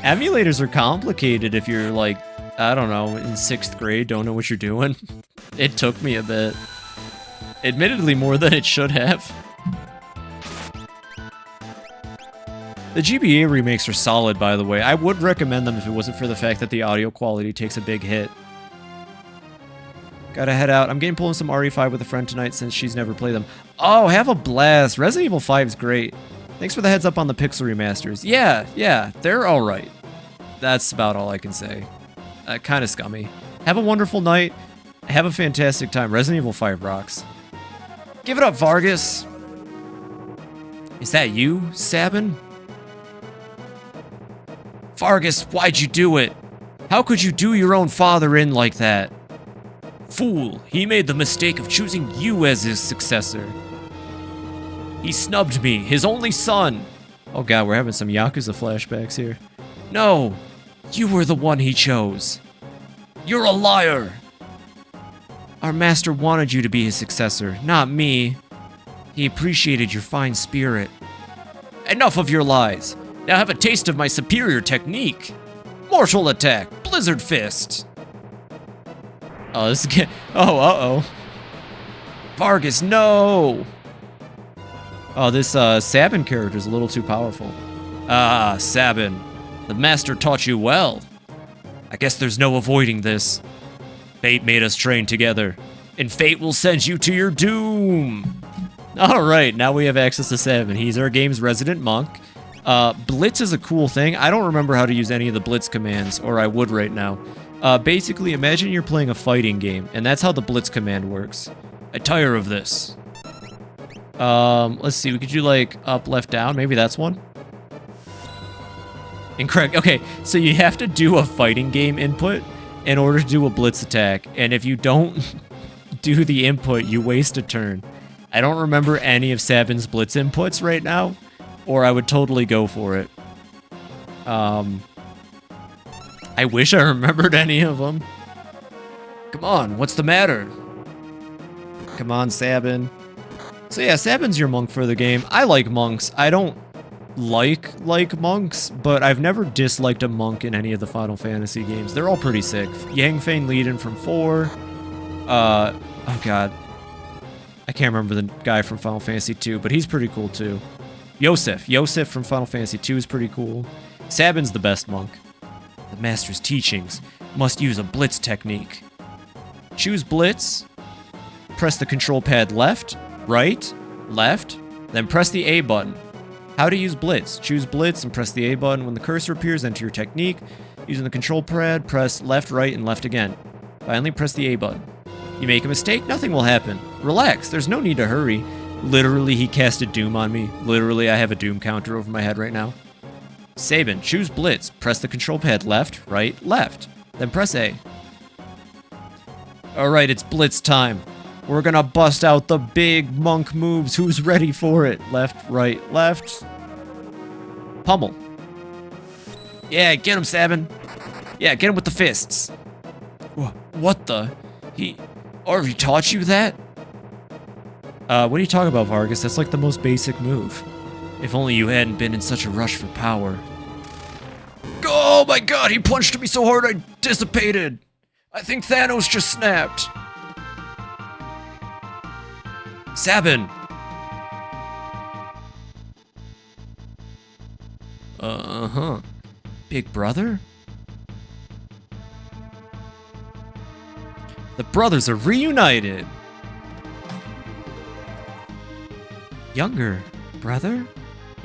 Emulators are complicated if you're like, I don't know, in 6th grade, don't know what you're doing. It took me a bit. Admittedly more than it should have. The GBA remakes are solid, by the way. I would recommend them if it wasn't for the fact that the audio quality takes a big hit. Gotta head out. I'm getting pulling some RE5 with a friend tonight since she's never played them. Oh, have a blast. Resident Evil 5 is great. Thanks for the heads up on the Pixel remasters. Yeah, they're alright. That's about all I can say. Kinda scummy. Have a wonderful night. Have a fantastic time. Resident Evil 5 rocks. Give it up, Vargas. Is that you, Sabin? Vargas, why'd you do it? How could you do your own father in like that? Fool, he made the mistake of choosing you as his successor. He snubbed me, his only son. Oh god, we're having some Yakuza flashbacks here. No, you were the one he chose. You're a liar. Our master wanted you to be his successor, not me. He appreciated your fine spirit. Enough of your lies. Now have a taste of my superior technique. Mortal attack, blizzard fist. Oh, this is uh-oh. Vargas, no! Oh, this Sabin character is a little too powerful. Ah, Sabin. The master taught you well. I guess there's no avoiding this. Fate made us train together, and fate will send you to your doom. Alright, now we have access to Sabin. He's our game's resident monk. Blitz is a cool thing. I don't remember how to use any of the Blitz commands, or I would right now. Basically, imagine you're playing a fighting game, and that's how the Blitz command works. I tire of this. Let's see, we could do like up, left, down. Maybe that's one. Incorrect. Okay, so you have to do a fighting game input in order to do a Blitz attack, and if you don't do the input, you waste a turn. I don't remember any of Sabin's Blitz inputs right now, or I would totally go for it. I wish I remembered any of them. Come on, what's the matter? Come on, Sabin. So yeah, Sabin's your monk for the game. I like monks. I don't like monks, but I've never disliked a monk in any of the Final Fantasy games. They're all pretty sick. Yangfei Leiden from 4. Oh god. I can't remember the guy from Final Fantasy 2, but he's pretty cool too. Yosef from Final Fantasy 2 is pretty cool. Sabin's the best monk. The master's teachings must use a blitz technique. Choose blitz. press the control pad left, right, left, then press the A button. How to use Blitz. Choose Blitz and press the A button. When the cursor appears, enter your technique. Using the control pad, press left, right, and left again. Finally, press the A button. You make a mistake, nothing will happen. Relax, there's no need to hurry. Literally, he casted Doom on me. Literally, I have a Doom counter over my head right now. Sabin, choose Blitz. Press the control pad left, right, left. Then press A. Alright, it's Blitz time. We're gonna bust out the big monk moves. Who's ready for it? Left, right, left. Pummel. Yeah, get him, Sabin. Yeah, get him with the fists. What the? He already taught you that? What are you talking about, Vargas? That's like the most basic move. If only you hadn't been in such a rush for power. Oh my god, he punched me so hard I dissipated. I think Thanos just snapped. Sabin. Uh-huh. Big brother? The brothers are reunited. Younger brother?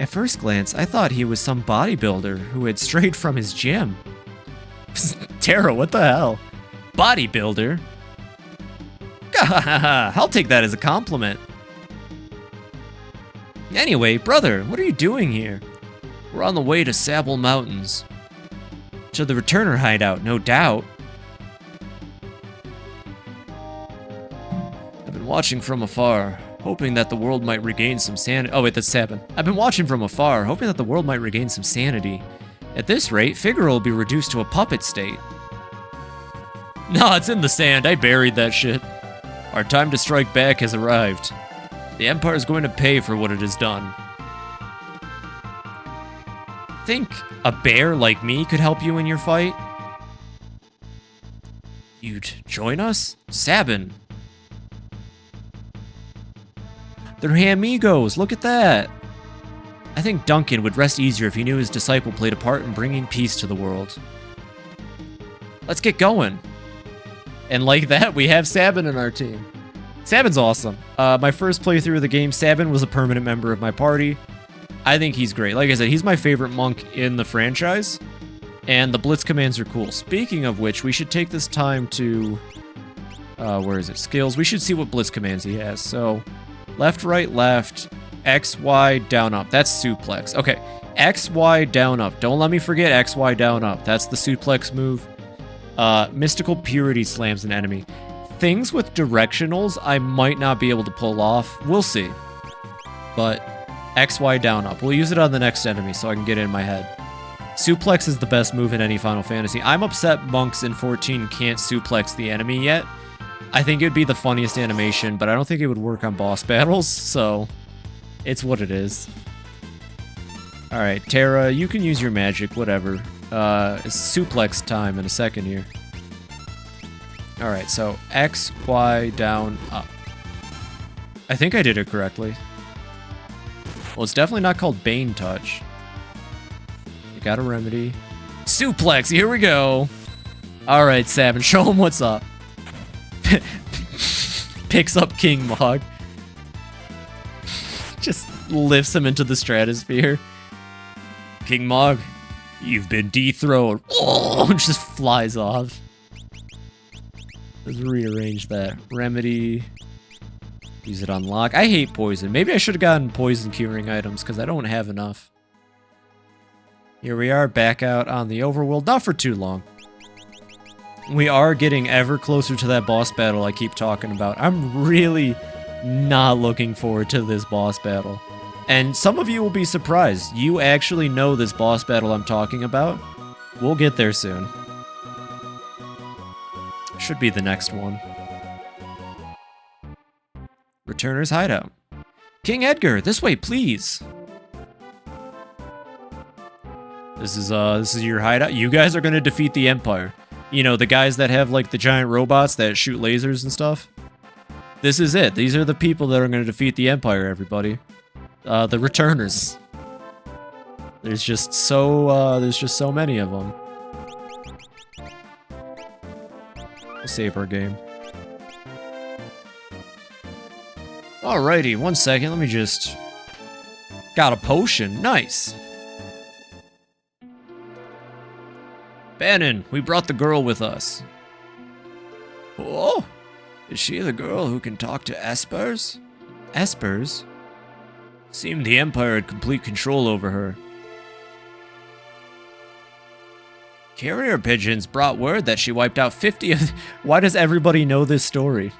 At first glance, I thought he was some bodybuilder who had strayed from his gym. Tara, what the hell? Bodybuilder? I'll take that as a compliment. Anyway, brother, what are you doing here? We're on the way to Sable Mountains. To the Returner hideout, no doubt. I've been watching from afar, hoping that the world might regain some sanity. Oh wait, that's Sabin. I've been watching from afar, hoping that the world might regain some sanity. At this rate, Figaro will be reduced to a puppet state. Nah, it's in the sand. I buried that shit. Our time to strike back has arrived. The Empire is going to pay for what it has done. Think a bear like me could help you in your fight? You'd join us? Sabin. They're amigos, look at that! I think Duncan would rest easier if he knew his disciple played a part in bringing peace to the world. Let's get going! And like that, we have Sabin in our team. Sabin's awesome. My first playthrough of the game, Sabin was a permanent member of my party. I think he's great. Like I said, he's my favorite monk in the franchise. And the Blitz commands are cool. Speaking of which, we should take this time to... where is it? Skills. We should see what Blitz commands he has. So, left, right, left, X, Y, down, up. That's suplex. Okay, X, Y, down, up. Don't let me forget X, Y, down, up. That's the suplex move. Mystical Purity slams an enemy. Things with directionals I might not be able to pull off. We'll see. But X, Y, down, up. We'll use it on the next enemy so I can get it in my head. Suplex is the best move in any Final Fantasy. I'm upset monks in 14 can't suplex the enemy yet. I think it would be the funniest animation, but I don't think it would work on boss battles, so it's what it is. Alright, Tara, you can use your magic, whatever. It's suplex time in a second here. Alright, so X, Y, down, up. I think I did it correctly. Well, it's definitely not called Bane Touch. You got a remedy. Suplex, here we go! Alright, Sabin, show him what's up. Picks up King Mog. Just lifts him into the stratosphere. King Mog, you've been dethroned. Oh, just flies off. Let's rearrange that. Remedy. Use it on lock. I hate poison. Maybe I should have gotten poison curing items because I don't have enough. Here we are, back out on the overworld. Not for too long. We are getting ever closer to that boss battle I keep talking about. I'm really not looking forward to this boss battle. And some of you will be surprised. You actually know this boss battle I'm talking about. We'll get there soon. Should be the next one. Returner's hideout. King Edgar, this way, please. This is your hideout. You guys are gonna defeat the Empire. You know, the guys that have like the giant robots that shoot lasers and stuff. This is it. These are the people that are gonna defeat the Empire, everybody. The Returners. There's just so many of them. We'll save our game. Alrighty, 1 second, let me just... Got a potion, nice. Bannon, we brought the girl with us. Oh, is she the girl who can talk to espers? Espers? Seemed the Empire had complete control over her. Carrier pigeons brought word that she wiped out 50 of... Why does everybody know this story?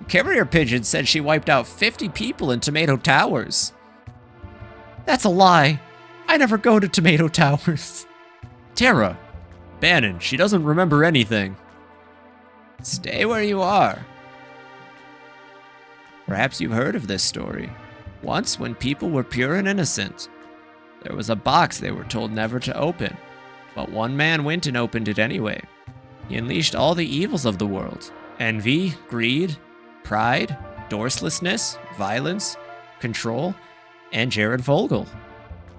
Carrier pigeons said she wiped out 50 people in Tomato Towers. That's a lie. I never go to Tomato Towers. Terra. Bannon, she doesn't remember anything. Stay where you are. Perhaps you've heard of this story. Once, when people were pure and innocent, there was a box they were told never to open. But one man went and opened it anyway. He unleashed all the evils of the world. Envy, greed, pride, dorselessness, violence, control, and Jared Vogel.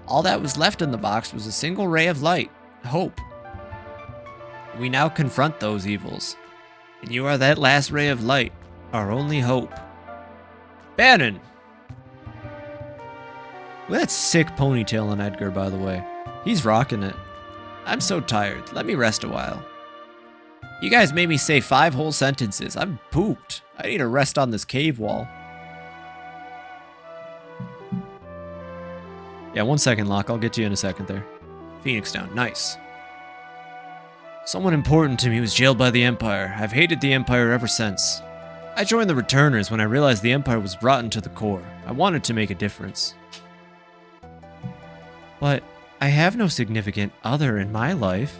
All that was left in the box was a single ray of light, hope. We now confront those evils, and you are that last ray of light, our only hope. Bannon! Well, that's sick ponytail on Edgar, by the way. He's rocking it. I'm so tired. Let me rest a while. You guys made me say 5 whole sentences. I'm pooped. I need to rest on this cave wall. Yeah, 1 second, Locke. I'll get to you in a second there. Phoenix down. Nice. Someone important to me was jailed by the Empire. I've hated the Empire ever since. I joined the Returners when I realized the Empire was rotten to the core. I wanted to make a difference. But I have no significant other in my life.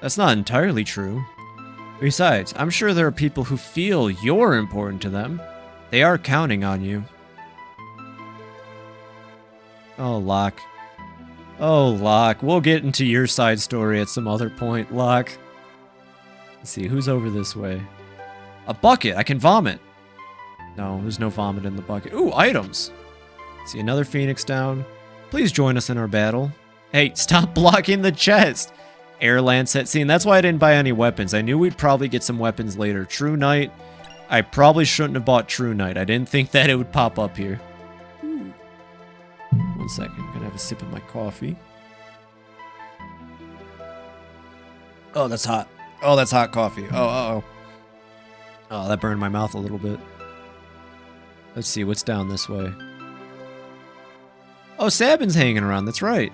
That's not entirely true. Besides, I'm sure there are people who feel you're important to them. They are counting on you. Oh, Locke. Oh, Locke. We'll get into your side story at some other point, Locke. Let's see, who's over this way? A bucket! I can vomit! No, there's no vomit in the bucket. Ooh, items! See, another Phoenix down. Please join us in our battle. Hey, stop blocking the chest! Air Lancet. See, and that's why I didn't buy any weapons. I knew we'd probably get some weapons later. True Knight. I probably shouldn't have bought True Knight. I didn't think that it would pop up here. Ooh. 1 second. I'm gonna have a sip of my coffee. Oh, that's hot. Oh, that's hot coffee. Oh, uh-oh. Oh, that burned my mouth a little bit. Let's see, what's down this way? Oh, Sabin's hanging around. That's right.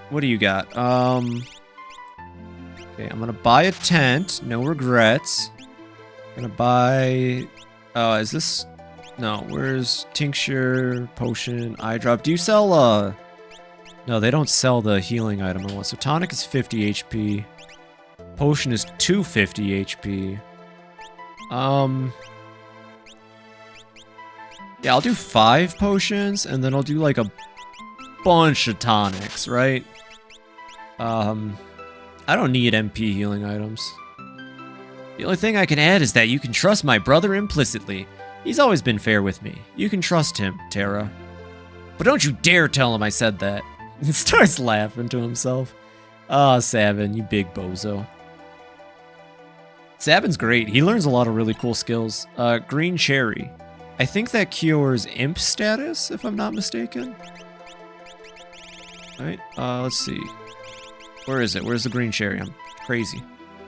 What do you got? Okay, I'm gonna buy a tent. No regrets. Gonna buy... is this... No, where's tincture, potion, eye drop? Do you sell, No, they don't sell the healing item I want. So tonic is 50 HP. Potion is 250 HP. Yeah, I'll do 5 potions, and then I'll do, like, a bunch of tonics, right? I don't need MP healing items. The only thing I can add is that you can trust my brother implicitly. He's always been fair with me. You can trust him, Terra. But don't you dare tell him I said that. He starts laughing to himself. Ah, Sabin, you big bozo. Sabin's great. He learns a lot of really cool skills. Green Cherry. I think that cures Imp status, if I'm not mistaken. Alright, let's see. Where is it? Where's the Green Cherry? I'm crazy.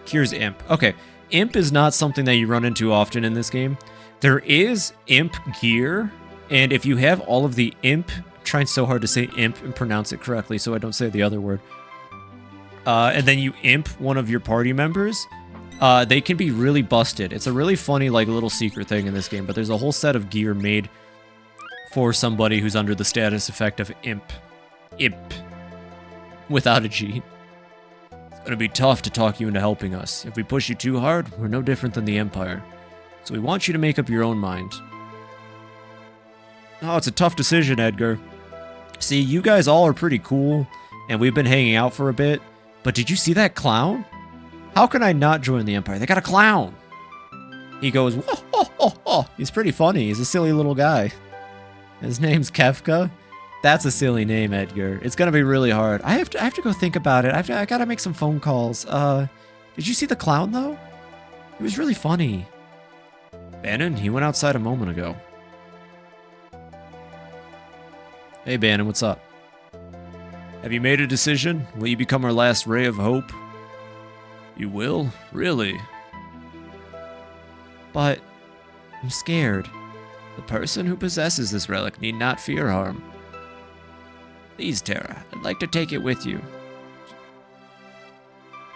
Cures Imp. Okay, Imp is not something that you run into often in this game. There is Imp gear, and if you have all of the Imp... I'm trying so hard to say Imp and pronounce it correctly so I don't say the other word. And then you Imp one of your party members... they can be really busted. It's a really funny, like, little secret thing in this game, but there's a whole set of gear made for somebody who's under the status effect of Imp. Imp. Without a G. It's gonna be tough to talk you into helping us. If we push you too hard, we're no different than the Empire. So we want you to make up your own mind. Oh, it's a tough decision, Edgar. See, you guys all are pretty cool, and we've been hanging out for a bit, but did you see that clown? How can I not join the Empire? They got a clown! He goes, whoa, ho, ho, ho. He's pretty funny. He's a silly little guy. His name's Kefka. That's a silly name, Edgar. It's gonna be really hard. I have to go think about it. I gotta make some phone calls. Did you see the clown, though? He was really funny. Bannon, he went outside a moment ago. Hey, Bannon, what's up? Have you made a decision? Will you become our last ray of hope? You will? Really? But I'm scared. The person who possesses this relic need not fear harm. Please, Terra, I'd like to take it with you.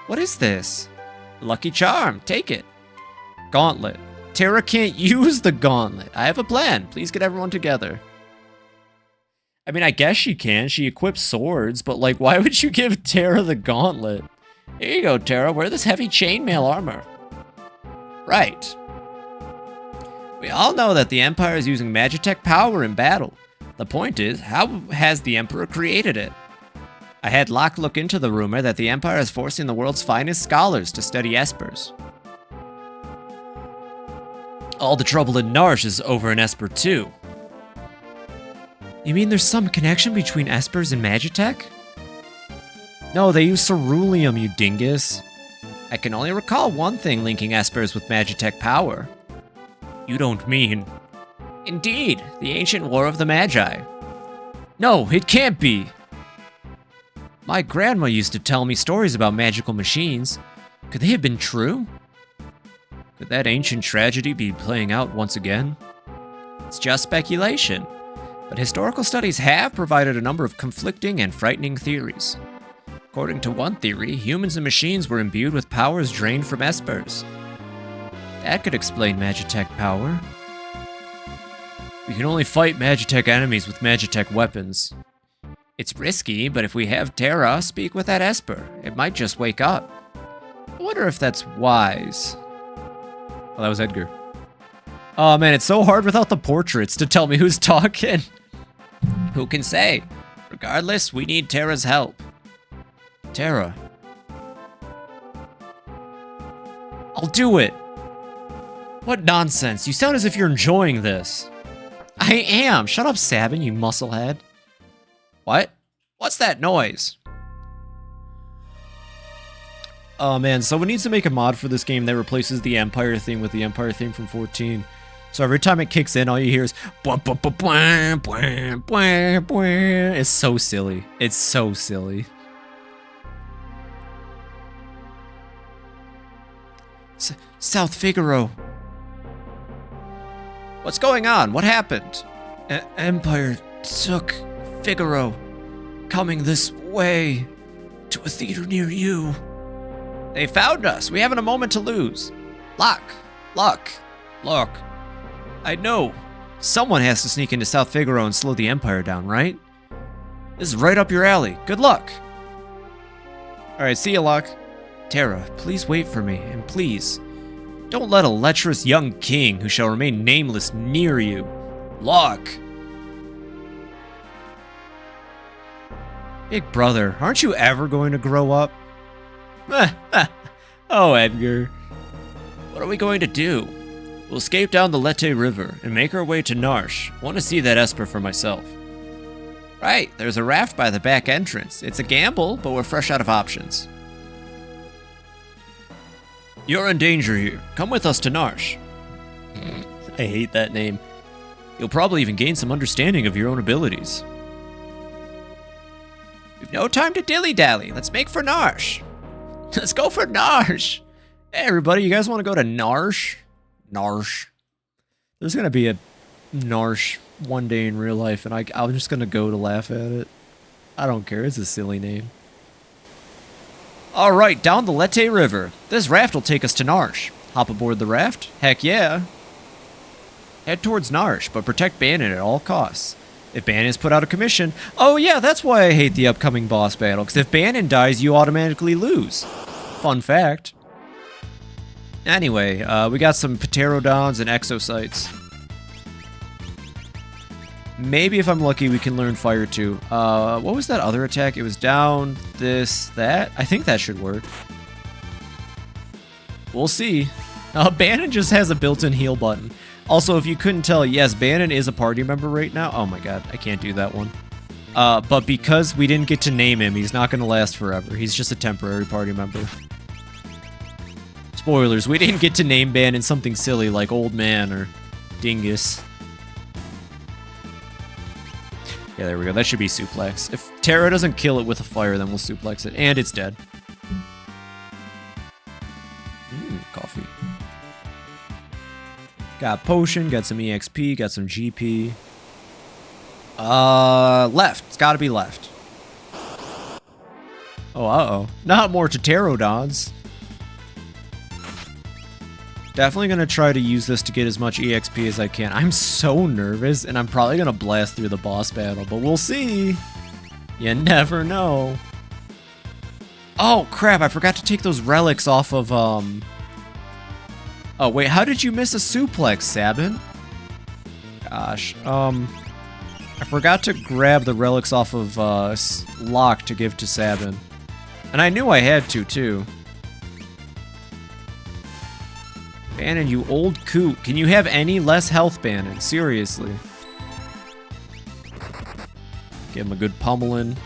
What is this? Lucky charm, take it. Gauntlet. Terra can't use the gauntlet. I have a plan. Please get everyone together. I mean, I guess she can. She equips swords, but like, why would you give Terra the gauntlet? Here you go, Terra. Wear this heavy chainmail armor. Right. We all know that the Empire is using Magitech power in battle. The point is, how has the Emperor created it? I had Locke look into the rumor that the Empire is forcing the world's finest scholars to study espers. All the trouble in Narsh is over in Esper too. You mean there's some connection between espers and Magitech? No, they use ceruleum, you dingus. I can only recall one thing linking espers with Magitech power. You don't mean... Indeed, the ancient war of the Magi. No, it can't be! My grandma used to tell me stories about magical machines. Could they have been true? Could that ancient tragedy be playing out once again? It's just speculation, but historical studies have provided a number of conflicting and frightening theories. According to one theory, humans and machines were imbued with powers drained from espers. That could explain Magitech power. We can only fight Magitech enemies with Magitech weapons. It's risky, but if we have Terra speak with that esper, it might just wake up. I wonder if that's wise. Oh, that was Edgar. Oh man, it's so hard without the portraits to tell me who's talking. Who can say? Regardless, we need Terra's help. Terra. I'll do it. What nonsense. You sound as if you're enjoying this. I am. Shut up, Sabin, you musclehead. What? What's that noise? Oh man, someone needs to make a mod for this game that replaces the Empire theme with the Empire theme from 14. So every time it kicks in, all you hear is bwah, bwah, bwah, bwah, bwah, bwah, bwah. It's so silly. It's so silly. South Figaro. What's going on? What happened? Empire took Figaro. Coming this way to a theater near you. They found us. We haven't a moment to lose. Lock. I know. Someone has to sneak into South Figaro and slow the Empire down, right? This is right up your alley. Good luck. Alright, see ya, Locke. Terra, please wait for me, and please, don't let a lecherous young king who shall remain nameless near you. Locke. Big brother, aren't you ever going to grow up? Oh, Edgar. What are we going to do? We'll escape down the Lette River and make our way to Narsh. Want to see that Esper for myself. Right, there's a raft by the back entrance. It's a gamble, but we're fresh out of options. You're in danger here. Come with us to Narsh. I hate that name. You'll probably even gain some understanding of your own abilities. We've no time to dilly-dally. Let's make for Narsh. Let's go for Narsh. Hey, everybody, you guys want to go to Narsh? Narsh. There's going to be a Narsh one day in real life, and I'm just going to go to laugh at it. I don't care. It's a silly name. All right, down the Lette River. This raft will take us to Narsh. Hop aboard the raft? Heck yeah. Head towards Narsh, but protect Bannon at all costs. If Bannon is put out of commission... Oh yeah, that's why I hate the upcoming boss battle, because if Bannon dies, you automatically lose. Fun fact. Anyway, we got some pterodons and exocytes. Maybe if I'm lucky, we can learn fire too. What was that other attack? It was down, this, that. I think that should work. We'll see. Bannon just has a built-in heal button. Also, if you couldn't tell, yes, Bannon is a party member right now. Oh my god, I can't do that one. But because we didn't get to name him, he's not going to last forever. He's just a temporary party member. Spoilers, we didn't get to name Bannon something silly like Old Man or Dingus. Yeah, there we go. That should be suplex. If Terra doesn't kill it with a fire, then we'll suplex it. And it's dead. Coffee. Got potion, got some EXP, got some GP. Left. It's gotta be left. Oh, uh-oh. Not more pterodons. Definitely gonna try to use this to get as much EXP as I can. I'm so nervous, and I'm probably gonna blast through the boss battle, but we'll see. You never know. Oh, crap, I forgot to take those relics off of, Oh, wait, how did you miss a suplex, Sabin? Gosh, I forgot to grab the relics off of, Locke to give to Sabin. And I knew I had to, too. Bannon, you old coot. Can you have any less health, Bannon? Seriously. Give him a good pummeling.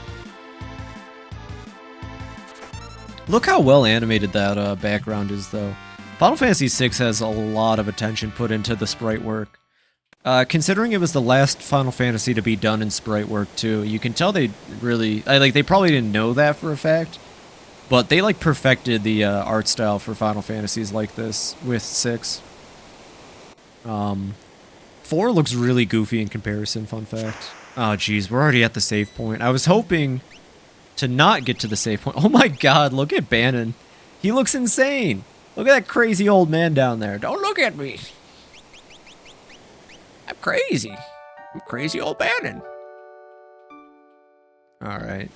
Look how well animated that background is, though. Final Fantasy VI has a lot of attention put into the sprite work. Considering it was the last Final Fantasy to be done in sprite work, too, you can tell they really... they probably didn't know that for a fact. But they, perfected the art style for Final Fantasies like this with 6. 4 looks really goofy in comparison, fun fact. Oh, geez, we're already at the save point. I was hoping to not get to the save point. Oh my god, look at Bannon. He looks insane. Look at that crazy old man down there. Don't look at me. I'm crazy. I'm crazy old Bannon. Alright.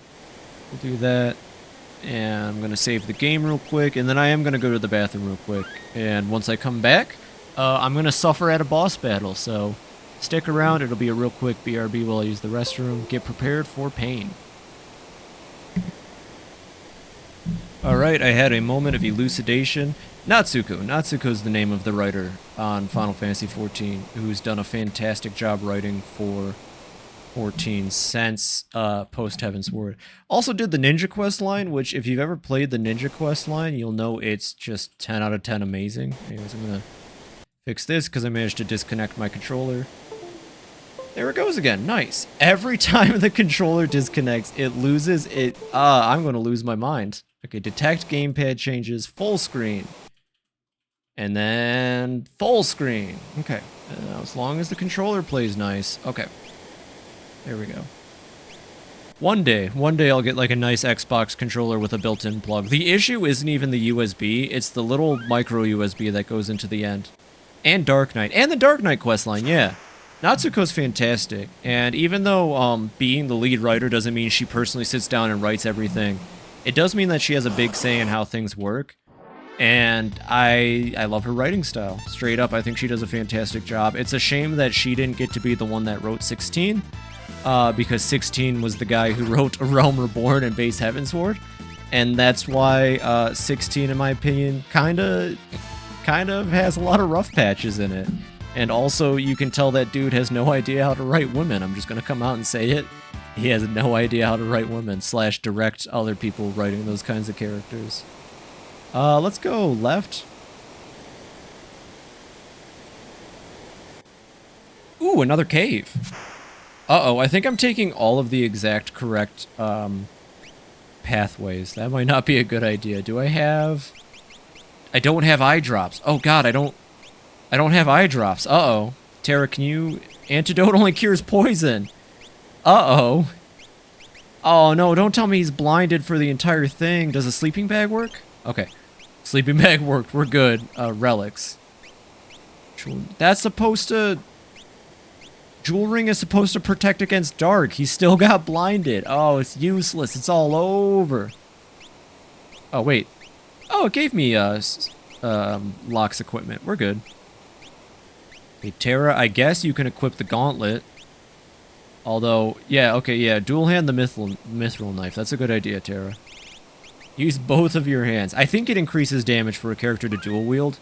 We'll do that. And I'm going to save the game real quick, and then I am going to go to the bathroom real quick. And once I come back, I'm going to suffer at a boss battle, so stick around. It'll be a real quick BRB while I use the restroom. Get prepared for pain. Alright, I had a moment of elucidation. Natsuko. Natsuko is the name of the writer on Final Fantasy XIV, who's done a fantastic job writing for 14 since post Heaven's Word. Also did the Ninja Quest line, which if you've ever played the Ninja Quest line, you'll know it's just 10 out of 10 amazing. Anyways, I'm gonna fix this because I managed to disconnect my controller. There it goes again. Nice. Every time the controller disconnects, it loses it. I'm gonna lose my mind. Okay, detect gamepad changes, full screen. And then full screen. Okay. As long as the controller plays nice. Okay. There we go. One day I'll get a nice Xbox controller with a built-in plug. The issue isn't even the USB, it's the little micro USB that goes into the end. And Dark Knight. And the Dark Knight questline, yeah. Natsuko's fantastic. And even though being the lead writer doesn't mean she personally sits down and writes everything, it does mean that she has a big say in how things work. And I love her writing style. Straight up, I think she does a fantastic job. It's a shame that she didn't get to be the one that wrote 16. Because 16 was the guy who wrote A Realm Reborn and Base Heavensward, and that's why 16, in my opinion, kind of has a lot of rough patches in it. And also, you can tell that dude has no idea how to write women. I'm just gonna come out and say it. He has no idea how to write women / direct other people writing those kinds of characters. Let's go left. Ooh, another cave. Uh-oh, I think I'm taking all of the exact correct pathways. That might not be a good idea. Do I have... I don't have eye drops. Oh god, I don't have eye drops. Uh-oh. Terra, can you... Antidote only cures poison. Uh-oh. Oh no, don't tell me he's blinded for the entire thing. Does a sleeping bag work? Okay. Sleeping bag worked. We're good. Relics. That's supposed to... Jewel Ring is supposed to protect against dark. He still got blinded. Oh, it's useless. It's all over. Oh, wait. Oh, it gave me Locke's equipment. We're good. Okay, Terra, I guess you can equip the gauntlet. Although, yeah, okay, yeah. Dual hand the mithril knife. That's a good idea, Terra. Use both of your hands. I think it increases damage for a character to dual wield.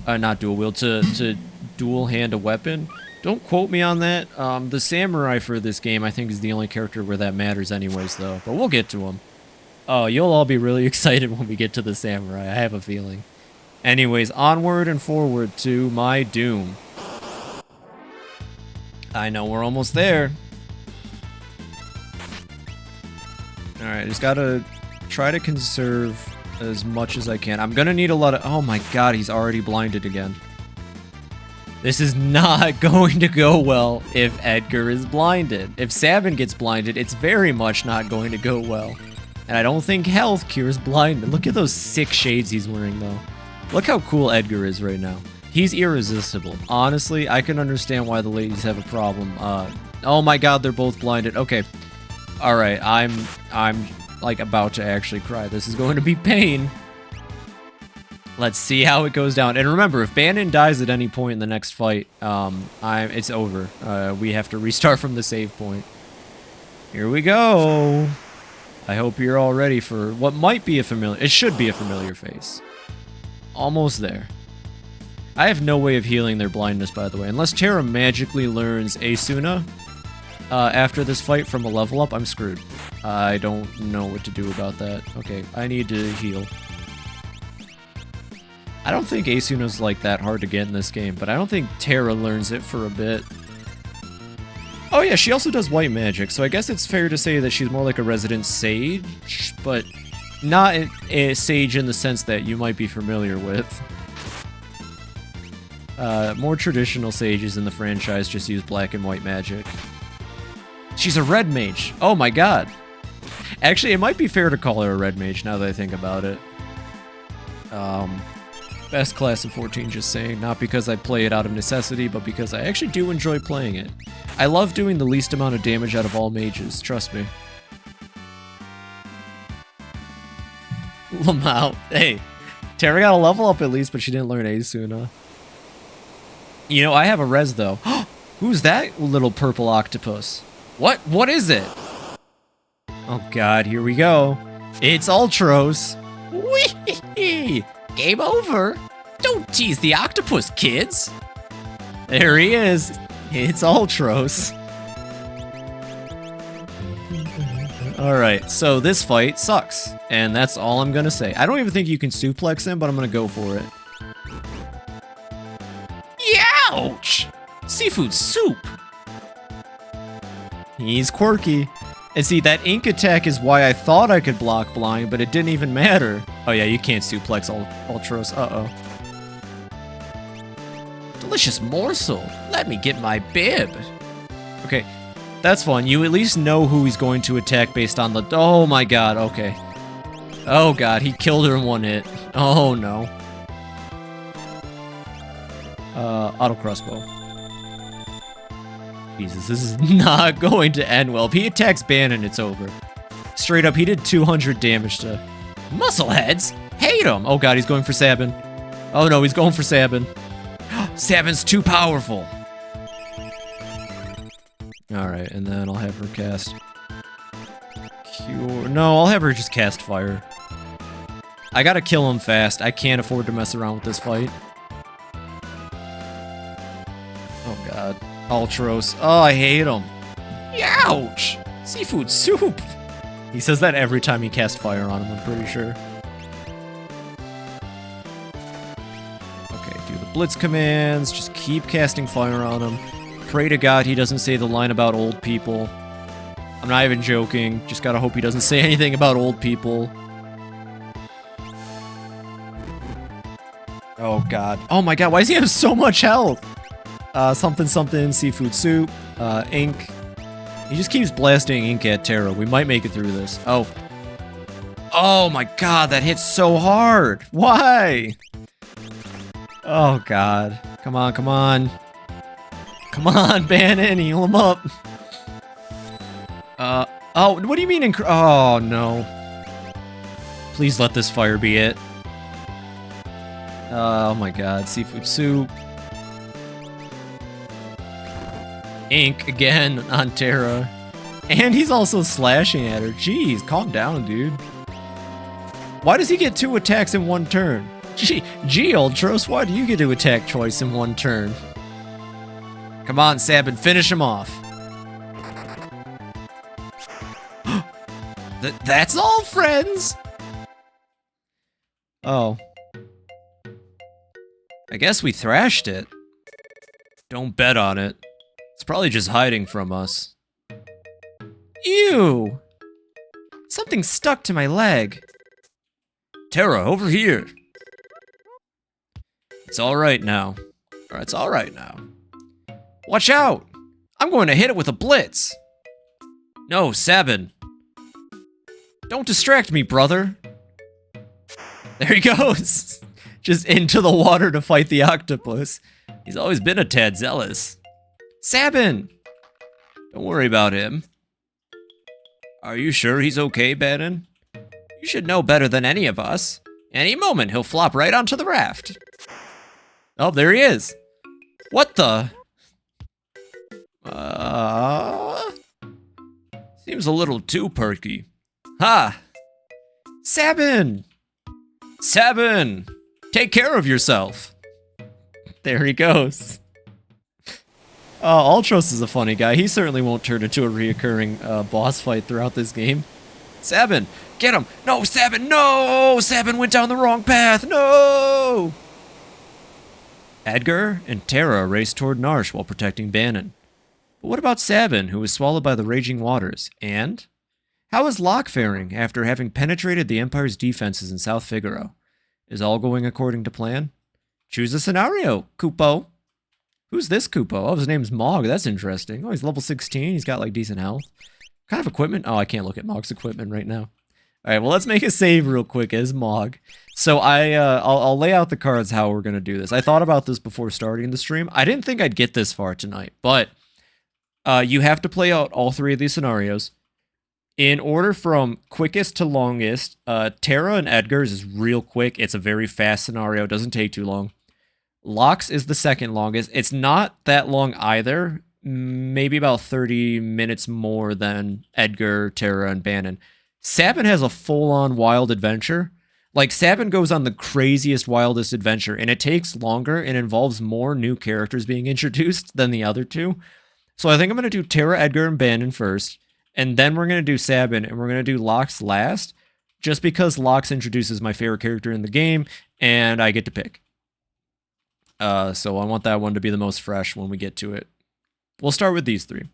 Not dual wield, to dual hand a weapon. Don't quote me on that. The samurai for this game, I think, is the only character where that matters anyways, though. But we'll get to him. Oh, you'll all be really excited when we get to the samurai. I have a feeling. Anyways, onward and forward to my doom. I know we're almost there. Alright, just gotta try to conserve as much as I can. I'm gonna need a lot of... Oh my god, he's already blinded again. This is not going to go well if Edgar is blinded. If Sabin gets blinded, it's very much not going to go well. And I don't think health cures blindness. Look at those sick shades he's wearing, though. Look how cool Edgar is right now. He's irresistible. Honestly, I can understand why the ladies have a problem. Oh my god, they're both blinded. Okay. Alright, I'm like about to actually cry. This is going to be pain. Let's see how it goes down. And remember, if Bannon dies at any point in the next fight, it's over. We have to restart from the save point. Here we go. I hope you're all ready for what might be a familiar... It should be a familiar face. Almost there. I have no way of healing their blindness, by the way. Unless Terra magically learns Asuna after this fight from a level up, I'm screwed. I don't know what to do about that. Okay, I need to heal. I don't think Asuna's like that hard to get in this game, but I don't think Terra learns it for a bit. Oh yeah, she also does white magic, so I guess it's fair to say that she's more like a resident sage, but not a sage in the sense that you might be familiar with. More traditional sages in the franchise just use black and white magic. She's a red mage. Oh my god. Actually, it might be fair to call her a red mage now that I think about it. Best class of 14, just saying. Not because I play it out of necessity, but because I actually do enjoy playing it. I love doing the least amount of damage out of all mages, trust me. Lamau. Hey, Terra got a level up at least, but she didn't learn Asuna. You know, I have a res, though. Who's that little purple octopus? What is it? Oh god, here we go. It's Ultros. Whee! Game over. Don't tease the octopus, kids. There he is. It's Ultros. Alright, so this fight sucks. And that's all I'm gonna say. I don't even think you can suplex him, but I'm gonna go for it. Ouch! Seafood soup! He's quirky. And see, that ink attack is why I thought I could block blind, but it didn't even matter. Oh yeah, you can't suplex Ultros. Uh-oh. Delicious morsel. Let me get my bib. Okay, that's fun. You at least know who he's going to attack based on the... Oh my god, okay. Oh god, he killed her in one hit. Oh no. Auto crossbow. Jesus, this is not going to end well. If he attacks Bannon, it's over. Straight up, he did 200 damage to... Muscleheads! Hate him! Oh god, he's going for Sabin. Oh no, he's going for Sabin. Sabin's too powerful! Alright, and then I'll have her cast... Cure... No, I'll have her just cast Fire. I gotta kill him fast. I can't afford to mess around with this fight. Oh god. Ultros. Oh, I hate him. Ouch! Seafood soup! He says that every time he casts fire on him, I'm pretty sure. Okay, do the blitz commands. Just keep casting fire on him. Pray to God he doesn't say the line about old people. I'm not even joking. Just gotta hope he doesn't say anything about old people. Oh god. Oh my god, why does he have so much health? Something, seafood soup, ink. He just keeps blasting ink at Terra. We might make it through this. Oh. Oh my god, that hits so hard. Why? Oh god. Come on, come on. Come on, Bannon, heal him up. Oh, what do you mean oh no. Please let this fire be it. Oh my god, seafood soup. Ink again on Terra. And he's also slashing at her. Jeez, calm down, dude. Why does he get 2 attacks in 1 turn? Gee, Ultros, why do you get to attack twice in 1 turn? Come on, Sabin, finish him off. That's all, friends! Oh. I guess we thrashed it. Don't bet on it. It's probably just hiding from us. Ew! Something stuck to my leg. Terra, over here. It's alright now. Or it's alright now. Watch out! I'm going to hit it with a blitz. No, Sabin. Don't distract me, brother. There he goes. Just into the water to fight the octopus. He's always been a tad zealous. Sabin! Don't worry about him. Are you sure he's okay, Bannon? You should know better than any of us. Any moment, he'll flop right onto the raft. Oh, there he is. What the? Seems a little too perky. Ha! Sabin! Sabin! Take care of yourself. There he goes. Ultros is a funny guy. He certainly won't turn into a reoccurring boss fight throughout this game. Sabin, get him! No, Sabin, no! Sabin went down the wrong path, no! Edgar and Terra race toward Narsh while protecting Bannon. But what about Sabin, who was swallowed by the raging waters? And? How is Locke faring after having penetrated the Empire's defenses in South Figaro? Is all going according to plan? Choose a scenario, Kupo. Who's this Kupo? Oh, his name's Mog. That's interesting. Oh, he's level 16. He's got, like, decent health. What kind of equipment? Oh, I can't look at Mog's equipment right now. All right, well, let's make a save real quick as Mog. So I'll lay out the cards how we're going to do this. I thought about this before starting the stream. I didn't think I'd get this far tonight, but you have to play out all three of these scenarios. In order from quickest to longest, Terra and Edgar's is real quick. It's a very fast scenario. It doesn't take too long. Locke's is the second longest. It's not that long either. Maybe about 30 minutes more than Edgar, Terra, and Bannon. Sabin has a full-on wild adventure. Like, Sabin goes on the craziest, wildest adventure, and it takes longer and involves more new characters being introduced than the other two. So I think I'm going to do Terra, Edgar, and Bannon first, and then we're going to do Sabin, and we're going to do Locke's last, just because Locke's introduces my favorite character in the game, and I get to pick. So I want that one to be the most fresh when we get to it. We'll start with these three.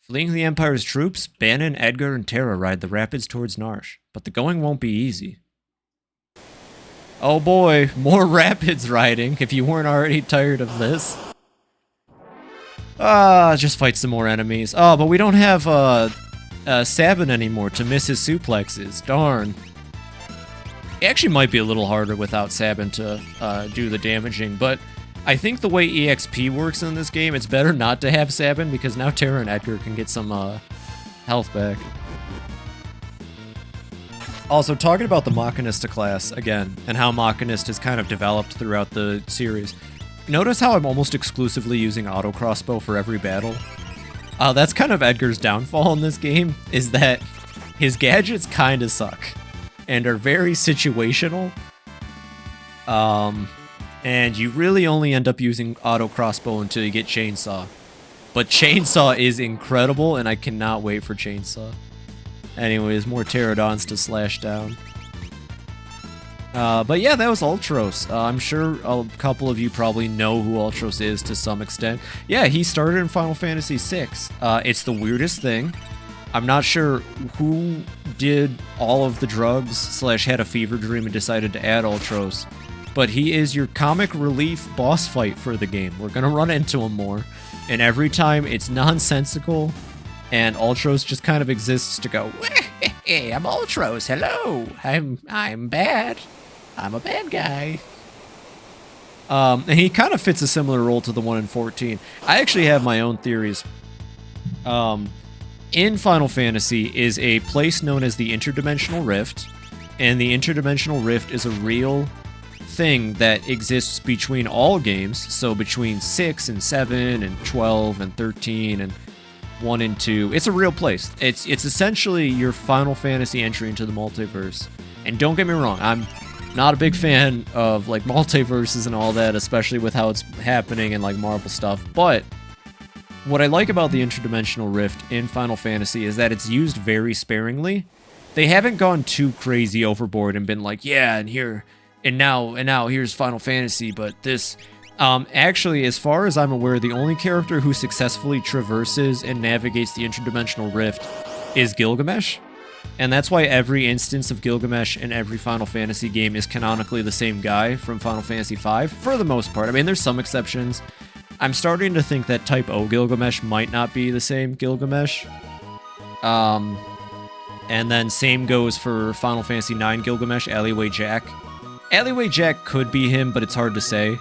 Fleeing the Empire's troops, Bannon, Edgar, and Terra ride the rapids towards Narsh, but the going won't be easy. Oh boy, more rapids riding, if you weren't already tired of this. Just fight some more enemies. Oh, but we don't have, Sabin anymore to miss his suplexes. Darn. It actually might be a little harder without Sabin to, do the damaging, but I think the way EXP works in this game, it's better not to have Sabin, because now Terra and Edgar can get some, health back. Also, talking about the Machinista class, again, and how Machinist has kind of developed throughout the series. Notice how I'm almost exclusively using auto crossbow for every battle? That's kind of Edgar's downfall in this game, is that his gadgets kinda suck, and are very situational. And you really only end up using auto crossbow until you get Chainsaw. But Chainsaw is incredible, and I cannot wait for Chainsaw. Anyways, more pterodons to slash down. But yeah, that was Ultros. I'm sure a couple of you probably know who Ultros is to some extent. Yeah, he started in Final Fantasy VI. It's the weirdest thing. I'm not sure who did all of the drugs / had a fever dream and decided to add Ultros. But he is your comic relief boss fight for the game. We're gonna run into him more. And every time it's nonsensical, and Ultros just kind of exists to go, hey, I'm Ultros, hello, I'm bad. I'm a bad guy. And he kind of fits a similar role to the one in 14. I actually have my own theories. In Final Fantasy is a place known as the Interdimensional Rift, and the Interdimensional Rift is a real thing that exists between all games, so between 6 and 7 and 12 and 13 and 1 and 2. It's a real place. It's essentially your Final Fantasy entry into the multiverse. And don't get me wrong, I'm not a big fan of like multiverses and all that, especially with how it's happening and like Marvel stuff, but what I like about the Interdimensional Rift in Final Fantasy is that it's used very sparingly. They haven't gone too crazy overboard and been like, yeah, and now here's Final Fantasy, but this actually, as far as I'm aware, the only character who successfully traverses and navigates the Interdimensional Rift is Gilgamesh. And that's why every instance of Gilgamesh in every Final Fantasy game is canonically the same guy from Final Fantasy V, for the most part. I mean, there's some exceptions. I'm starting to think that Type O Gilgamesh might not be the same Gilgamesh. And then same goes for Final Fantasy IX Gilgamesh, Alleyway Jack. Alleyway Jack could be him, but it's hard to say.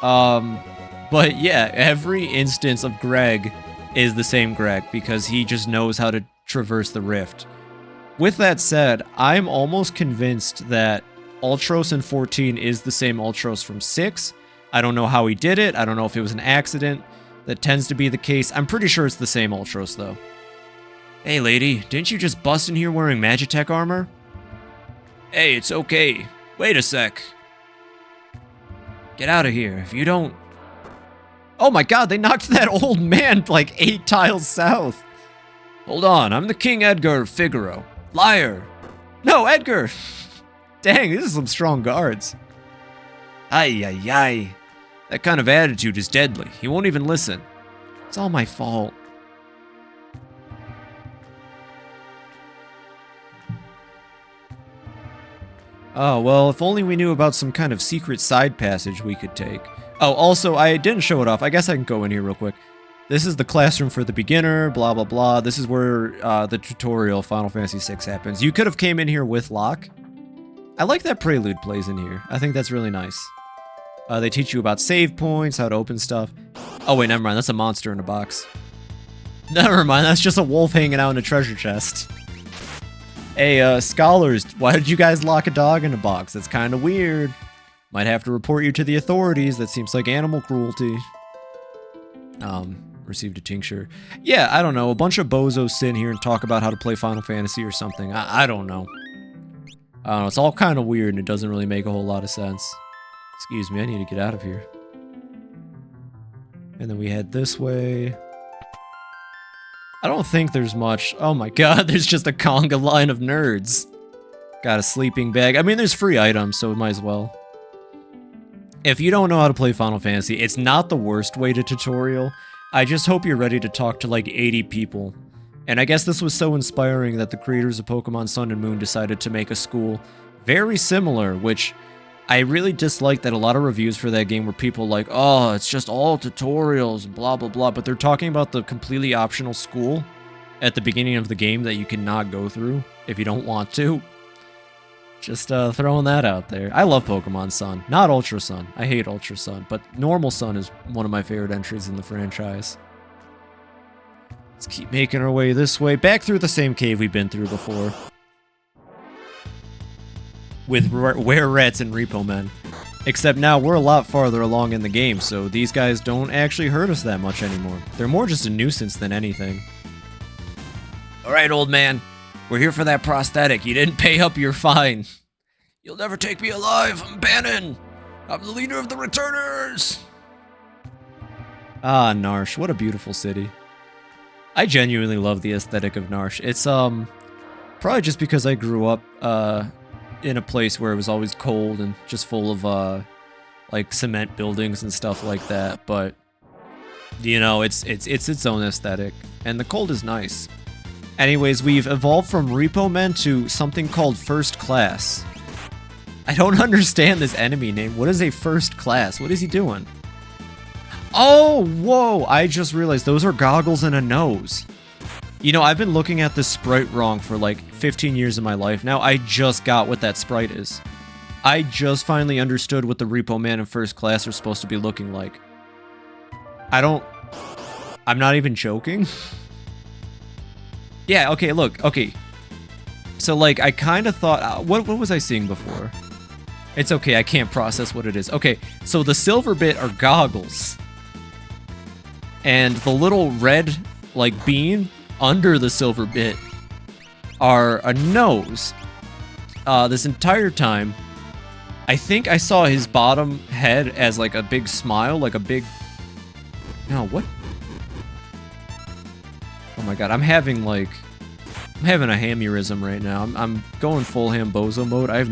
But yeah, every instance of Greg is the same Greg, because he just knows how to traverse the rift. With that said, I'm almost convinced that Ultros in 14 is the same Ultros from 6. I don't know how he did it. I don't know if it was an accident. That tends to be the case. I'm pretty sure it's the same Ultros, though. Hey, lady, didn't you just bust in here wearing Magitech armor? Hey, it's okay. Wait a sec. Get out of here. If you don't... Oh my god, they knocked that old man like 8 tiles south. Hold on, I'm the King Edgar of Figaro. Liar. No, Edgar. Dang, this is some strong guards. Ay, ay, ay. That kind of attitude is deadly. He won't even listen. It's all my fault. Oh, well, if only we knew about some kind of secret side passage we could take. Oh, also, I didn't show it off. I guess I can go in here real quick. This is the classroom for the beginner, blah, blah, blah. This is where the tutorial Final Fantasy VI happens. You could have came in here with Locke. I like that prelude plays in here. I think that's really nice. They teach you about save points, how to open stuff. Oh, wait, never mind. That's a monster in a box. Never mind. That's just a wolf hanging out in a treasure chest. Hey, scholars, why did you guys lock a dog in a box? That's kind of weird. Might have to report you to the authorities. That seems like animal cruelty. Received a tincture. Yeah, I don't know. A bunch of bozos sit in here and talk about how to play Final Fantasy or something. I don't know. I don't know. It's all kind of weird and it doesn't really make a whole lot of sense. Excuse me, I need to get out of here. And then we head this way. I don't think there's much. Oh my god, there's just a conga line of nerds. Got a sleeping bag. I mean, there's free items, so it might as well. If you don't know how to play Final Fantasy, it's not the worst way to tutorial. I just hope you're ready to talk to like 80 people. And I guess this was so inspiring that the creators of Pokemon Sun and Moon decided to make a school very similar, which I really dislike that a lot of reviews for that game were people like, oh, it's just all tutorials and blah, blah, blah. But they're talking about the completely optional school at the beginning of the game that you cannot go through if you don't want to. Just throwing that out there. I love Pokemon Sun. Not Ultra Sun. I hate Ultra Sun. But Normal Sun is one of my favorite entries in the franchise. Let's keep making our way this way. Back through the same cave we've been through before. With Were-Rats and Repo Men. Except now we're a lot farther along in the game, so these guys don't actually hurt us that much anymore. They're more just a nuisance than anything. Alright, old man. We're here for that prosthetic. You didn't pay up your fine. You'll never take me alive. I'm Bannon. I'm the leader of the returners. Ah, Narsh. What a beautiful city. I genuinely love the aesthetic of Narsh. It's, probably just because I grew up, in a place where it was always cold and just full of, like, cement buildings and stuff like that. But, you know, it's its own aesthetic. And the cold is nice. Anyways, we've evolved from Repo Men to something called First Class. I don't understand this enemy name. What is a First Class? What is he doing? Oh, whoa! I just realized those are goggles and a nose. You know, I've been looking at this sprite wrong for like 15 years of my life. Now I just got what that sprite is. I just finally understood what the Repo Man and First Class are supposed to be looking like. I'm not even joking. Yeah, okay, look, okay. So, like, I kind of thought... what was I seeing before? It's okay, I can't process what it is. Okay, so the silver bit are goggles. And the little red, like, bean under the silver bit are a nose. This entire time, I think I saw his bottom head as, like, a big smile, like a big... No, what? Oh my god, I'm having a hamurism right now. I'm going full Hambozo mode. I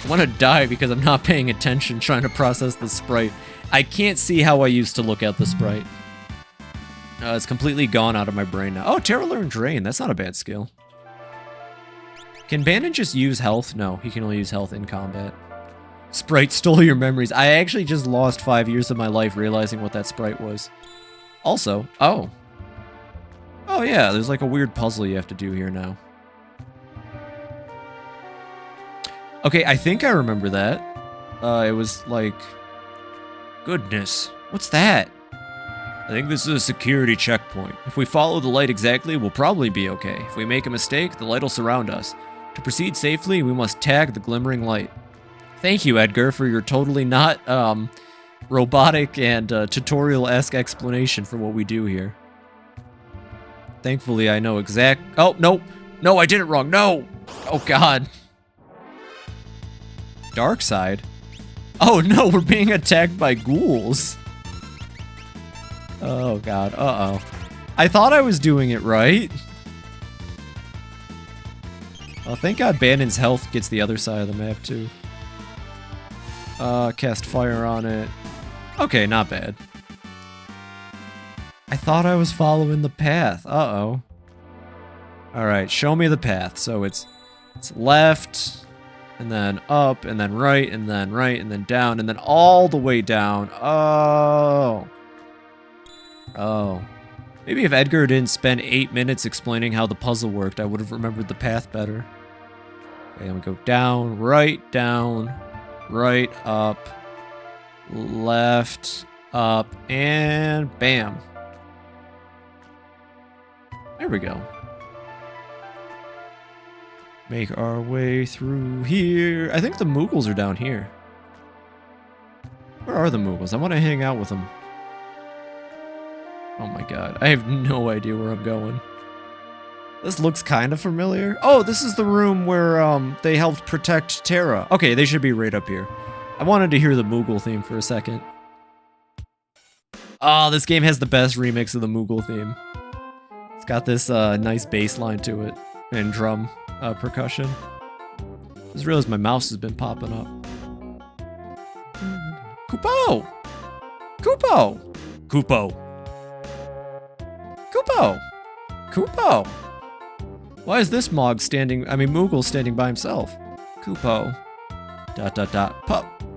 want to die because I'm not paying attention trying to process the sprite. I can't see how I used to look at the sprite. It's completely gone out of my brain now. Oh, Terra Learn Drain. That's not a bad skill. Can Bannon just use health? No, he can only use health in combat. Sprite stole your memories. I actually just lost 5 years of my life realizing what that sprite was. Also, oh yeah, there's like a weird puzzle you have to do here now. Okay, I think I remember that. It was like... Goodness, what's that? I think this is a security checkpoint. If we follow the light exactly, we'll probably be okay. If we make a mistake, the light will surround us. To proceed safely, we must tag the glimmering light. Thank you, Edgar, for your totally not, robotic and tutorial-esque explanation for what we do here. Thankfully, I know exact... Oh, no! No, I did it wrong! No! Oh, God. Dark side? Oh, no, we're being attacked by ghouls. Oh, God. Uh-oh. I thought I was doing it right. Oh, thank God Bannon's health gets the other side of the map, too. Cast fire on it. Okay, not bad. I thought I was following the path. Uh-oh. Alright, show me the path. So it's left, and then up, and then right, and then down, and then all the way down. Oh. Oh. Maybe if Edgar didn't spend 8 minutes explaining how the puzzle worked, I would have remembered the path better. Okay, then we go down, right, up, left, up, and bam. There we go. Make our way through here. I think the Moogles are down here. Where are the Moogles? I want to hang out with them. Oh my God, I have no idea where I'm going. This looks kind of familiar. Oh, this is the room where they helped protect Terra. Okay, they should be right up here. I wanted to hear the Moogle theme for a second. Oh, this game has the best remix of the Moogle theme. It's got this nice bass line to it and drum percussion. I just realized my mouse has been popping up. Kupo! Kupo! Kupo! Kupo! Kupo! Why is this Moogle standing by himself? Kupo. ...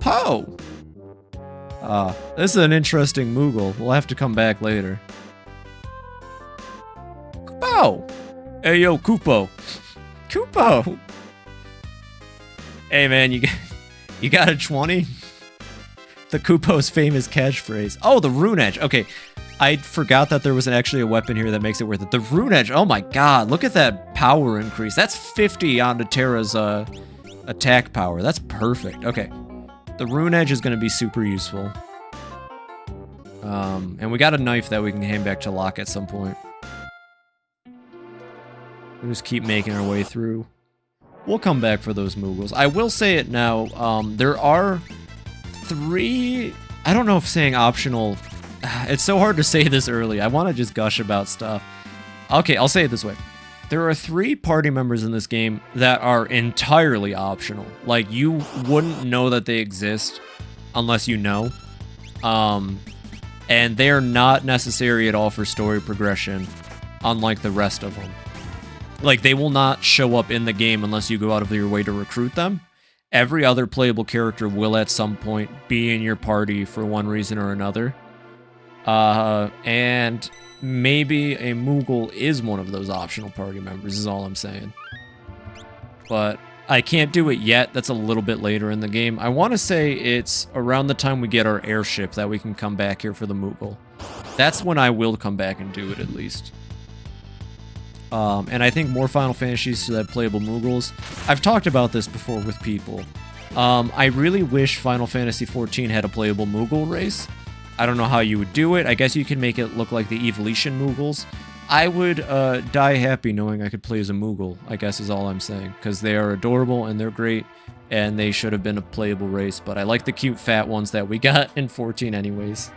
Po! This is an interesting Moogle. We'll have to come back later. Kupo! Hey, yo, Kupo. Kupo! Hey, man, you got a 20? The Kupo's famous catchphrase. Oh, the Rune Edge. Okay, I forgot that there was actually a weapon here that makes it worth it. The Rune Edge. Oh my God, look at that power increase. That's 50 onto Terra's attack power. That's perfect. Okay, the Rune Edge is going to be super useful. And we got a knife that we can hand back to Locke at some point. We'll just keep making our way through. We'll come back for those Moogles. I will say it now. There are 3... I don't know if saying optional... It's so hard to say this early. I want to just gush about stuff. Okay, I'll say it this way. There are 3 party members in this game that are entirely optional. Like, you wouldn't know that they exist unless you know. And they're not necessary at all for story progression, unlike the rest of them. Like, they will not show up in the game unless you go out of your way to recruit them. Every other playable character will at some point be in your party for one reason or another. And maybe a Moogle is one of those optional party members, is all I'm saying. But I can't do it yet. That's a little bit later in the game. I want to say it's around the time we get our airship that we can come back here for the Moogle. That's when I will come back and do it, at least. And I think more Final Fantasies should have playable Moogles. I've talked about this before with people. I really wish Final Fantasy XIV had a playable Moogle race. I don't know how you would do it. I guess you can make it look like the Evolution Moogles. I would die happy knowing I could play as a Moogle, I guess is all I'm saying. Because they are adorable and they're great, and they should have been a playable race. But I like the cute fat ones that we got in 14 anyways.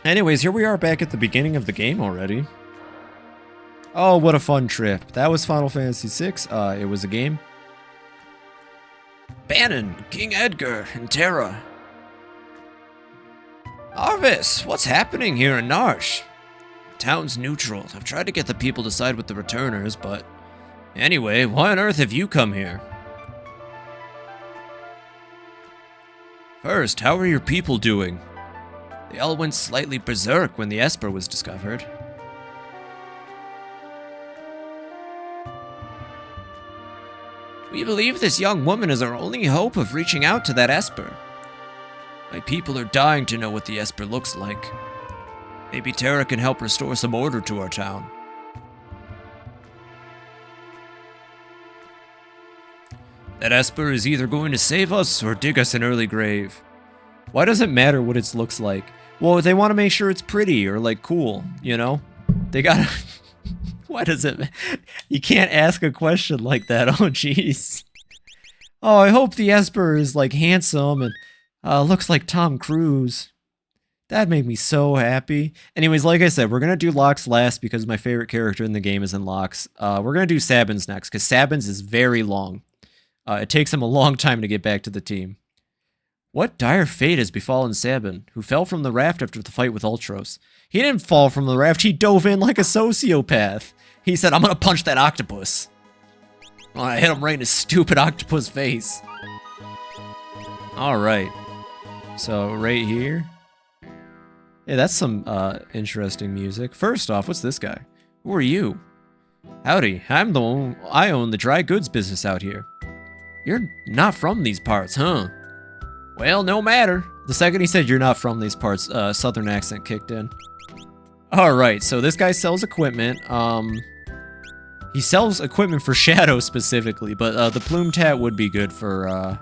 Anyways, here we are back at the beginning of the game already. Oh, what a fun trip. That was Final Fantasy VI. It was a game. Bannon, King Edgar, and Terra. Arvis, what's happening here in Narsh? town's neutral. I've tried to get the people to side with the returners, but... Anyway, why on earth have you come here? First, how are your people doing? They all went slightly berserk when the Esper was discovered. We believe this young woman is our only hope of reaching out to that Esper. My people are dying to know what the Esper looks like. Maybe Terra can help restore some order to our town. That Esper is either going to save us or dig us an early grave. Why does it matter what it looks like? Well, they want to make sure it's pretty or, like, cool, you know? They gotta... Why does it... You can't ask a question like that. Oh, jeez. Oh, I hope the Esper is, like, handsome and looks like Tom Cruise. That made me so happy. Anyways, like I said, we're going to do Locks last because my favorite character in the game is in Locks. We're going to do Sabins next because Sabins is very long. It takes him a long time to get back to the team. What dire fate has befallen Sabin, who fell from the raft after the fight with Ultros? He didn't fall from the raft, he dove in like a sociopath. He said, I'm gonna punch that octopus. Oh, I hit him right in his stupid octopus face. Alright. So, right here. Hey, that's some interesting music. First off, what's this guy? Who are you? Howdy, I own the dry goods business out here. You're not from these parts, huh? Well, no matter. The second he said you're not from these parts, southern accent kicked in. Alright, so this guy sells equipment. He sells equipment for Shadow specifically, but the plume tat would be good for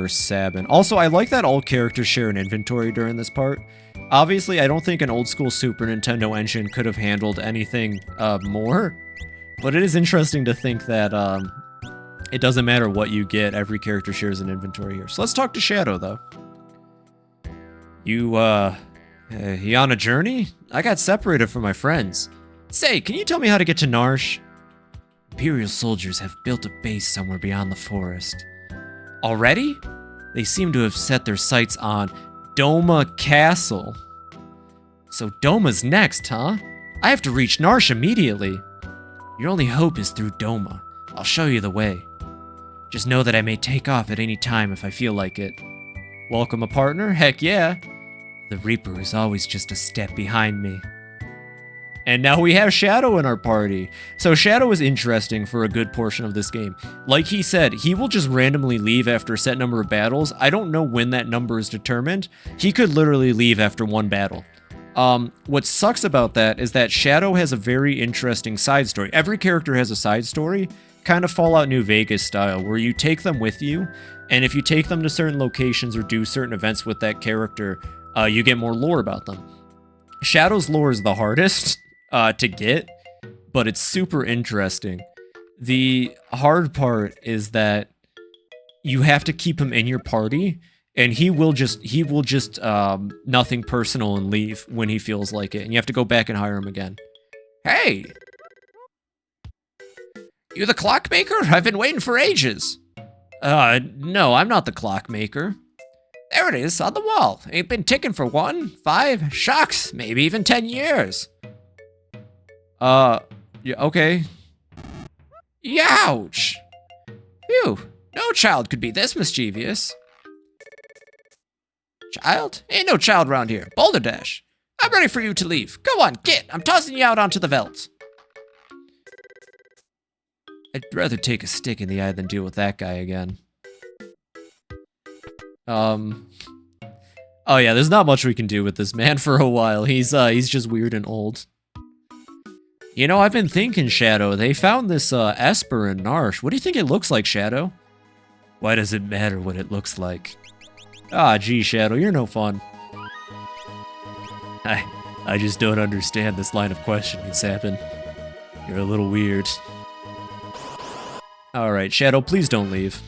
Sabin. Also, I like that all characters share an inventory during this part. Obviously, I don't think an old school Super Nintendo engine could have handled anything more, but it is interesting to think that it doesn't matter what you get, every character shares an inventory here. So let's talk to Shadow, though. You on a journey? I got separated from my friends. Say, can you tell me how to get to Narsh? Imperial soldiers have built a base somewhere beyond the forest. Already? They seem to have set their sights on Doma Castle. So Doma's next, huh? I have to reach Narsh immediately. Your only hope is through Doma. I'll show you the way. Just know that I may take off at any time if I feel like it. Welcome a partner? Heck yeah. The Reaper is always just a step behind me. And now we have Shadow in our party. So Shadow is interesting for a good portion of this game. Like he said, he will just randomly leave after a set number of battles. I don't know when that number is determined. He could literally leave after one battle. What sucks about that is that Shadow has a very interesting side story. Every character has a side story, kind of Fallout New Vegas style, where you take them with you, and if you take them to certain locations or do certain events with that character, you get more lore about them. Shadow's lore is the hardest to get, but it's super interesting. The hard part is that you have to keep him in your party, and he will just nothing personal and leave when he feels like it, and you have to go back and hire him again. Hey! You the clockmaker? I've been waiting for ages. No, I'm not the clockmaker. There it is, on the wall. Ain't been ticking for 1, 5, shucks, maybe even 10 years. Yeah, okay. Youch! Phew, no child could be this mischievous. Child? Ain't no child around here. Boulder Dash. I'm ready for you to leave. Go on, get! I'm tossing you out onto the veldt. I'd rather take a stick in the eye than deal with that guy again. Oh yeah, there's not much we can do with this man for a while. He's just weird and old. You know, I've been thinking, Shadow, they found this Esper in Narsh. What do you think it looks like, Shadow? Why does it matter what it looks like? Ah, gee, Shadow, you're no fun. I just don't understand this line of questioning, Sapin. You're a little weird. Alright, Shadow, please don't leave.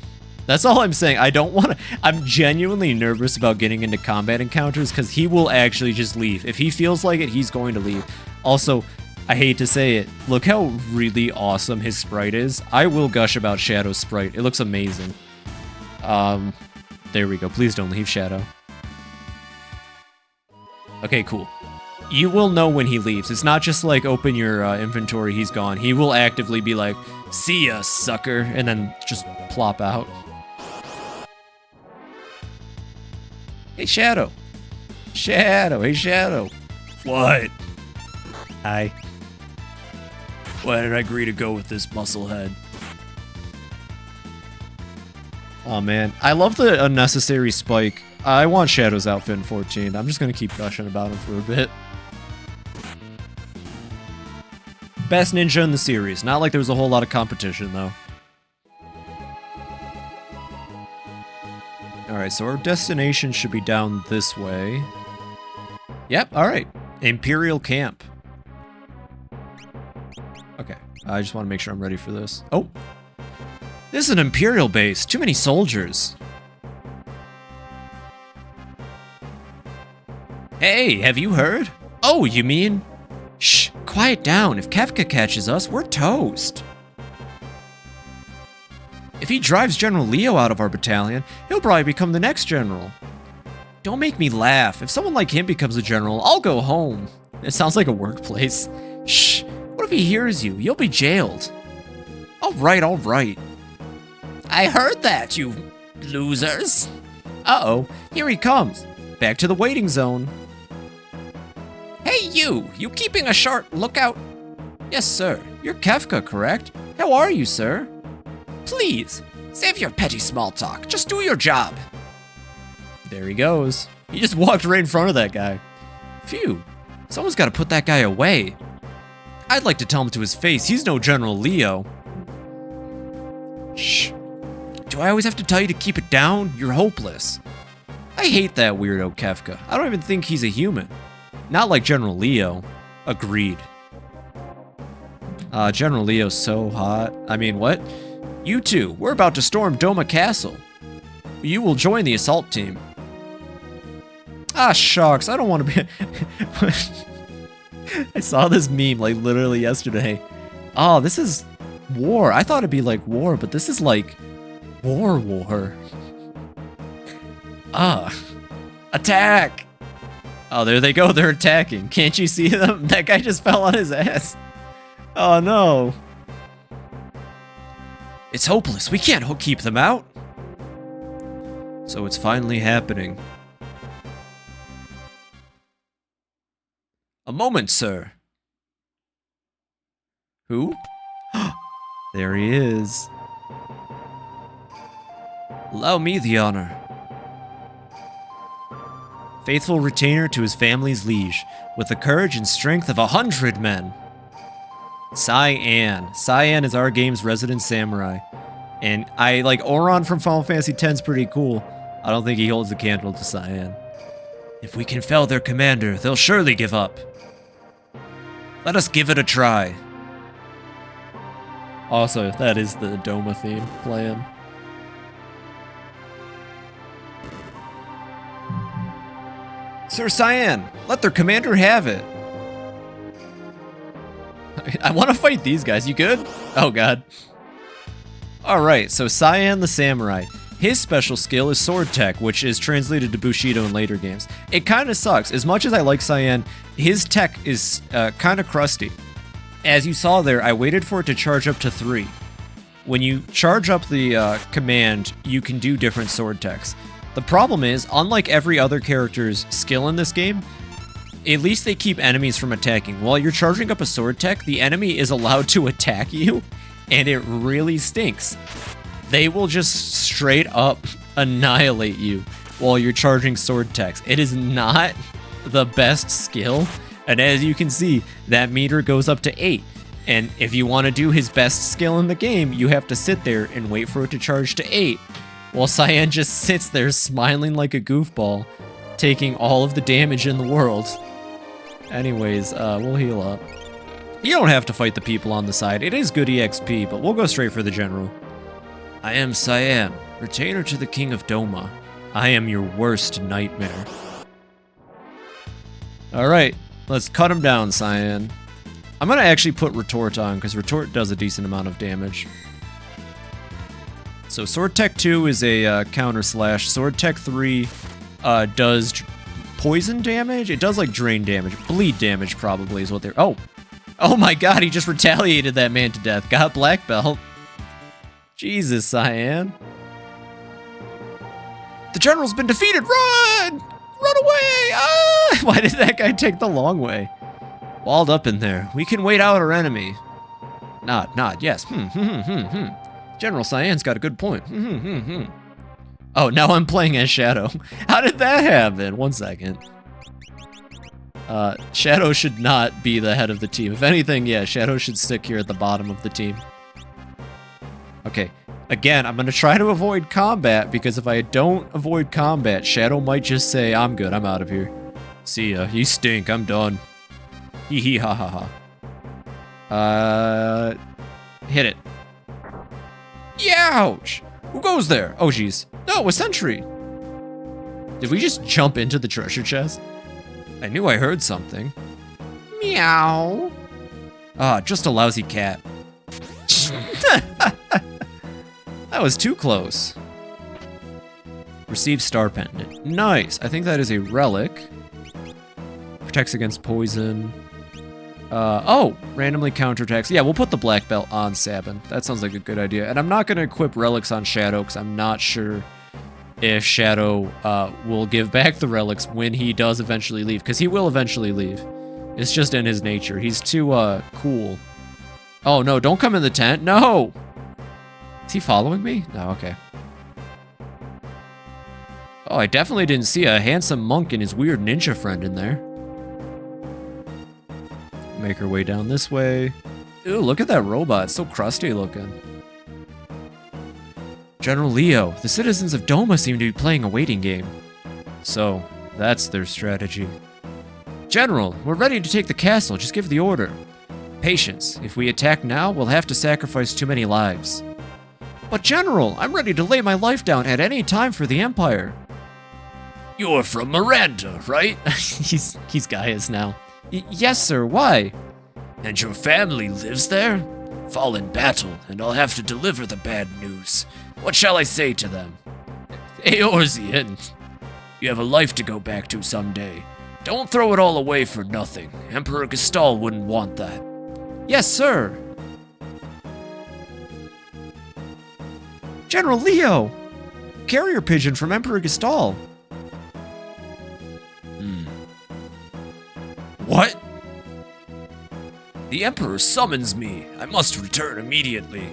That's all I'm saying. I don't want to... I'm genuinely nervous about getting into combat encounters because he will actually just leave. If he feels like it, he's going to leave. Also, I hate to say it, look how really awesome his sprite is. I will gush about Shadow's sprite. It looks amazing. There we go. Please don't leave, Shadow. Okay, cool. You will know when he leaves. It's not just like open your inventory, he's gone. He will actively be like, see ya, sucker, and then just plop out. Hey, Shadow. Shadow, hey, Shadow. What? Hi. Why did I agree to go with this musclehead? Oh, man. I love the unnecessary spike. I want Shadow's outfit in 14. I'm just gonna keep gushing about him for a bit. Best ninja in the series. Not like there was a whole lot of competition, though. Alright, so our destination should be down this way. Yep, alright. Imperial Camp. Okay, I just want to make sure I'm ready for this. Oh! This is an Imperial base. Too many soldiers. Hey, have you heard? Oh, you mean? Shh, quiet down. If Kefka catches us, we're toast. If he drives General Leo out of our battalion, he'll probably become the next general. Don't make me laugh. If someone like him becomes a general, I'll go home. It sounds like a workplace. Shh, what if he hears you? You'll be jailed. All right, all right. I heard that, you losers. Uh-oh, here he comes. Back to the waiting zone. Hey, you keeping a sharp lookout? Yes, sir. You're Kefka, correct? How are you, sir? Please, save your petty small talk. Just do your job. There he goes. He just walked right in front of that guy. Phew, someone's got to put that guy away. I'd like to tell him to his face, he's no General Leo. Shh. Do I always have to tell you to keep it down? You're hopeless. I hate that weirdo Kefka. I don't even think he's a human. Not like General Leo. Agreed. General Leo's so hot. I mean, what? You two, we're about to storm Doma Castle. You will join the assault team. Ah, shucks, I don't want to be... I saw this meme, like, literally yesterday. Oh, this is war. I thought it'd be like war, but this is like... War. Ah. Attack! Oh, there they go, they're attacking. Can't you see them? That guy just fell on his ass. Oh, no. It's hopeless. We can't keep them out. So it's finally happening. A moment, sir. Who? There he is. Allow me the honor. Faithful retainer to his family's liege, with the courage and strength of 100 men. Cyan. Cyan is our game's resident samurai. And I like Oron from Final Fantasy X's pretty cool. I don't think he holds a candle to Cyan. If we can fell their commander, they'll surely give up. Let us give it a try. Also, that is the Doma theme playing. Sir Cyan, let their commander have it. I want to fight these guys. You good? Oh, God. Alright, so Cyan the Samurai. His special skill is Sword Tech, which is translated to Bushido in later games. It kind of sucks. As much as I like Cyan, his tech is kind of crusty. As you saw there, I waited for it to charge up to 3. When you charge up the command, you can do different sword techs. The problem is, unlike every other character's skill in this game, at least they keep enemies from attacking. While you're charging up a sword tech, the enemy is allowed to attack you, and it really stinks. They will just straight up annihilate you while you're charging sword techs. It is not the best skill, and as you can see, that meter goes up to 8. And if you want to do his best skill in the game, you have to sit there and wait for it to charge to 8. While Cyan just sits there smiling like a goofball, taking all of the damage in the world. Anyways, we'll heal up. You don't have to fight the people on the side. It is good EXP, but we'll go straight for the general. I am Cyan, retainer to the King of Doma. I am your worst nightmare. Alright, let's cut him down, Cyan. I'm gonna actually put Retort on, because Retort does a decent amount of damage. So Sword Tech 2 is a counter slash. Sword Tech 3 does poison damage? It does like drain damage. Bleed damage probably is what they're... Oh. Oh my god, he just retaliated that man to death. Got black belt. Jesus, Cyan. The general's been defeated. Run! Run away! Ah! Why did that guy take the long way? Walled up in there. We can wait out our enemy. Nod, yes. General Cyan's got a good point. Oh, now I'm playing as Shadow. How did that happen? 1 second. Shadow should not be the head of the team. If anything, yeah, Shadow should stick here at the bottom of the team. Okay, again, I'm gonna try to avoid combat, because if I don't avoid combat, Shadow might just say, I'm good, I'm out of here. See ya, you stink, I'm done. Hee hee ha ha ha. Hit it. Youch! Who goes there? Oh, jeez. No, a sentry! Did we just jump into the treasure chest? I knew I heard something. Meow. Ah, just a lousy cat. That was too close. Receive star pendant. Nice. I think that is a relic. Protects against poison. Oh, randomly counterattacks. Yeah, we'll put the black belt on Sabin. That sounds like a good idea. And I'm not going to equip relics on Shadow because I'm not sure if Shadow will give back the relics when he does eventually leave, because he will eventually leave. It's just in his nature. He's too cool. Oh no, don't come in the tent. No! Is he following me? No, okay. Oh, I definitely didn't see a handsome monk and his weird ninja friend in there. Make our way down this way. Ew, look at that robot. It's so crusty looking. General Leo, the citizens of Doma seem to be playing a waiting game. So, that's their strategy. General, we're ready to take the castle. Just give the order. Patience. If we attack now, we'll have to sacrifice too many lives. But General, I'm ready to lay my life down at any time for the Empire. You're from Miranda, right? He's Gaius now. Yes, sir. Why? And your family lives there? Fall in battle, and I'll have to deliver the bad news. What shall I say to them? Eorzean, you have a life to go back to someday. Don't throw it all away for nothing. Emperor Gestal wouldn't want that. Yes, sir. General Leo! Carrier pigeon from Emperor Gestal. What? The Emperor summons me. I must return immediately.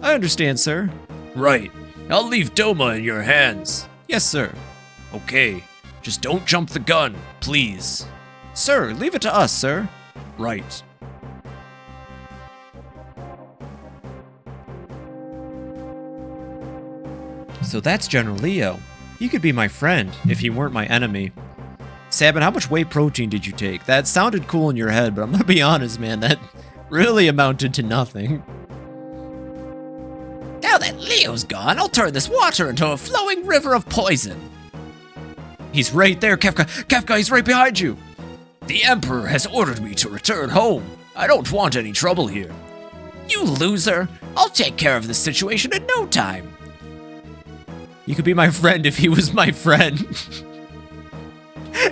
I understand, sir. Right. I'll leave Doma in your hands. Yes, sir. Okay. Just don't jump the gun, please. Sir, leave it to us, sir. Right. So that's General Leo. He could be my friend if he weren't my enemy. Sabin, how much whey protein did you take? That sounded cool in your head, but I'm gonna be honest, man, that really amounted to nothing. Now that Leo's gone, I'll turn this water into a flowing river of poison. He's right there, Kefka. Kefka, he's right behind you. The Emperor has ordered me to return home. I don't want any trouble here. You loser. I'll take care of this situation in no time. You could be my friend if he was my friend.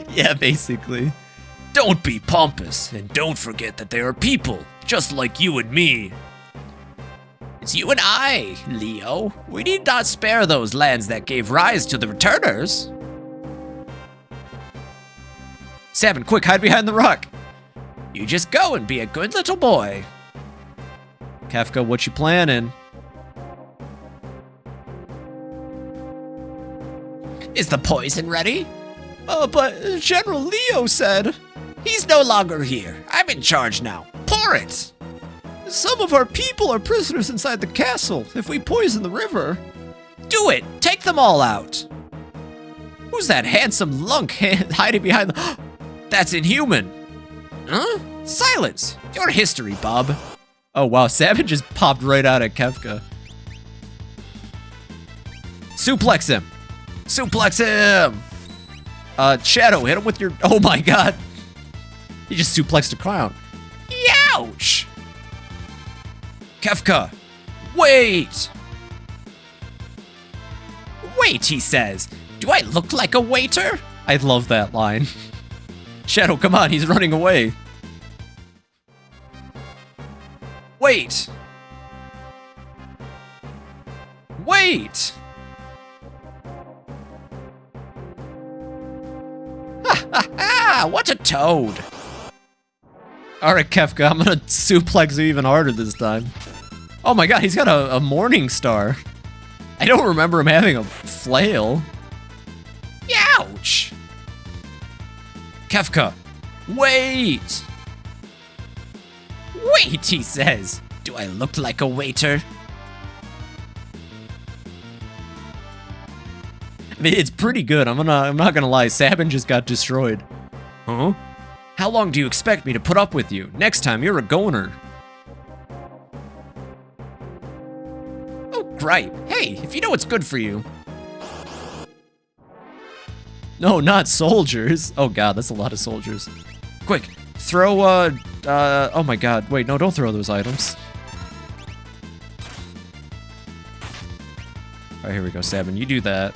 Yeah, basically. Don't be pompous, and don't forget that they are people, just like you and me. It's you and I, Leo. We need not spare those lands that gave rise to the returners. Sabin, quick, hide behind the rock. You just go and be a good little boy. Kefka, what you planning? Is the poison ready? But General Leo said... He's no longer here. I'm in charge now. Pour it! Some of our people are prisoners inside the castle. If we poison the river... Do it! Take them all out! Who's that handsome lunk hiding behind the... That's inhuman! Huh? Silence! Your history, Bob. Oh wow, Sabin just popped right out at Kefka. Suplex him! Suplex him! Shadow, hit him with your... Oh my god! He just suplexed a clown. Youch! Kefka! Wait! Wait, he says. Do I look like a waiter? I love that line. Shadow, come on, he's running away. Wait! Wait! Ha ha ha! What a toad! Alright, Kefka, I'm gonna suplex you even harder this time. Oh my god, he's got a morning star. I don't remember him having a flail. Ouch! Kefka, wait! Wait, he says. Do I look like a waiter? I mean, it's pretty good. I'm not gonna lie. Sabin just got destroyed. Huh? How long do you expect me to put up with you? Next time, you're a goner. Oh, gripe. Hey, if you know what's good for you. No, not soldiers. Oh god, that's a lot of soldiers. Quick, throw, oh my god. Wait, no, don't throw those items. Alright, here we go, Sabin. You do that.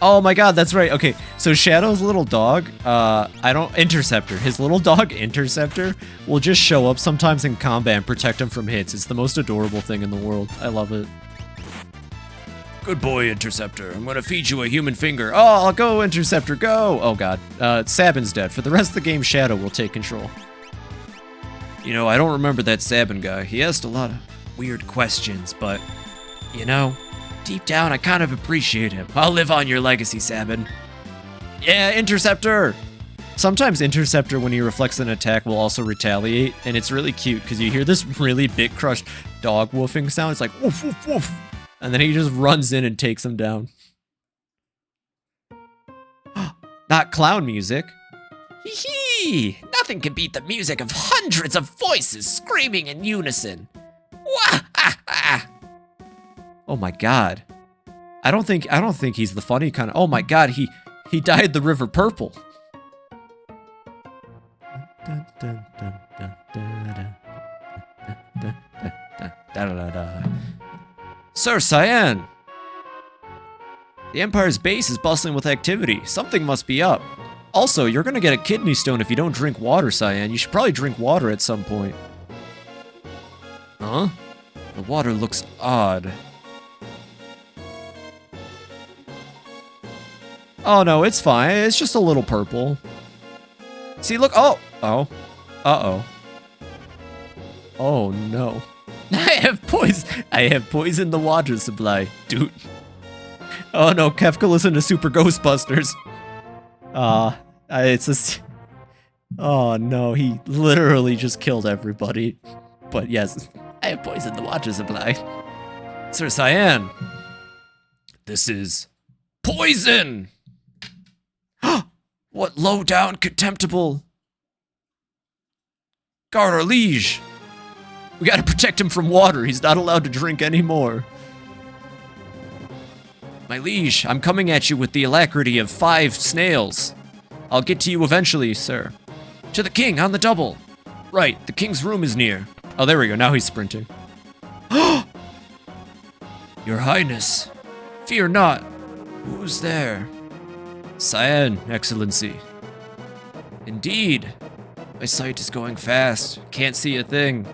Oh my god, that's right. Okay, so Shadow's little dog, Interceptor. His little dog, Interceptor, will just show up sometimes in combat and protect him from hits. It's the most adorable thing in the world. I love it. Good boy, Interceptor. I'm gonna feed you a human finger. Oh, I'll go, Interceptor, go! Oh god. Sabin's dead. For the rest of the game, Shadow will take control. You know, I don't remember that Sabin guy. He asked a lot of weird questions, but, you know, deep down, I kind of appreciate him. I'll live on your legacy, Sabin. Yeah, Interceptor! Sometimes Interceptor, when he reflects an attack, will also retaliate, and it's really cute, because you hear this really big crushed dog woofing sound. It's like, woof, woof, woof. And then he just runs in and takes him down. Not clown music. Hee-hee! Nothing can beat the music of hundreds of voices screaming in unison. Wah-ha-ha! Oh my god. I don't think he's the funny kind of. Oh my god, he dyed the river purple. Sir Cyan! The Empire's base is bustling with activity. Something must be up. Also, you're gonna get a kidney stone if you don't drink water, Cyan. You should probably drink water at some point. Huh? The water looks odd. Oh no, it's fine. It's just a little purple. See, look. Oh! Oh. Uh-oh. Oh no. I have poisoned the water supply, dude. Oh no, Kefka listened to Super Ghostbusters. Oh no, he literally just killed everybody. But yes, I have poisoned the water supply. Sir Cyan, this is poison! What low-down, contemptible... Guard our liege! We gotta protect him from water. He's not allowed to drink anymore. My liege, I'm coming at you with the alacrity of 5 snails. I'll get to you eventually, sir. To the king, on the double. Right, the king's room is near. Oh, there we go. Now he's sprinting. Your Highness, fear not. Who's there? Cyan, Excellency. Indeed. My sight is going fast. Can't see a thing.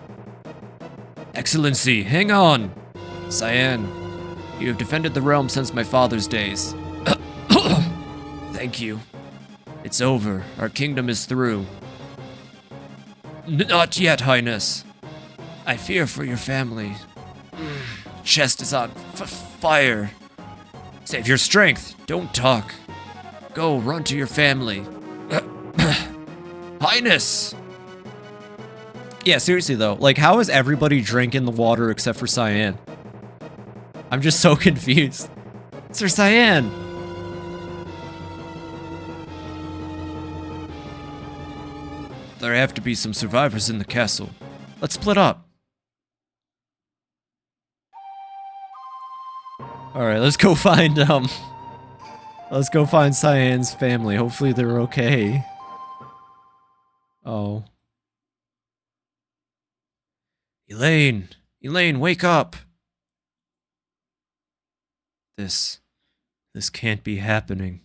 Excellency, hang on! Cyan, you have defended the realm since my father's days. Thank you. It's over. Our kingdom is through. Not yet, Highness. I fear for your family. Chest is on fire. Save your strength. Don't talk. Go, run to your family. Highness! Yeah, seriously though, like how is everybody drinking the water except for Cyan? I'm just so confused. Sir Cyan! There have to be some survivors in the castle. Let's split up. Alright, let's go find Cyan's family. Hopefully they're okay. Oh. Elaine, wake up. This can't be happening.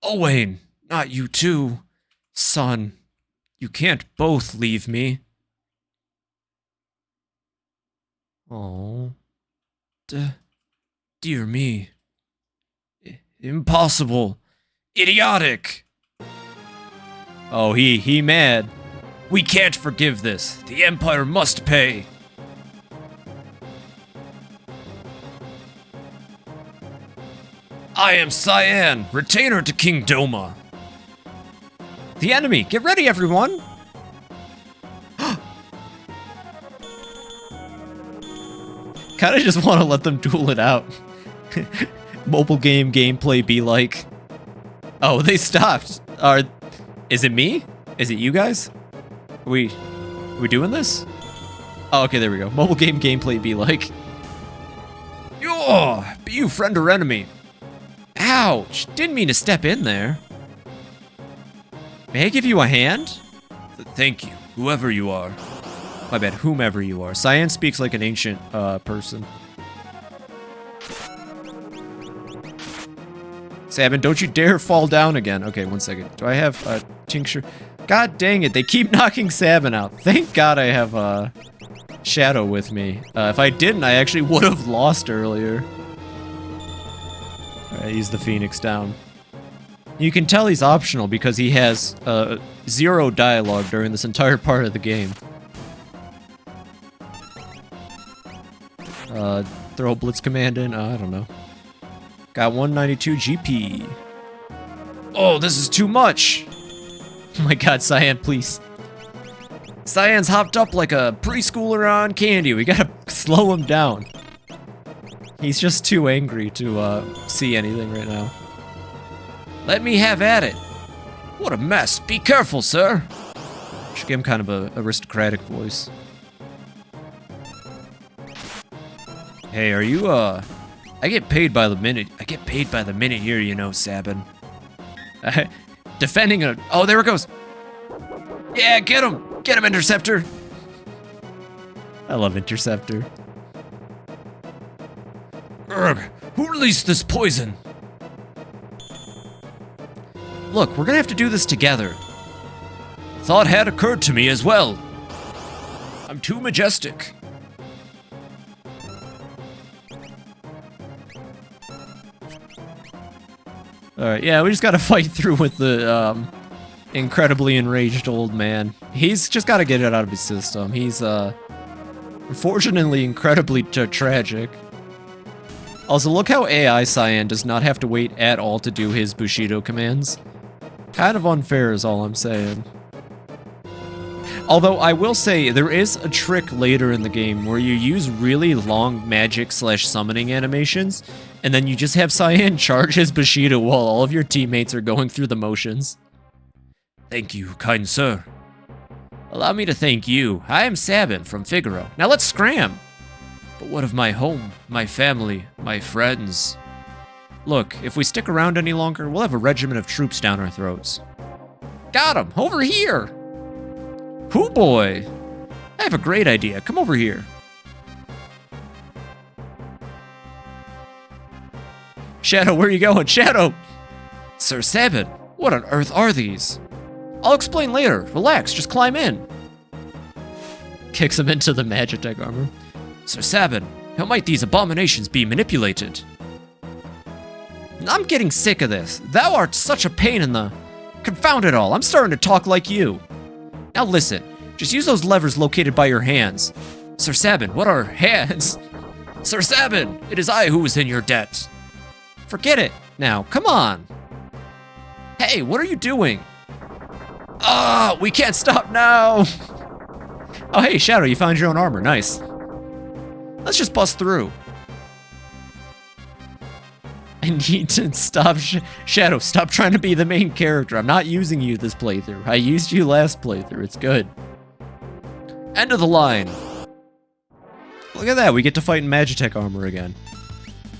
Owain, not you too. Son, you can't both leave me. Oh, dear me. Impossible. Idiotic. Oh, he mad. We can't forgive this. The Empire must pay. I am Cyan, retainer to King Doma. The enemy, get ready everyone. Kinda just want to let them duel it out. Mobile game gameplay be like... Oh, they stopped. Is it me? Is it you guys? Are we doing this? Oh, okay, there we go. Mobile game gameplay be like... Yo, be you friend or enemy? Ouch, didn't mean to step in there. May I give you a hand? Thank you, whoever you are. My bad, whomever you are. Cyan speaks like an ancient person. Sabin, don't you dare fall down again. Okay, 1 second. Do I have a tincture? God dang it, they keep knocking Sabin out. Thank God I have Shadow with me. If I didn't, I actually would have lost earlier. Alright, use the Phoenix down. You can tell he's optional because he has 0 dialogue during this entire part of the game. Throw a Blitz command in? I don't know. Got 192 GP. Oh, this is too much! Oh my god, Cyan, please. Cyan's hopped up like a preschooler on candy. We gotta slow him down. He's just too angry to see anything right now. Let me have at it. What a mess. Be careful, sir. Should give him kind of a aristocratic voice. Hey, are you, I get paid by the minute. I get paid by the minute here, you know, Sabin. Defending a... Oh, there it goes. Yeah, get him. Get him, Interceptor. I love Interceptor. Urgh, who released this poison? Look, we're gonna have to do this together. Thought had occurred to me as well. I'm too majestic. Alright, yeah, we just gotta fight through with the, incredibly enraged old man. He's just gotta get it out of his system. He's, unfortunately incredibly tragic. Also, look how AI Cyan does not have to wait at all to do his Bushido commands. Kind of unfair is all I'm saying. Although, I will say, there is a trick later in the game where you use really long magic/summoning animations, and then you just have Cyan charge his Bushido while all of your teammates are going through the motions. Thank you, kind sir. Allow me to thank you. I am Sabin from Figaro. Now let's scram! But what of my home, my family, my friends? Look, if we stick around any longer, we'll have a regiment of troops down our throats. Got him! Over here! Hoo boy! I have a great idea. Come over here. Shadow, where are you going? Shadow! Sir Sabin, what on earth are these? I'll explain later. Relax, just climb in. Kicks him into the Magitech armor. Sir Sabin, how might these abominations be manipulated? I'm getting sick of this. Thou art such a pain in the... Confound it all, I'm starting to talk like you. Now listen, just use those levers located by your hands. Sir Sabin, what are hands? Sir Sabin, it is I who is in your debt. Forget it. Now, come on. Hey, what are you doing? Ah, we can't stop now. Oh, hey, Shadow, you found your own armor. Nice. Let's just bust through. I need to stop. Shadow, stop trying to be the main character. I'm not using you this playthrough. I used you last playthrough. It's good. End of the line. Look at that. We get to fight in Magitech armor again.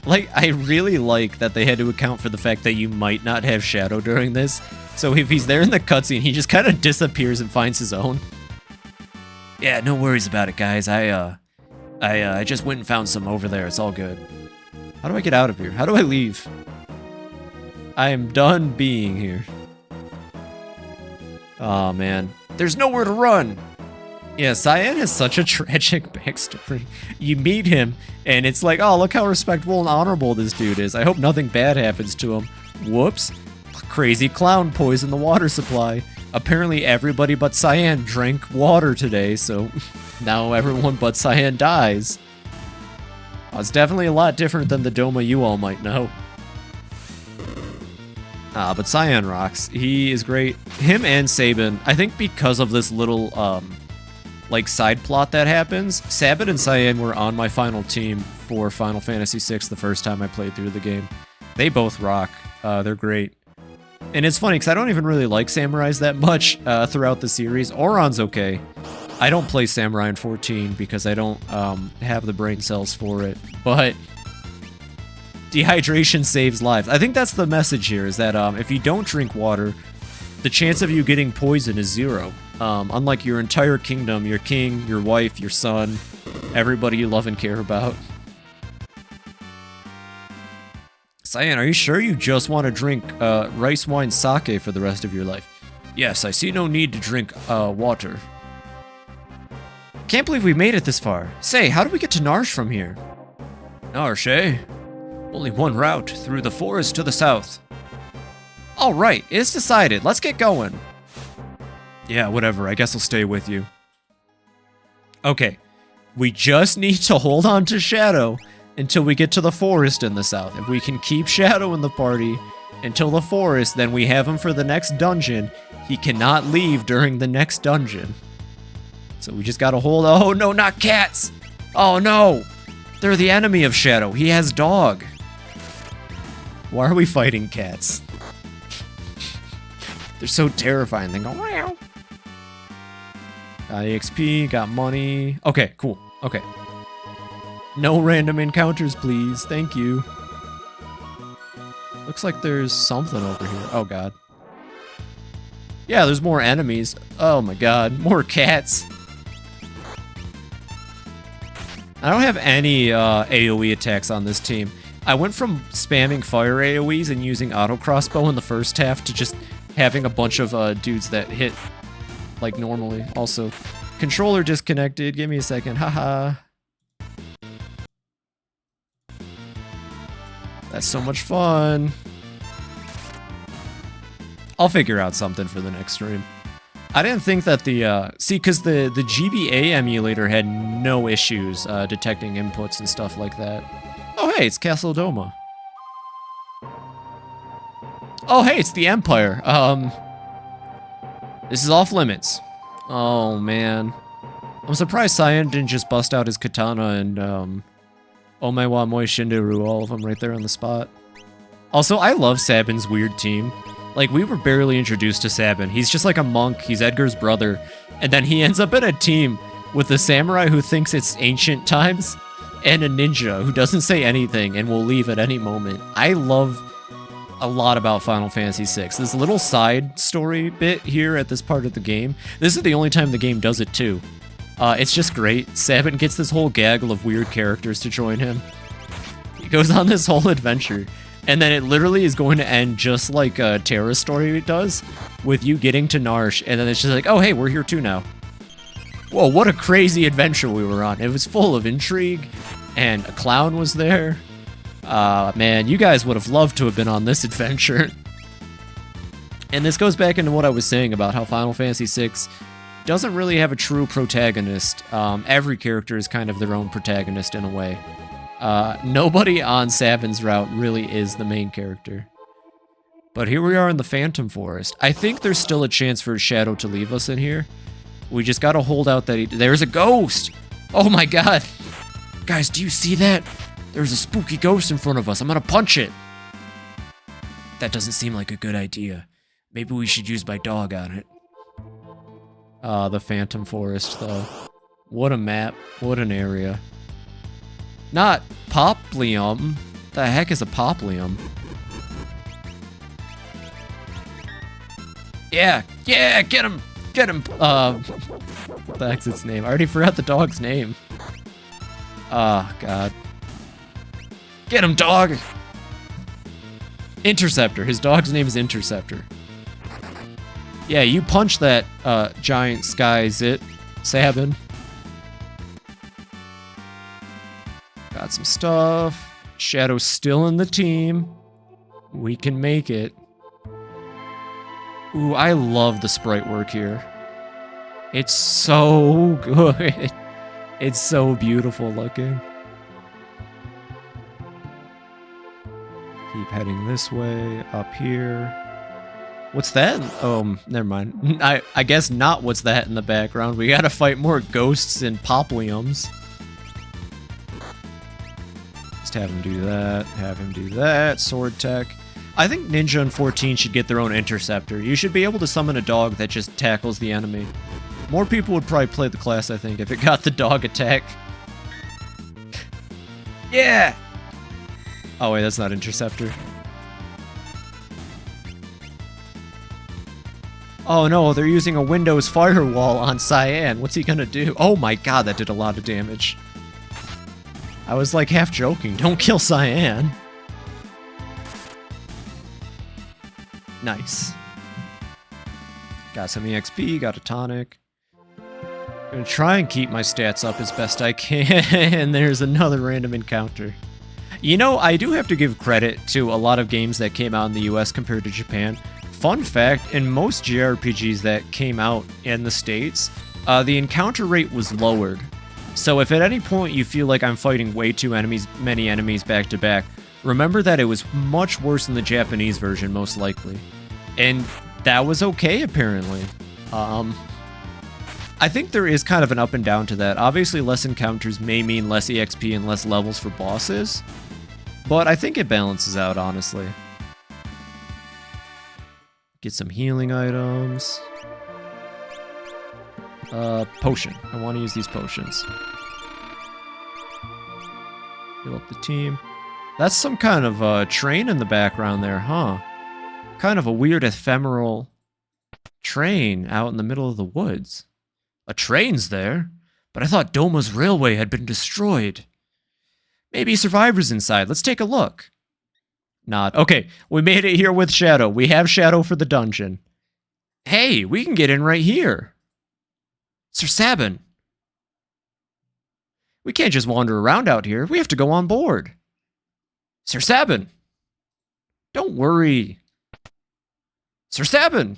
Like, I really like that they had to account for the fact that you might not have Shadow during this. So if he's there in the cutscene, he just kind of disappears and finds his own. Yeah, no worries about it, guys. I just went and found some over there. It's all good. How do I get out of here? How do I leave? I am done being here. Oh, man. There's nowhere to run. Yeah, Cyan has such a tragic backstory. You meet him, and it's like, oh, look how respectable and honorable this dude is. I hope nothing bad happens to him. Whoops. Crazy clown poisoned the water supply. Apparently everybody but Cyan drank water today, so now everyone but Cyan dies. Oh, it's definitely a lot different than the Doma you all might know. But Cyan rocks. He is great. Him and Sabin, I think because of this little, like, side plot that happens, Sabin and Cyan were on my final team for Final Fantasy VI the first time I played through the game. They both rock. They're great. And it's funny, because I don't even really like Samurais that much throughout the series. Auron's okay. I don't play Samurai in 14 because I don't have the brain cells for it. But dehydration saves lives. I think that's the message here, is that if you don't drink water, the chance of you getting poison is 0. Unlike your entire kingdom, your king, your wife, your son, everybody you love and care about. Cyan, are you sure you just want to drink rice wine sake for the rest of your life? Yes, I see no need to drink water. Can't believe we made it this far. Say, how do we get to Narsh from here? Narsh, eh? Only one route, through the forest to the south. All right, it's decided. Let's get going. Yeah, whatever. I guess I'll stay with you. Okay, we just need to hold on to Shadow until we get to the forest in the south. If we can keep Shadow in the party until the forest, then we have him for the next dungeon. He cannot leave during the next dungeon. So we just gotta hold... Oh, no, not cats! Oh, no! They're the enemy of Shadow. He has dog. Why are we fighting cats? They're so terrifying. They go, wow. Got EXP, got money. Okay, cool. Okay. No random encounters, please. Thank you. Looks like there's something over here. Oh, God. Yeah, there's more enemies. Oh, my God. More cats. I don't have any AoE attacks on this team. I went from spamming fire AoEs and using auto crossbow in the first half to just having a bunch of dudes that hit like normally. Also, controller disconnected. Give me a second. Haha. That's so much fun. I'll figure out something for the next stream. I didn't think that the, because the GBA emulator had no issues detecting inputs and stuff like that. Oh, hey, it's Castle Doma. Oh, hey, it's the Empire. This is off limits. Oh, man. I'm surprised Cyan didn't just bust out his katana and, Omewa Moi Shinderu, all of them right there on the spot. Also, I love Sabin's weird team. Like, we were barely introduced to Sabin. He's just like a monk, he's Edgar's brother, and then he ends up in a team with a samurai who thinks it's ancient times, and a ninja who doesn't say anything and will leave at any moment. I love a lot about Final Fantasy VI. This little side story bit here at this part of the game, this is the only time the game does it too. It's just great. Sabin gets this whole gaggle of weird characters to join him. He goes on this whole adventure, and then it literally is going to end just like a Terra story does, with you getting to Narsh, and then it's just like, oh hey, we're here too now. Whoa, what a crazy adventure we were on. It was full of intrigue, and a clown was there. Man, you guys would have loved to have been on this adventure. And this goes back into what I was saying about how Final Fantasy VI doesn't really have a true protagonist. Every character is kind of their own protagonist in a way. Nobody on Sabin's route really is the main character. But here we are in the Phantom Forest. I think there's still a chance for Shadow to leave us in here. We just gotta hold out that there's a ghost! Oh my god! Guys, do you see that? There's a spooky ghost in front of us. I'm gonna punch it! That doesn't seem like a good idea. Maybe we should use my dog on it. The Phantom Forest, though. What a map. What an area. Not Poplium. The heck is a Poplium? Yeah, yeah, get him! Get him! What the heck's its name? I already forgot the dog's name. Oh, God. Get him, dog! Interceptor. His dog's name is Interceptor. Yeah, you punch that giant sky zit, Sabin. Got some stuff. Shadow's still in the team. We can make it. Ooh, I love the sprite work here. It's so good. It's so beautiful looking. Keep heading this way, up here. What's that? Oh, never mind. I guess not what's that in the background. We gotta fight more ghosts and popliums. Just have him do that, have him do that. Sword tech. I think Ninja and 14 should get their own interceptor. You should be able to summon a dog that just tackles the enemy. More people would probably play the class, I think, if it got the dog attack. Yeah! Oh wait, that's not interceptor. Oh no, they're using a Windows firewall on Cyan. What's he gonna do? Oh my god, that did a lot of damage. I was like half joking. Don't kill Cyan. Nice. Got some EXP, got a tonic. Gonna try and keep my stats up as best I can. And there's another random encounter. You know, I do have to give credit to a lot of games that came out in the US compared to Japan. Fun fact, in most JRPGs that came out in the States, the encounter rate was lowered. So if at any point you feel like I'm fighting way too many enemies back to back, remember that it was much worse in the Japanese version, most likely. And that was okay, apparently. I think there is kind of an up and down to that. Obviously, less encounters may mean less EXP and less levels for bosses, but I think it balances out, honestly. Get some healing items. Potion. I want to use these potions. Heal up the team. That's some kind of train in the background there, huh? Kind of a weird ephemeral train out in the middle of the woods. A train's there, but I thought Doma's railway had been destroyed. Maybe survivors inside. Let's take a look. Not. Okay, we made it here with Shadow. We have Shadow for the dungeon. Hey, we can get in right here. Sir Sabin. We can't just wander around out here. We have to go on board. Sir Sabin. Don't worry. Sir Sabin.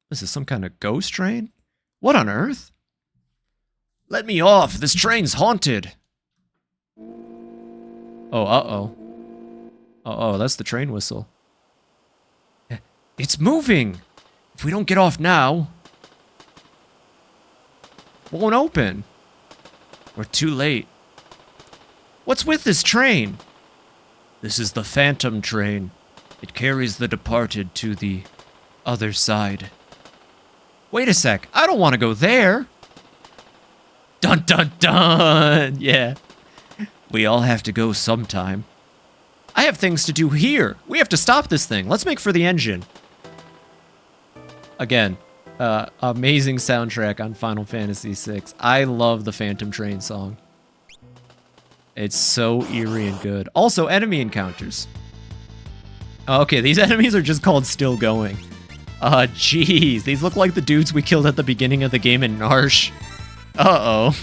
This is some kind of ghost train? What on earth? Let me off. This train's haunted. Oh, uh-oh. Uh-oh, that's the train whistle. It's moving. If we don't get off now, won't open. We're too late. What's with this train? This is the Phantom train. It carries the departed to the other side. Wait a sec. I don't want to go there. Dun dun dun. Yeah. We all have to go sometime. I have things to do here. We have to stop this thing. Let's make for the engine. Again, amazing soundtrack on Final Fantasy VI. I love the Phantom Train song. It's so eerie and good. Also, enemy encounters. Okay, these enemies are just called Still Going. Jeez. These look like the dudes we killed at the beginning of the game in Narsh. Uh-oh.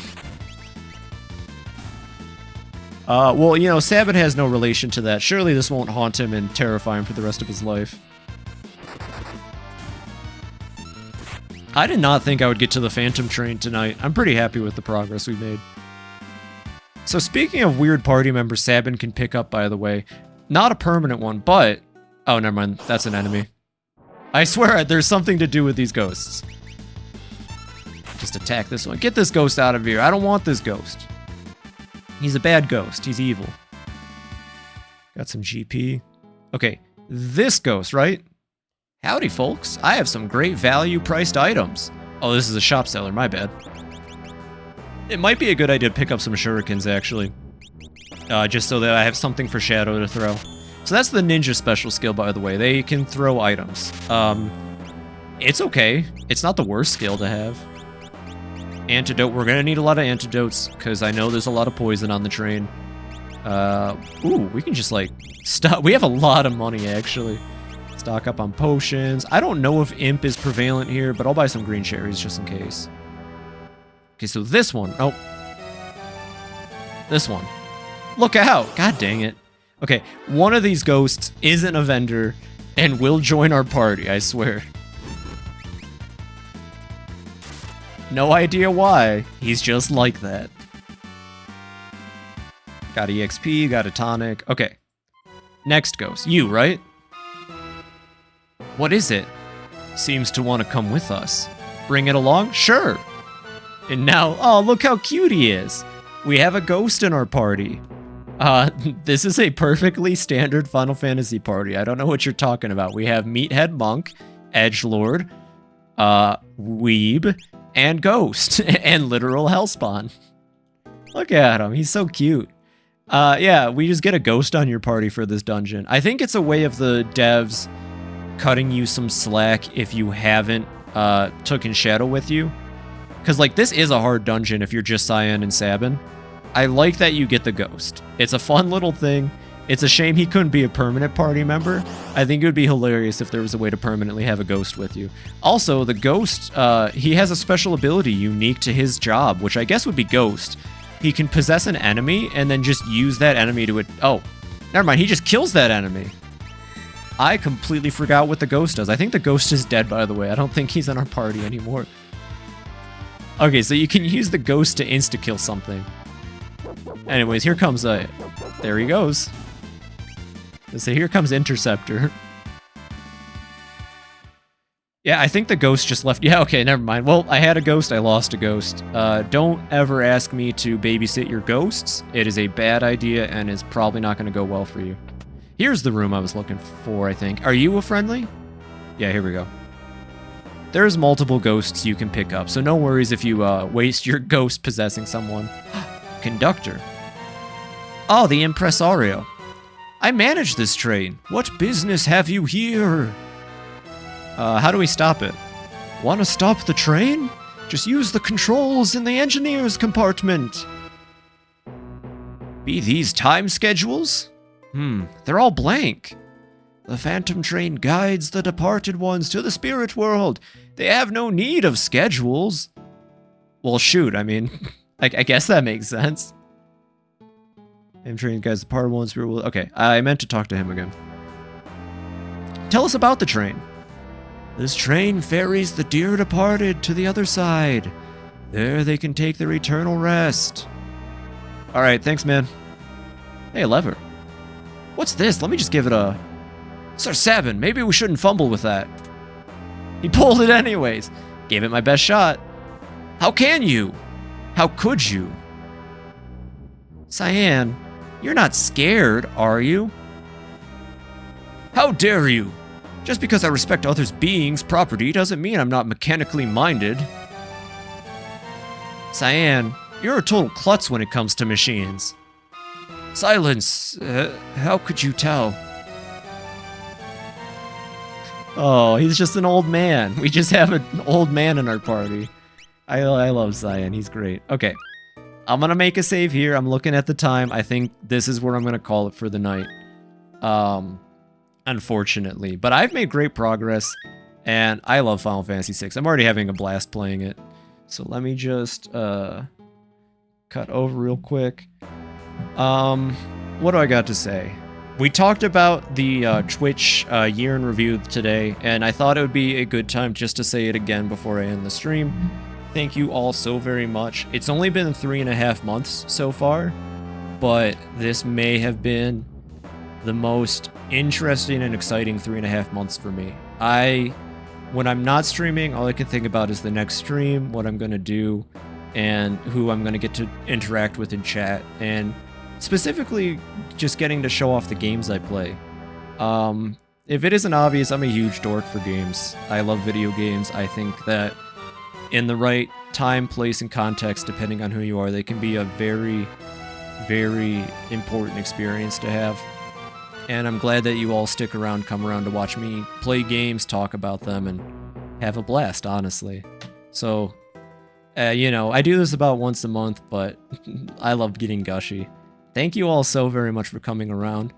Well, you know, Sabin has no relation to that. Surely this won't haunt him and terrify him for the rest of his life. I did not think I would get to the Phantom Train tonight. I'm pretty happy with the progress we made. So speaking of weird party members Sabin can pick up, by the way, not a permanent one, but... Oh, never mind. That's an enemy. I swear there's something to do with these ghosts. Just attack this one. Get this ghost out of here. I don't want this ghost. He's a bad ghost. He's evil. Got some GP. Okay, this ghost, right? Howdy, folks. I have some great value-priced items. Oh, this is a shop seller. My bad. It might be a good idea to pick up some shurikens, actually. Just so that I have something for Shadow to throw. So that's the ninja special skill, by the way. They can throw items. It's okay. It's not the worst skill to have. Antidote. We're gonna need a lot of antidotes, because I know there's a lot of poison on the train. Ooh, we can just, like, stop. We have a lot of money, actually. Stock up on potions. I don't know if Imp is prevalent here, but I'll buy some green cherries just in case. Okay, so this one. Oh. This one. Look out! God dang it. Okay, one of these ghosts isn't a vendor and will join our party, I swear. No idea why. He's just like that. Got EXP, got a tonic. Okay. Next ghost. You, right? What is it? Seems to want to come with us. Bring it along? Sure. And now, oh, look how cute he is. We have a ghost in our party. This is a perfectly standard Final Fantasy party. I don't know what you're talking about. We have Meathead Monk, Edgelord, Weeb, and Ghost, and literal Hellspawn. Look at him. He's so cute. Yeah, we just get a ghost on your party for this dungeon. I think it's a way of the devs cutting you some slack if you haven't taken Shadow with you. Because, like, this is a hard dungeon if you're just Cyan and Sabin. I like that you get the ghost. It's a fun little thing. It's a shame he couldn't be a permanent party member. I think it would be hilarious if there was a way to permanently have a ghost with you. Also, the ghost, he has a special ability unique to his job, which I guess would be Ghost. He can possess an enemy and then just use that enemy to... Oh, never mind. He just kills that enemy. I completely forgot what the ghost does. I think the ghost is dead, by the way. I don't think he's in our party anymore. Okay, so you can use the ghost to insta-kill something. Anyways, here comes there he goes. So here comes Interceptor. Yeah, I think the ghost just left. Yeah, okay, never mind. Well, I had a ghost, I lost a ghost. Don't ever ask me to babysit your ghosts. It is a bad idea and is probably not going to go well for you. Here's the room I was looking for, I think. Are you a friendly? Yeah, here we go. There's multiple ghosts you can pick up, so no worries if you waste your ghost possessing someone. Conductor. Oh, the Impresario. I manage this train. What business have you here? How do we stop it? Want to stop the train? Just use the controls in the engineer's compartment. Be these time schedules? They're all blank. The phantom train guides the departed ones to the spirit world. They have no need of schedules. Well, shoot, I mean, I guess that makes sense. Phantom train guides the departed ones. Okay, I meant to talk to him again. Tell us about the train. This train ferries the dear departed to the other side. There they can take their eternal rest. All right, thanks, man. Hey, lever. What's this? Let me just give it a... Sir Sabin, maybe we shouldn't fumble with that. He pulled it anyways. Gave it my best shot. How can you? How could you? Cyan, you're not scared, are you? How dare you? Just because I respect others' beings' property doesn't mean I'm not mechanically minded. Cyan, you're a total klutz when it comes to machines. Silence. How could you tell? Oh, he's just an old man. We just have an old man in our party. I love Cyan. He's great. Okay. I'm going to make a save here. I'm looking at the time. I think this is where I'm going to call it for the night. Unfortunately. But I've made great progress, and I love Final Fantasy VI. I'm already having a blast playing it. So let me just cut over real quick. What do I got to say? We talked about the Twitch year in review today, and I thought it would be a good time just to say it again before I end the stream. Thank you all so very much. It's only been 3.5 months so far, but this may have been the most interesting and exciting 3.5 months for me. When I'm not streaming, all I can think about is the next stream, what I'm going to do, and who I'm going to get to interact with in chat, and specifically just getting to show off the games I play. If it isn't obvious, I'm a huge dork for games. I love video games. I think that in the right time, place, and context, depending on who you are, they can be a very, very important experience to have. And I'm glad that you all stick around, come around to watch me play games, talk about them, and have a blast, honestly. So, you know, I do this about once a month, but I love getting gushy. Thank you all so very much for coming around.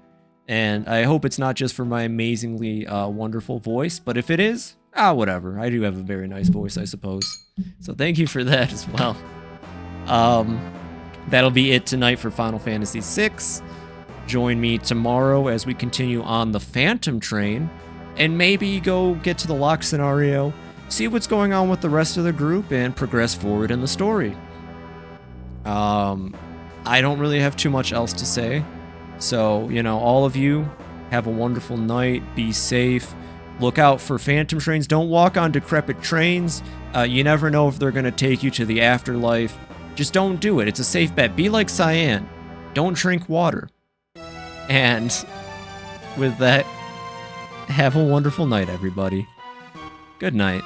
And I hope it's not just for my amazingly wonderful voice, but if it is, whatever. I do have a very nice voice, I suppose. So thank you for that as well. That'll be it tonight for Final Fantasy VI. Join me tomorrow as we continue on the Phantom Train, and maybe go get to the lock scenario, see what's going on with the rest of the group, and progress forward in the story. I don't really have too much else to say. So, you know, all of you, have a wonderful night, be safe, look out for phantom trains, don't walk on decrepit trains, you never know if they're going to take you to the afterlife. Just don't do it, it's a safe bet. Be like Cyan, don't drink water. And with that, have a wonderful night, everybody. Good night.